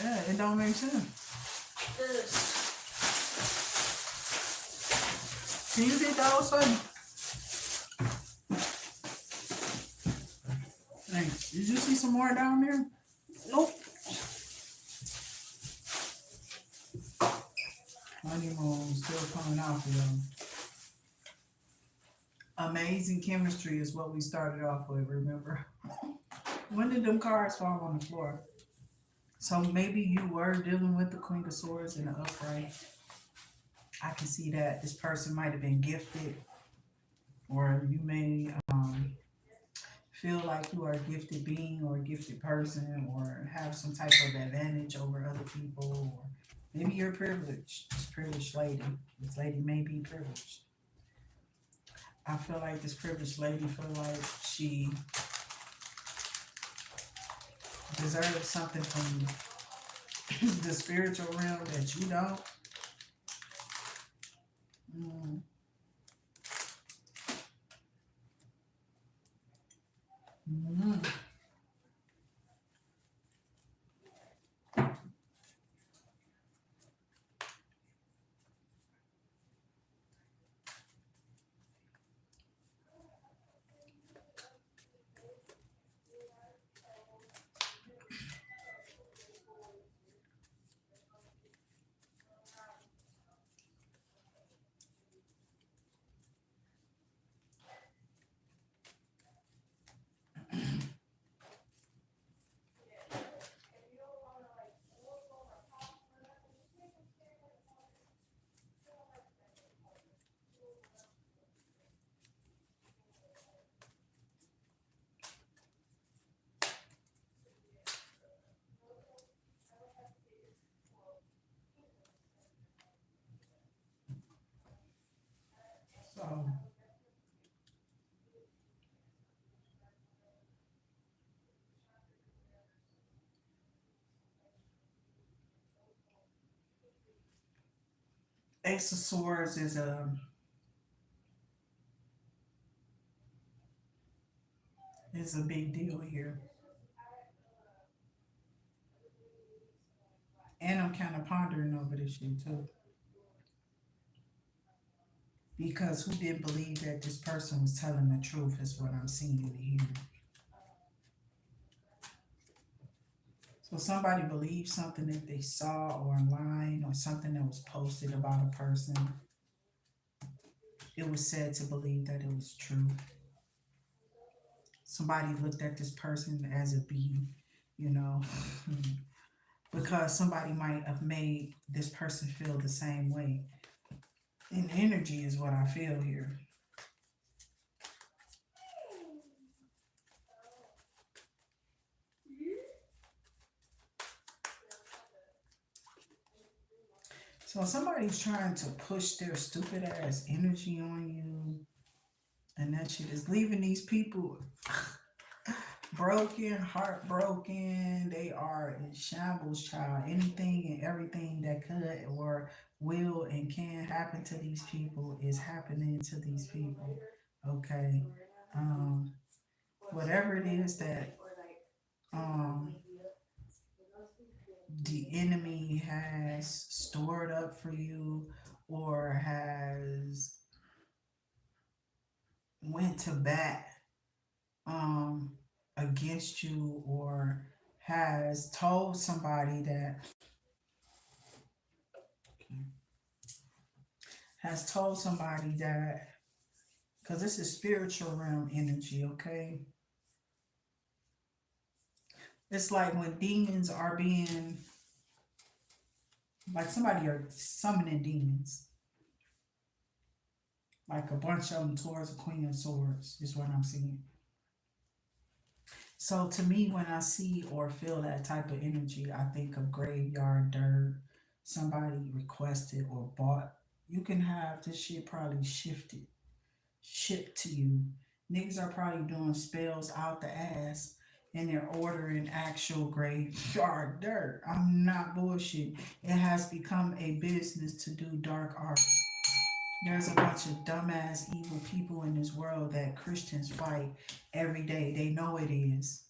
Yeah, it don't make sense. Can you get those for me? Thanks. Did you see some more down there? Nope. Honeymoon still coming out for them. Amazing chemistry is what we started off with, remember? When did them cards fall on the floor? So maybe you were dealing with the Queen of Swords in the upright. I can see that this person might have been gifted, or you may feel like you are a gifted being or a gifted person, or have some type of advantage over other people, or maybe you're privileged. This privileged lady. This lady may be privileged. I feel like this privileged lady feel like she deserves something from the spiritual realm that you don't. Mm. Mm. Ace of Swords is a big deal here. And I'm kind of pondering over this shit too. Because who didn't believe that this person was telling the truth is what I'm seeing and hearing. So somebody believed something that they saw or online or something that was posted about a person. It was said to believe that it was true. Somebody looked at this person as a being, you know, because somebody might have made this person feel the same way. And energy is what I feel here. So somebody's trying to push their stupid ass energy on you, and that shit is leaving these people broken, heartbroken. They are in shambles, child. Anything and everything that could or will and can happen to these people is happening to these people. Okay. Um, whatever it is that um the enemy has stored up for you or has went to bat um against you or has told somebody that because this is spiritual realm energy, okay? It's like when demons are being like somebody are summoning demons, like a bunch of them towards the Queen of Swords is what I'm seeing. So to me, when I see or feel that type of energy, I think of graveyard dirt. Somebody requested or bought. You can have this shit probably shipped to you. Niggas are probably doing spells out the ass and they're ordering actual graveyard dirt. I'm not bullshit. It has become a business to do dark arts. There's a bunch of dumbass evil people in this world that Christians fight every day. They know it is.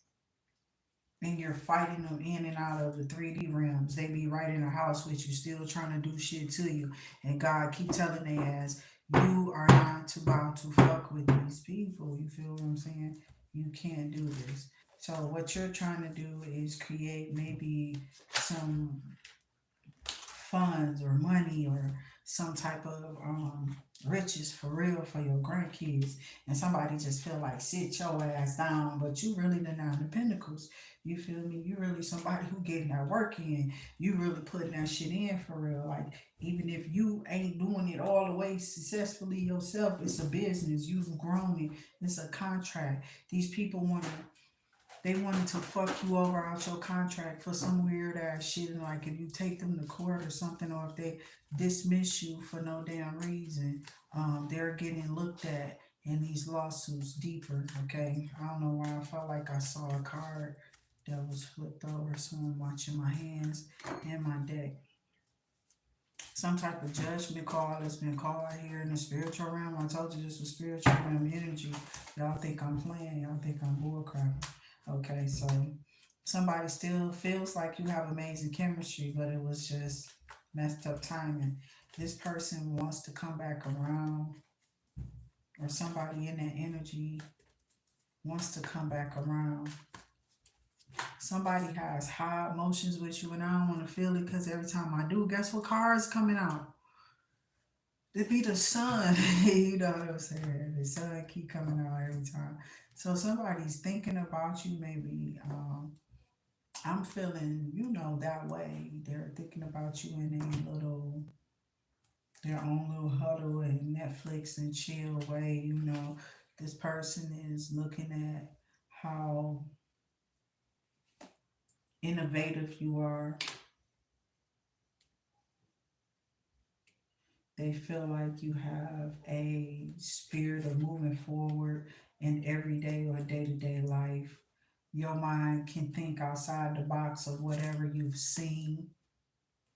And you're fighting them in and out of the 3D realms. They be right in the house with you, still trying to do shit to you. And God keep telling they ass, you are not about to fuck with these people. You feel what I'm saying? You can't do this. So what you're trying to do is create maybe some funds or money or some type of riches for real for your grandkids, and somebody just feel like sit your ass down, but you really the nine of pentacles. You feel me? You really somebody who getting that work in. You really putting that shit in for real. Like even if you ain't doing it all the way successfully yourself, it's a business. You've grown it. It's a contract. These people want to they wanted to fuck you over out your contract for some weird ass shit. And like if you take them to court or something, or if they dismiss you for no damn reason, they're getting looked at in these lawsuits deeper. Okay, I don't know why I felt like I saw a card that was flipped over, so I'm watching my hands and my deck. Some type of judgment call has been called here in the spiritual realm. I told you this was spiritual realm energy. Y'all think I'm playing. Y'all think I'm bullcrap. Okay, so somebody still feels like you have amazing chemistry, but it was just messed up timing. This person wants to come back around, or somebody in that energy wants to come back around. Somebody has high emotions with you, and I don't want to feel it because every time I do, guess what car is coming out? It be the sun. You know what I'm saying? The sun keep coming out every time. So somebody's thinking about you, maybe. I'm feeling, that way. They're thinking about you in a their own little huddle and Netflix and chill way. This person is looking at how innovative you are. They feel like you have a spirit of moving forward in everyday or day to day life. Your mind can think outside the box of whatever you've seen,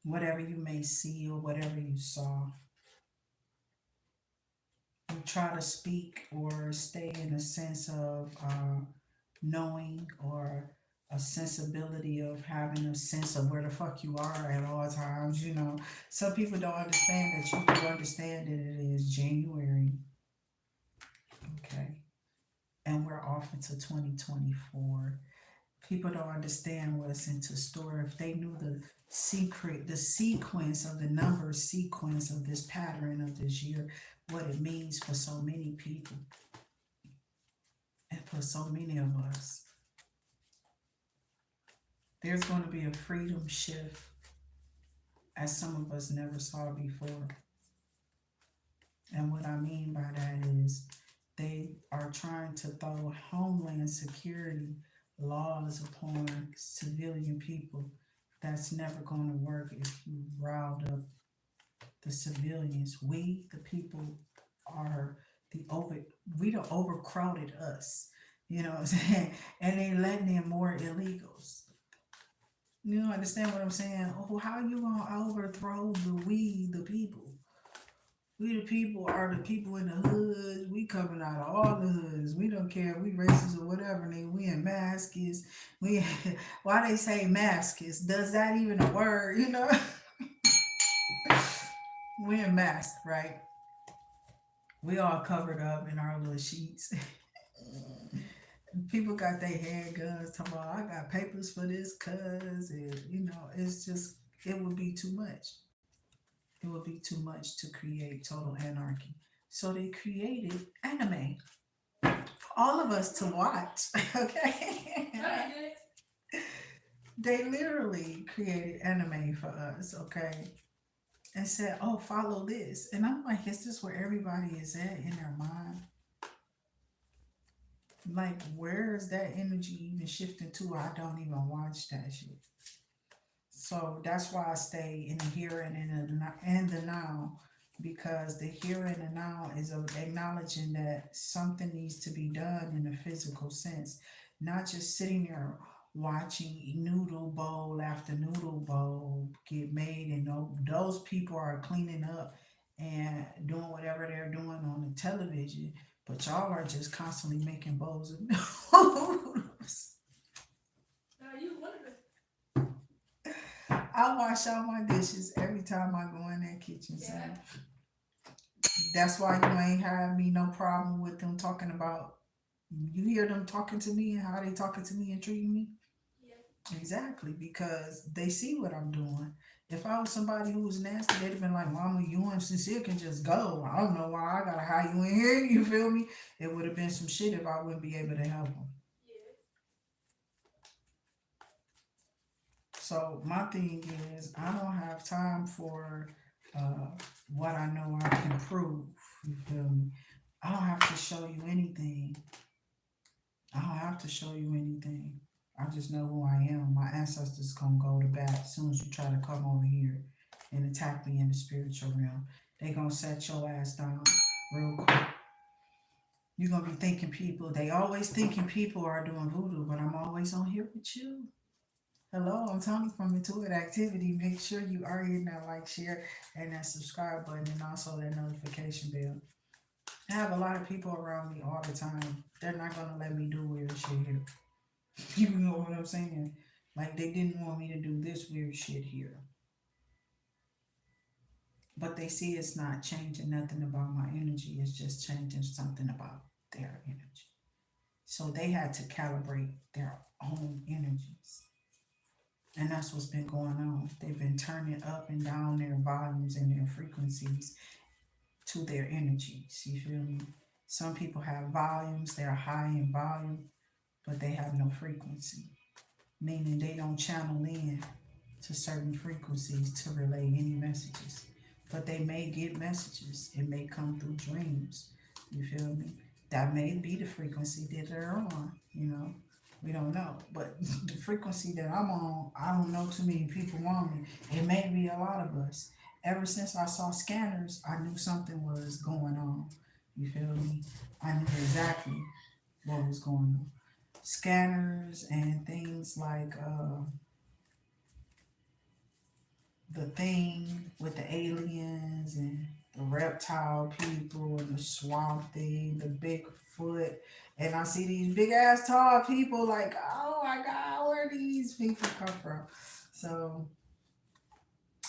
whatever you may see, or whatever you saw. try to speak or stay in a sense of knowing or a sensibility of having a sense of where the fuck you are at all times. Some people don't understand that you do understand that it is January, okay, and we're off into 2024. People don't understand what's into store. If they knew the sequence of the number sequence of this pattern of this year, what it means for so many people and for so many of us, there's going to be a freedom shift as some of us never saw before. And what I mean by that is they are trying to throw homeland security laws upon civilian people. That's never going to work if you riled up the civilians. We, the people, are the over, we the overcrowded us. You know what I'm saying? And they letting in more illegals. You don't understand what I'm saying? Oh, how you gonna overthrow the people? We the people are the people in the hoods. We coming out of all the hoods. We don't care if we racist or whatever. Nigga, we in maskis. We why they say maskis? Does that even a word? We in mask, right? We all covered up in our little sheets. People got their handguns talking about I got papers for this cuz and it's just it would be too much. It would be too much to create total anarchy. So they created anime for all of us to watch. Okay. They literally created anime for us, okay? And said, oh, follow this. And I'm like, is this where everybody is at in their mind? Like, where is that energy even shifting to? I don't even watch that shit. So that's why I stay in the here and in the now, because the here and the now is acknowledging that something needs to be done in a physical sense, not just sitting there watching noodle bowl after noodle bowl get made, and those people are cleaning up and doing whatever they're doing on the television, but y'all are just constantly making bowls of noodles. You wonder. I wash all my dishes every time I go in that kitchen. So Yeah. that's why you ain't had me no problem with them talking about. You hear them talking to me and how they talking to me and treating me. Yeah. Exactly, because they see what I'm doing. If I was somebody who was nasty, they'd have been like, Mama, you and Sincere can just go. I don't know why I gotta hide you in here. You feel me? It would have been some shit if I wouldn't be able to help them. Yeah. So my thing is, I don't have time for uh, what I know I can prove. You feel me? I don't have to show you anything. I don't have to show you anything. I just know who I am. My ancestors gonna go to bat as soon as you try to come over here and attack me in the spiritual realm. They gonna set your ass down real quick. You're gonna be thinking people. They always thinking people are doing voodoo, but I'm always on here with you. Hello, I'm Tony from Intuit Activity. Make sure you are hitting that like, share, and that subscribe button, and also that notification bell. I have a lot of people around me all the time. They're not gonna let me do weird shit here. You know what I'm saying? Like they didn't want me to do this weird shit here. But they see it's not changing nothing about my energy. It's just changing something about their energy. So they had to calibrate their own energies. And that's what's been going on. They've been turning up and down their volumes and their frequencies to their energies. You feel me? Some people have volumes, they're high in volume, but they have no frequency, meaning they don't channel in to certain frequencies to relay any messages. But they may get messages. It may come through dreams. You feel me? That may be the frequency that they're on. We don't know. But the frequency that I'm on, I don't know too many people on it. It may be a lot of us. Ever since I saw scanners, I knew something was going on. You feel me? I knew exactly what was going on. Scanners and things like the thing with the aliens and the reptile people and the swamp thing, the Bigfoot. And I see these big ass tall people like, oh my God, where do these people come from? So,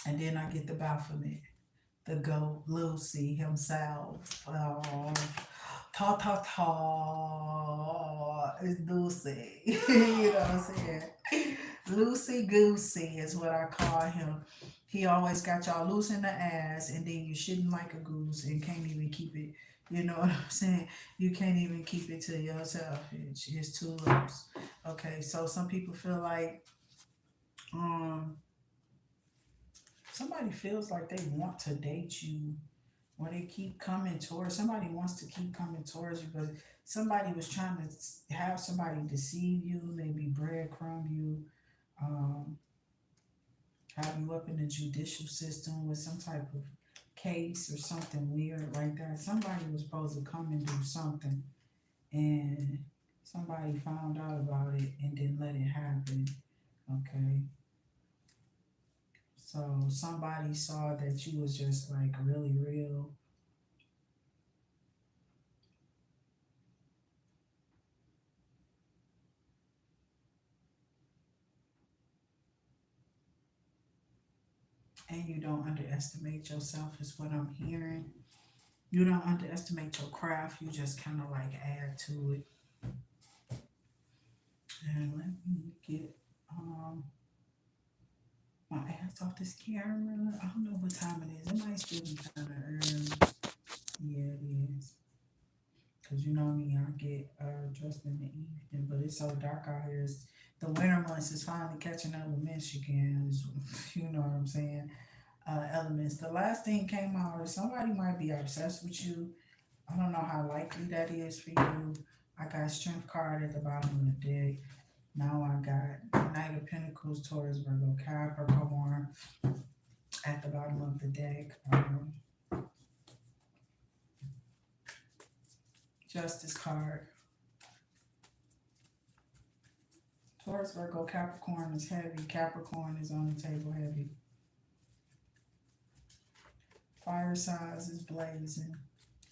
and then I get the Baphomet, the goat, Lucy himself. Ta ta ta, it's Lucy. You know what I'm saying? Loosey goosey is what I call him. He always got y'all loose in the ass, and then you shitting like a goose and can't even keep it. You know what I'm saying? You can't even keep it to yourself. It's too loose. Okay, so some people feel like um somebody feels like they want to date you, or they keep coming towards somebody wants to keep coming towards you, but somebody was trying to have somebody deceive you, maybe breadcrumb you, um, have you up in the judicial system with some type of case or something weird like that. Somebody was supposed to come and do something, and somebody found out about it and didn't let it happen. Okay. So somebody saw that you was just like really real. And you don't underestimate yourself, is what I'm hearing. You don't underestimate your craft. You just kind of like add to it. And let me get my ass off this camera. I don't know what time it is. It might still be kind of early. Yeah, it is. Cause you know me, I get dressed in the evening, but it's so dark out here. The winter months is finally catching up with Michigan. You know what I'm saying? Elements. The last thing came out is somebody might be obsessed with you. I don't know how likely that is for you. I got Strength card at the bottom of the deck. Now I got Knight of Pentacles, Taurus, Virgo, Capricorn at the bottom of the deck. Justice card. Taurus, Virgo, Capricorn is heavy. Capricorn is on the table heavy. Fire signs is blazing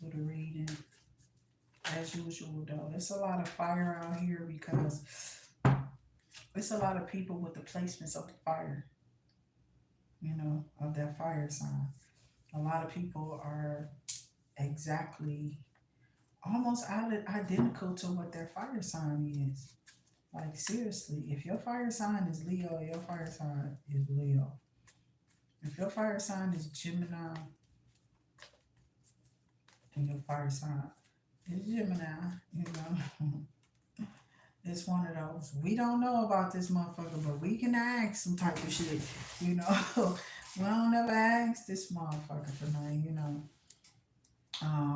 with a reading. As usual, though, it's a lot of fire out here because it's a lot of people with the placements of the fire, you know, of that fire sign. A lot of people are exactly almost identical to what their fire sign is. Like, seriously, if your fire sign is Leo, your fire sign is Leo. If your fire sign is Gemini, then your fire sign is Gemini, you know. It's one of those. We don't know about this motherfucker, but we can ask some type of shit, you know. We don't ever ask this motherfucker for nothing, you know.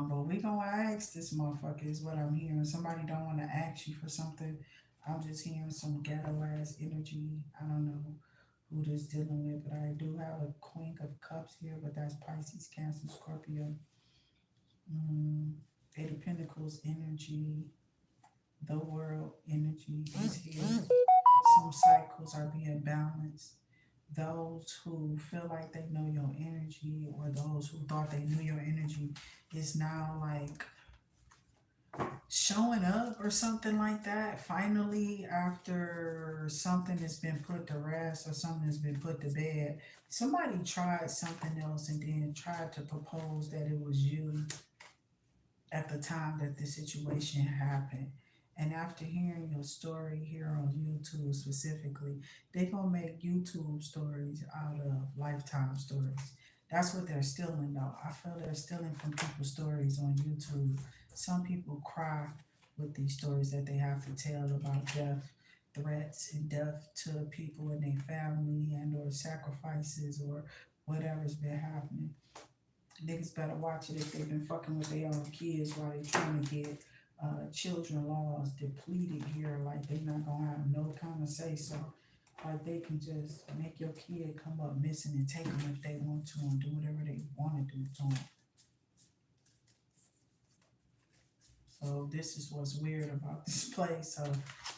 But we gonna ask this motherfucker is what I'm hearing. Somebody don't want to ask you for something. I'm just hearing some ghetto ass energy. I don't know who this dealing with, but I do have a Queen of Cups here, but that's Pisces, Cancer, Scorpio. Eight of Pentacles energy. The world energy is here. Some cycles are being balanced. Those who feel like they know your energy, or those who thought they knew your energy, is now like showing up or something like that. Finally, after something has been put to rest or something has been put to bed, somebody tried something else and then tried to propose that it was you at the time that the situation happened. And after hearing your story here on YouTube specifically, they're going to make YouTube stories out of lifetime stories. That's what they're stealing, though. I feel they're stealing from people's stories on YouTube. Some people cry with these stories that they have to tell about death, threats, and death to people in their family, and or sacrifices or whatever's been happening. Niggas better watch it if they've been fucking with their own kids while they trying to get children laws depleted here. Like, they not gonna have no kind of say so. Like, they can just make your kid come up missing and take them if they want to and do whatever they want to do to them. So this is what's weird about this place. So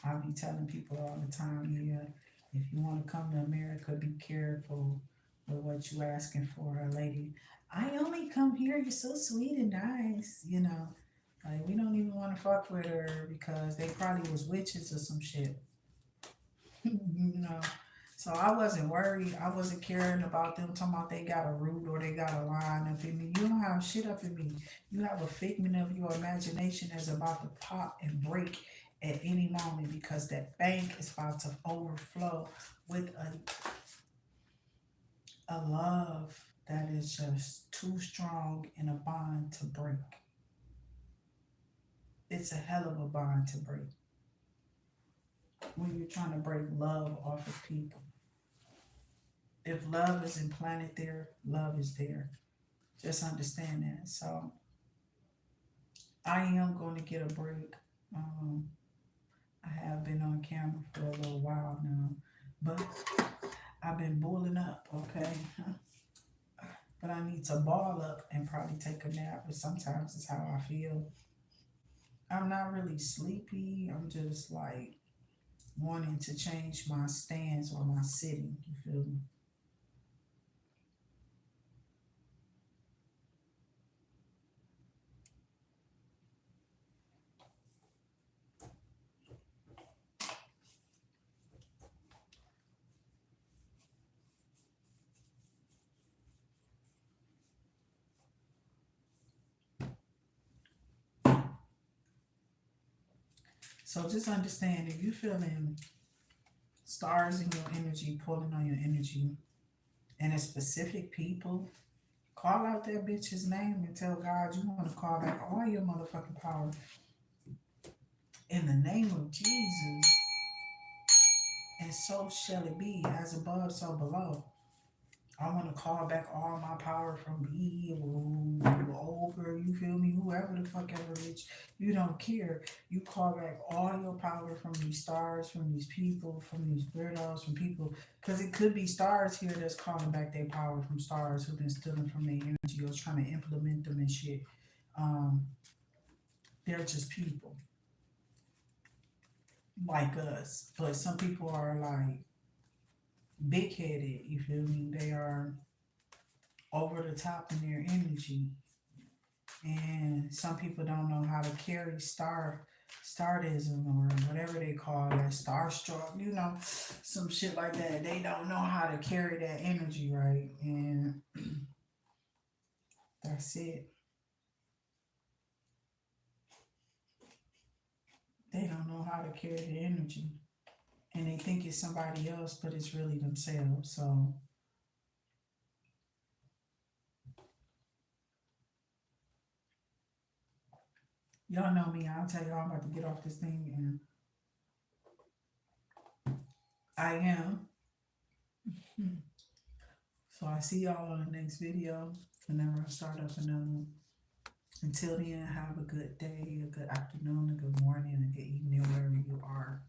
I'll be telling people all the time, yeah, if you want to come to America, be careful. with what you asking for, lady. I only come here, you're so sweet and nice, you know. Like we don't even want to fuck with her because they probably was witches or some shit. You know. So I wasn't worried. I wasn't caring about them talking about they got a root or they got a line up in me. You don't have shit up in me. You have a figment of your imagination that's about to pop and break at any moment because that bank is about to overflow with a love that is just too strong in a bond to break. It's a hell of a bond to break when you're trying to break love off of people. If love is implanted there, love is there. Just understand that. So I am going to get a break. Um, I have been on camera for a little while now, but I've been bulling up, okay? But I need to ball up and probably take a nap, but sometimes it's how I feel. I'm not really sleepy. I'm just like wanting to change my stance or my sitting. You feel me? So just understand if you feeling stars in your energy, pulling on your energy, and it's specific people, call out that bitch's name and tell God you want to call back all your motherfucking power in the name of Jesus. And so shall it be, as above, so below. I want to call back all my power from evil over, you feel me? Whoever the fuck ever, bitch. You don't care. You call back all your power from these stars, from these people, from these weirdos, from people. Because it could be stars here that's calling back their power from stars who've been stealing from their energy or trying to implement them and shit. Um, they're just people like us. But some people are like big headed, you feel me? They are over the top in their energy. And some people don't know how to carry stardism or whatever they call it, starstruck, you know, some shit like that. They don't know how to carry that energy right. And that's it. They don't know how to carry the energy. And they think it's somebody else, but it's really themselves. So y'all know me. I'll tell y'all I'm about to get off this thing and I am. So I see y'all on the next video whenever I start up another one. Until then, have a good day, a good afternoon, a good morning, a good evening, wherever you are.